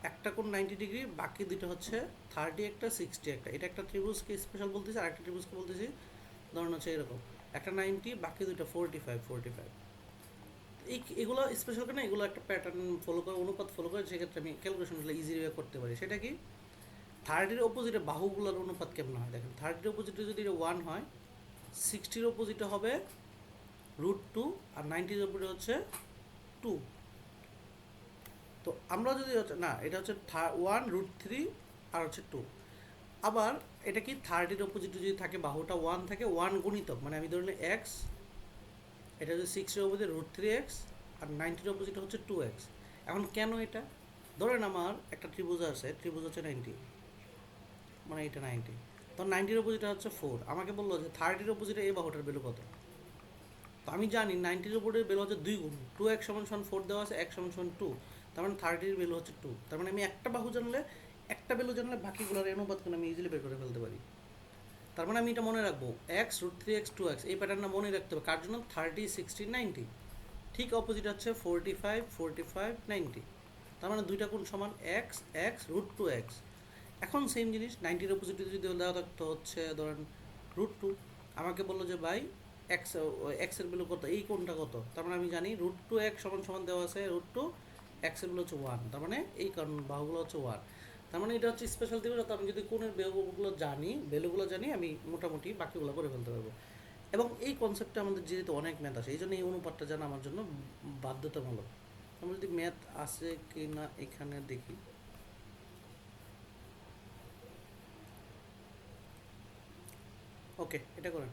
একটা কোণ 90 ডিগ্রি, বাকি দুটো হচ্ছে 30 একটা 60 একটা। এটা একটা ত্রিভুজকে স্পেশাল বলতেছি, আর একটা ত্রিভুজকে বলতেছি ধরুন হচ্ছে এরকম একটা 90, বাকি দুটো 45। এগুলো স্পেশাল কেন, এগুলো একটা প্যাটার্ন ফলো করে, অনুপাত ফলো করে, সেক্ষেত্রে আমি ক্যালকুলেশনগুলো ইজিলি করতে পারি। সেটা কি, 30-এর অপোজিটে বাহুগুলোর অনুপাত কেমন হয় দেখেন। 30-এর অপোজিটে যদি এটা 1 হয়, 60-এর অপোজিটে হবে √2, আর 90-এর অপোজিটে হচ্ছে 2। তো আমরা যদি হচ্ছে না, এটা হচ্ছে 1 √3 আর হচ্ছে 2। আবার এটা কি 30-এর অপোজিটে যদি থাকে, বাহুটা 1 থাকে, 1 গুণিতক, মানে আমি ধরলে এক্স, এটা হচ্ছে 6-এর অপোজিট √3x, আর 90-এর অপোজিট হচ্ছে 2x। এখন কেন এটা, ধরেন আমার একটা ত্রিভুজ আছে, ত্রিভুজ হচ্ছে 90, মানে এটা 90, তো 90-এর অপোজিট হচ্ছে 4। আমাকে বললো যে 30-এর অপোজিটে এই বাহুটার ভ্যালু কত। তো আমি জানি 90-এর উপরের ভ্যালু হচ্ছে 2 গুণ 2x = 4 দেওয়া আছে, x = 2, তার মানে 30-এর ভ্যালু হচ্ছে 2। তার মানে আমি একটা বাহু জানলে, একটা ভ্যালু জানলে বাকিগুলোর অনুপাত করে আমি ইজিলি বের করে ফেলতে পারি। তার মানে আমি এটা মনে রাখবো, x √3x 2x, এই প্যাটার্নটা মনে রাখতে হবে। কার জন্য, 30 60 90, ঠিক অপোজিট হচ্ছে 45 45 90। তার মানে দুইটা কোণ সমান x x √2x। এখন সেম জিনিস 90-এর অপোজিটে যদি দেওয়া থাকতো হচ্ছে ধরেন √2, আমাকে বললো যে ভাই এক্স এক্সের ভ্যালু কত, এই কোণটা কত। তার মানে আমি জানি √2x = দেওয়া আছে √2, এক্সের ভ্যালু হচ্ছে 1, তার মানে এই কারণ বাহুগুলো হচ্ছে 1। তার মানে এটা হচ্ছে স্পেশাল ত্রিভুজ। আমি যদি কোণের ভ্যালুগুলো জানি, আমি মোটামুটি বাকিগুলো করে ফেলতে পারবো। এবং এই কনসেপ্টে আমাদের যেহেতু অনেক ম্যাথ আসে, এই জন্য এই অনুপাতটা জানা আমার জন্য বাধ্যতামূলক। আমরা যদি ম্যাথ আসে কি না এখানে দেখি, ওকে এটা করেন।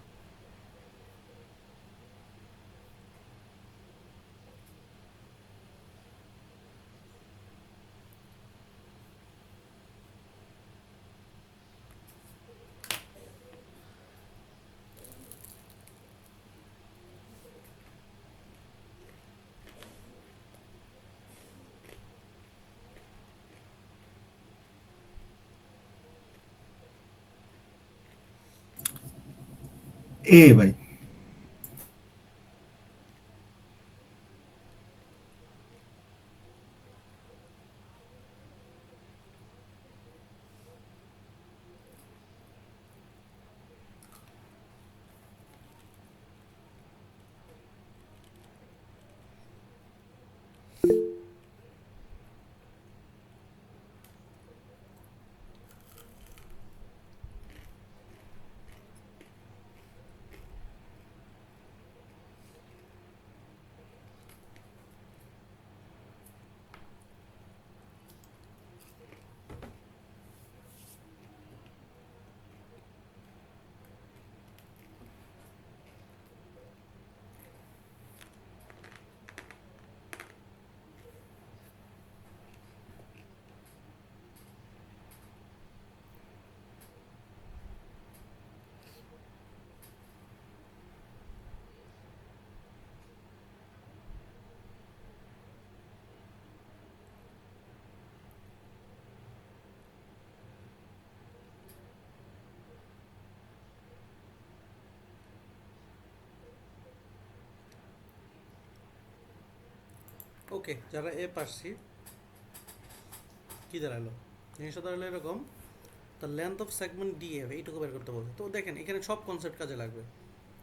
ভাই ওকে, যারা এ পারছি, কি দাঁড়ালো, জিনিসটা দাঁড়ালো এরকম। The length of segment DF এইটুকু বের করতে বলছে। তো দেখেন এখানে সব কনসেপ্ট কাজে লাগবে।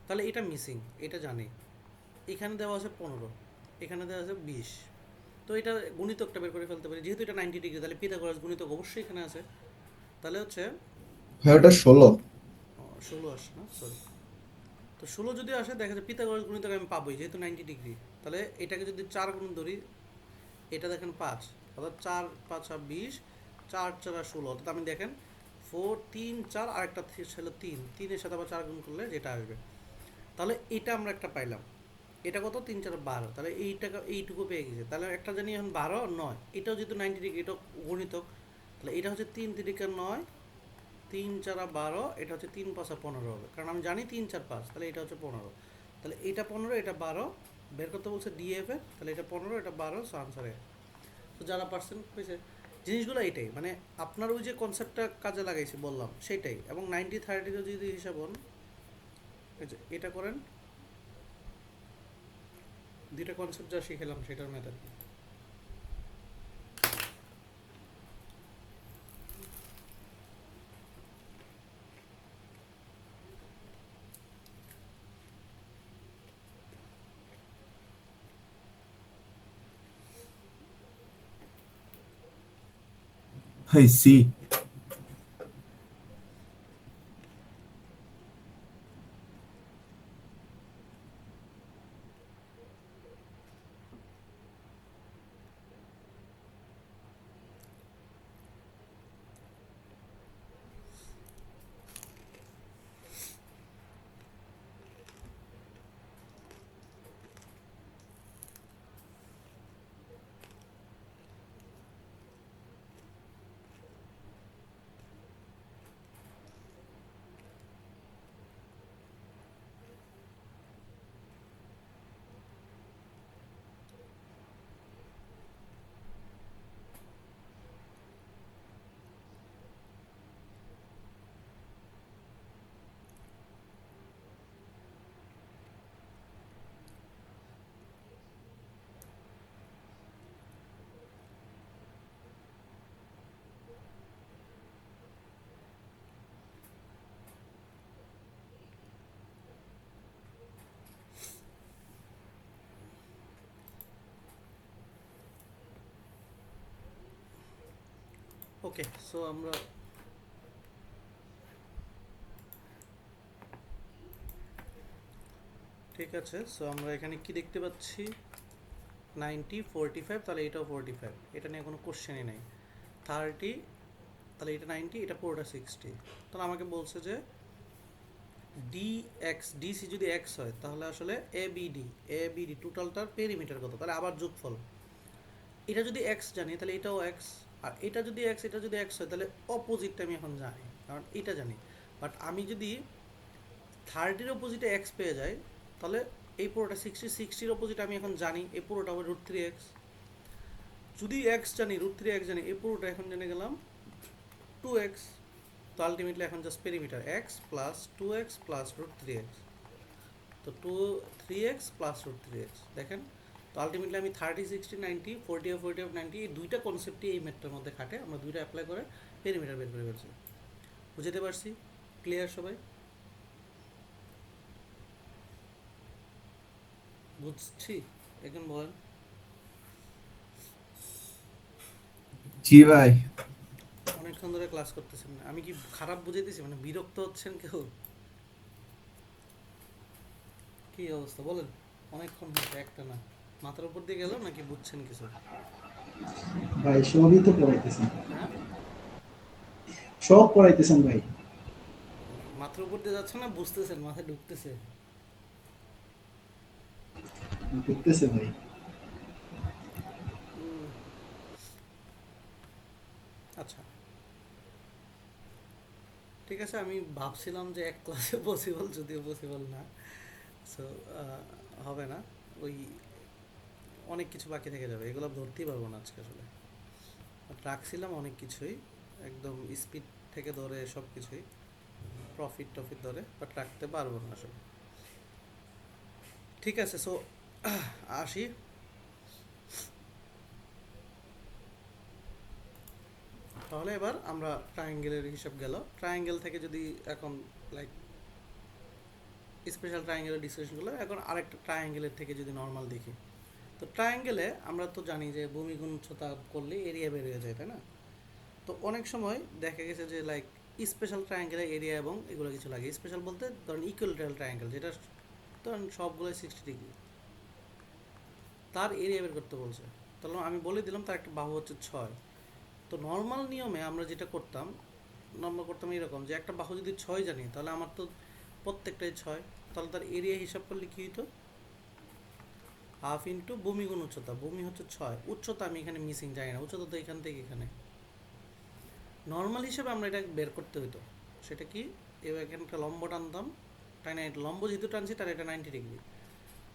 তাহলে এটা মিসিং, এটা জানি। এখানে দেওয়া আছে 15, এখানে দেওয়া আছে 20। তো এটা গুণিতকটা বের করে ফেলতে পারি, যেহেতু এটা 90 ডিগ্রি, তাহলে পিথাগোরাস গুণিতক অবশ্যই এখানে আছে। তাহলে হচ্ছে হ্যাঁ ওটা 16। 16 আসে না, সরি। তো 16 যদি আসে, দেখা যায় পিথাগোরাস গুণিতক আমি পাবোই, যেহেতু 90 ডিগ্রি। তাহলে এটাকে যদি 4 গুণ ধরি, এটা দেখেন 5, অর্থাৎ 4 5 20, 4 4 16, অর্থাৎ আমি দেখেন 4 3 4, আর একটা ছিল 3, 3-এর সাথে আবার 4 গুণ করলে যেটা আসবে। তাহলে এটা আমরা একটা পাইলাম, এটা কত, 3 4 12, তাহলে এইটুকু পেয়ে গেছে। তাহলে একটা জানি এখন 12 9, এটাও যেহেতু 90 ডিগ্রি, এটা গণিতক, তাহলে এটা হচ্ছে 3 3 9, 3 4 12, এটা হচ্ছে 3 5 15 হবে, কারণ আমি জানি 3 4 5, তাহলে এটা হচ্ছে 15। তাহলে এটা 15, এটা 12 বের করতে বলছে ডিএফ এর, তাহলে এটা 15 এটা 12, সো আনসারে। তো যারা পার্সেন্ট পেয়েছে, জিনিসগুলো এটাই, মানে আপনার ওই যে কনসেপ্টটা কাজে লাগাইছি বললাম সেটাই। এবং 90 30 যদি হিসাব হন, এটা করেন দুইটা কনসেপ্ট যা শিখেলাম সেটার মেথড কি? I see. ওকে, সো আমরা ঠিক আছে, সো আমরা এখানে কি দেখতে পাচ্ছি 90 45, তাহলে এটাও 45, এটা নিয়ে কোনো কোশ্চেনই নেই। 30, তাহলে এটা 90, এটা পুরোটা 60। তাহলে আমাকে বলছে যে ডিসি যদি এক্স হয় তাহলে আসলে এবিডি টোটালটার পেরিমিটার কত, তাহলে আবার যোগফল। এটা যদি এক্স জানি তাহলে এটাও এক্স, আর এটা যদি এক্স হয় তাহলে অপোজিটটা আমি এখন জানি, কারণ এটা জানি। বাট আমি যদি 30-র অপোজিটে এক্স পেয়ে যাই তাহলে এই পুরোটা 60-র অপোজিট আমি এখন জানি, এই পুরোটা হবে √3x। যদি এক্স জানি √3x জানি, এই পুরোটা এখন জেনে গেলাম 2x। তো আলটিমেটলি এখন just perimeter x plus 2x plus √3x, তো 3x প্লাস √3x। দেখেন, তো আলটিমেটলি আমি 30 60 90 40 90 এই দুইটা কনসেপ্টই এই ম্যাথটার মধ্যে খাটে, আমরা দুইটা অ্যাপ্লাই করে পেরিমিটার বের করে ফেলছি। বুঝতে পারছি? ক্লিয়ার সবাই? বুঝছি? এখন বলেন। জি ভাই। অনেকক্ষণ ধরে ক্লাস করতেছেন, আমি কি খারাপ বুঝাইতেছি? মানে বিরক্ত হচ্ছেন কেউ? কি অবস্থা বলেন? অনেকক্ষণ হচ্ছে, একটা না মাথার উপর দিয়ে গেল নাকি বুঝছেন কিছু? ভাই সবই তো পড়াইতেছেন, হ্যাঁ, সব পড়াইতেছেন ভাই। মাথার উপর দিয়ে যাচ্ছে না, বুঝতেছেন, মাথায় ঢুকতেছে? ঢুকতেছে ভাই। উম, আচ্ছা ঠিক আছে, আমি ভাবছিলাম যে এক ক্লাসে পসিবল, যদিও পসিবল না। সো হবে না, ওই অনেক কিছু বাকি থেকে যাবে, এগুলো ধরতেই পারবো না আজকে আসলে। But রাখছিলাম অনেক কিছুই, একদম স্পিড থেকে ধরে সব কিছুই, প্রফিট টফিট ধরে, বাট রাখতে পারবো না আসলে। ঠিক আছে, সো আসি। তাহলে এবার আমরা ট্রায়াঙ্গেলের হিসাব গেল। ট্রায়াঙ্গেল থেকে যদি এখন লাইক স্পেশাল ট্রায়াঙ্গেলের ডিসকাশনগুলো, এখন আরেকটা ট্রায়াঙ্গেলের থেকে যদি নর্মাল দেখি, তো ট্রায়াঙ্গেলে আমরা তো জানি যে ভূমি গুণ উচ্চতা করলে এরিয়া বের হয়ে যায়, তাই না? তো অনেক সময় দেখা গেছে যে লাইক স্পেশাল ট্রায়াঙ্গেলে এরিয়া এবং এগুলো কিছু লাগে। স্পেশাল বলতে ধরেন ইকুয়ালেটারাল ট্রায়াঙ্গেল, যেটা ধরেন সবগুলো 60 ডিগ্রি, তার এরিয়া বের করতে বলছে। তাহলে আমি বলে দিলাম তার একটা বাহু হচ্ছে 6। তো নর্মাল নিয়মে আমরা যেটা করতাম এরকম, যে একটা বাহু যদি 6 জানি তাহলে আমার তো প্রত্যেকটাই 6, তাহলে তার এরিয়া হিসাব করলে কী হতো? হাফ ইন্টু ভূমি গুণ উচ্চতা। ভূমি হচ্ছে 6, উচ্চতা আমি এখানে মিসিং জানি না, উচ্চতা তো এখান থেকে এখানে। নর্মাল হিসেবে আমরা এটা বের করতে হতো, সেটা কি? এবার এখানে একটা লম্ব টানতাম, তাই না? লম্ব যেহেতু টানছি তার এটা 90 ডিগ্রি,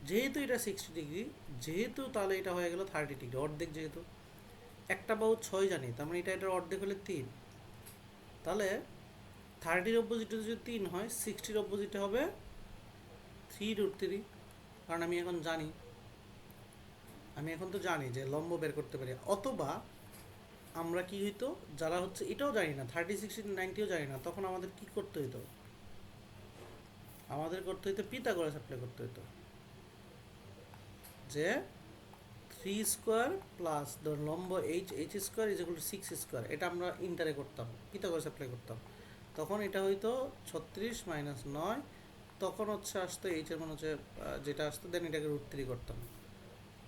যেহেতু এটা 60 ডিগ্রি, যেহেতু তাহলে এটা হয়ে গেল 30 ডিগ্রি, অর্ধেক। যেহেতু একটা বাহু 6 জানি, তার মানে এটার অর্ধেক হলে 3, তাহলে 30-র অপোজিটে যদি 3 হয়, 60-র অপোজিটে হবে 3√3, কারণ আমি এখন জানি আমি এখন তো জানি যে লম্ব বের করতে পারি, অথবা আমরা কি হইতো যারা হচ্ছে এটাও জানি না 30 60 90ও জানি না, তখন আমাদের কি করতে হইতো, আমাদের করতে হইতো পিথাগোরাস অ্যাপ্লাই করতে হইতো, যে 3 স্কোয়ার প্লাস ধর লম্ব H square is equal two 6 square, এটা আমরা ইন্টারে করতাম, পিথাগোরাস অ্যাপ্লাই করতাম, তখন এটা হইতো 36 মাইনাস 9, তখন হচ্ছে আসতো এইচের মান হচ্ছে যেটা আসতো, দেন এটাকে √3 করতাম,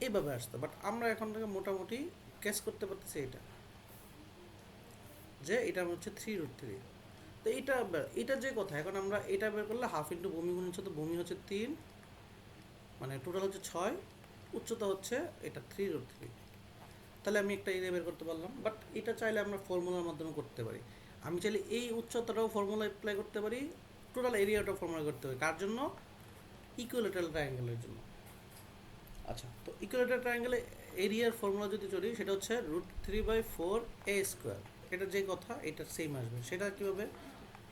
এইভাবে আসতো। বাট আমরা এখন থেকে মোটামুটি ক্যাচ করতে পারতেছি এটা, যে এটা হচ্ছে 3√3। তো এটা যে কথা, এখন আমরা এটা বের করলে হাফ ইন্টু ভূমি গুণ হচ্ছে, তো ভূমি হচ্ছে 3, মানে টোটাল হচ্ছে 6, উচ্চতা হচ্ছে এটা 3√3। তাহলে আমি একটা এরিয়া বের করতে পারলাম। বাট এটা চাইলে আমরা ফর্মুলার মাধ্যমে করতে পারি, আমি চাইলে এই উচ্চতাটাও ফর্মুলা অ্যাপ্লাই করতে পারি, টোটাল এরিয়াটাও ফর্মুলা করতে পারি, কার জন্য? ইকুইলেটারাল ট্রায়াঙ্গেলের জন্য। আচ্ছা, তো ইকুইলেটারাল ট্রায়াঙ্গেলে এরিয়ার ফর্মুলা যদি চলি, সেটা হচ্ছে √3/4a²। এটা যে কথা এটা সেম আসবে। সেটা কীভাবে?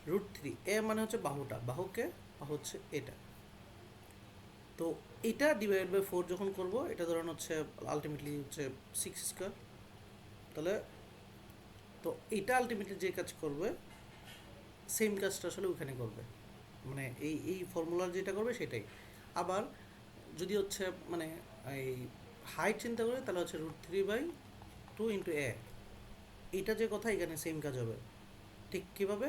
√3, এ মানে হচ্ছে বাহুটা, বাহুকে বাহু হচ্ছে এটা, তো এটা /4 যখন করব, এটা ধরেন হচ্ছে আলটিমেটলি হচ্ছে 6²। তাহলে তো এটা আলটিমেটলি যে কাজ করবে, সেম কাজটা আসলে ওখানে করবে, মানে এই ফর্মুলার যেটা করবে সেটাই। আবার যদি হচ্ছে মানে এই হাইট চিন্তা করি, তাহলে হচ্ছে √3/2 × a, এটা যে কথা এখানে সেম কাজ হবে। ঠিক কীভাবে?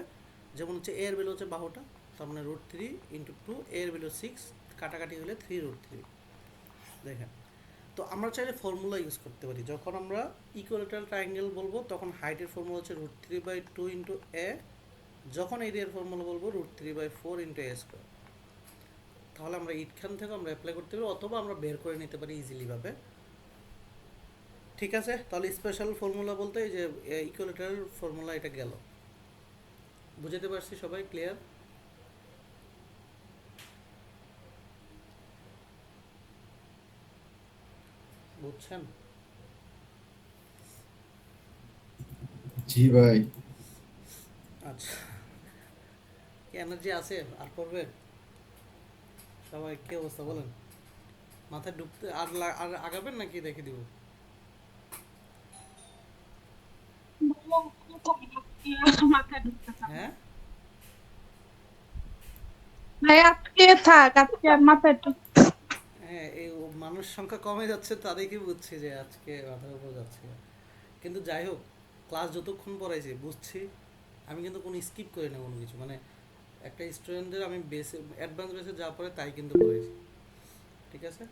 যেমন হচ্ছে এর ভ্যালু হচ্ছে বাহুটা, তার মানে √3 × 2, এর ভ্যালু 6, কাটাকাটি হলে 3√3। দেখেন, তো আমরা চাইলে ফর্মুলা ইউজ করতে পারি। যখন আমরা ইকুইলেটারাল ট্রায়াঙ্গেল বলবো, তখন হাইটের ফর্মুলা হচ্ছে √3/2 × a, যখন এরিয়ার ফর্মুলা বলবো √3/4 × a²। তাহলে আমরা এইখান থেকে আমরা অ্যাপ্লাই করতে পারি, অথবা আমরা বের করে নিতে পারি ইজিলি ভাবে। ঠিক আছে, তাহলে স্পেশাল ফর্মুলা বলতে এই যে ইকুইলেটারাল ফর্মুলা, এটা গেল। বুঝতে পারছি সবাই? ক্লিয়ার? বুঝছেন? জি ভাই। আচ্ছা, কি এনার্জি আছে আর পড়বে? সবাই কি অবস্থা বলেন? মাথায় ঢুকতে আর আগাবেন নাকি দেখে দিব? মাথায় ঢুকতেছে না। হ্যাঁ, ভাই আজকে থাক, আজকে আর মাথায় হ্যাঁ, এই মানুষ সংখ্যা কমে যাচ্ছে, তাদেরকে বুঝছি যে আজকে মাথার উপর যাচ্ছে। কিন্তু যাই হোক, ক্লাস যতক্ষণ পড়াইছি বুঝছি, আমি কিন্তু কোনো স্কিপ করি না কোনো কিছু, মানে একটা স্টুডেন্টদের আমি বেসে অ্যাডভান্স বেসে যা পড়ে তাই কিন্তু পড়াইছি। ঠিক আছে?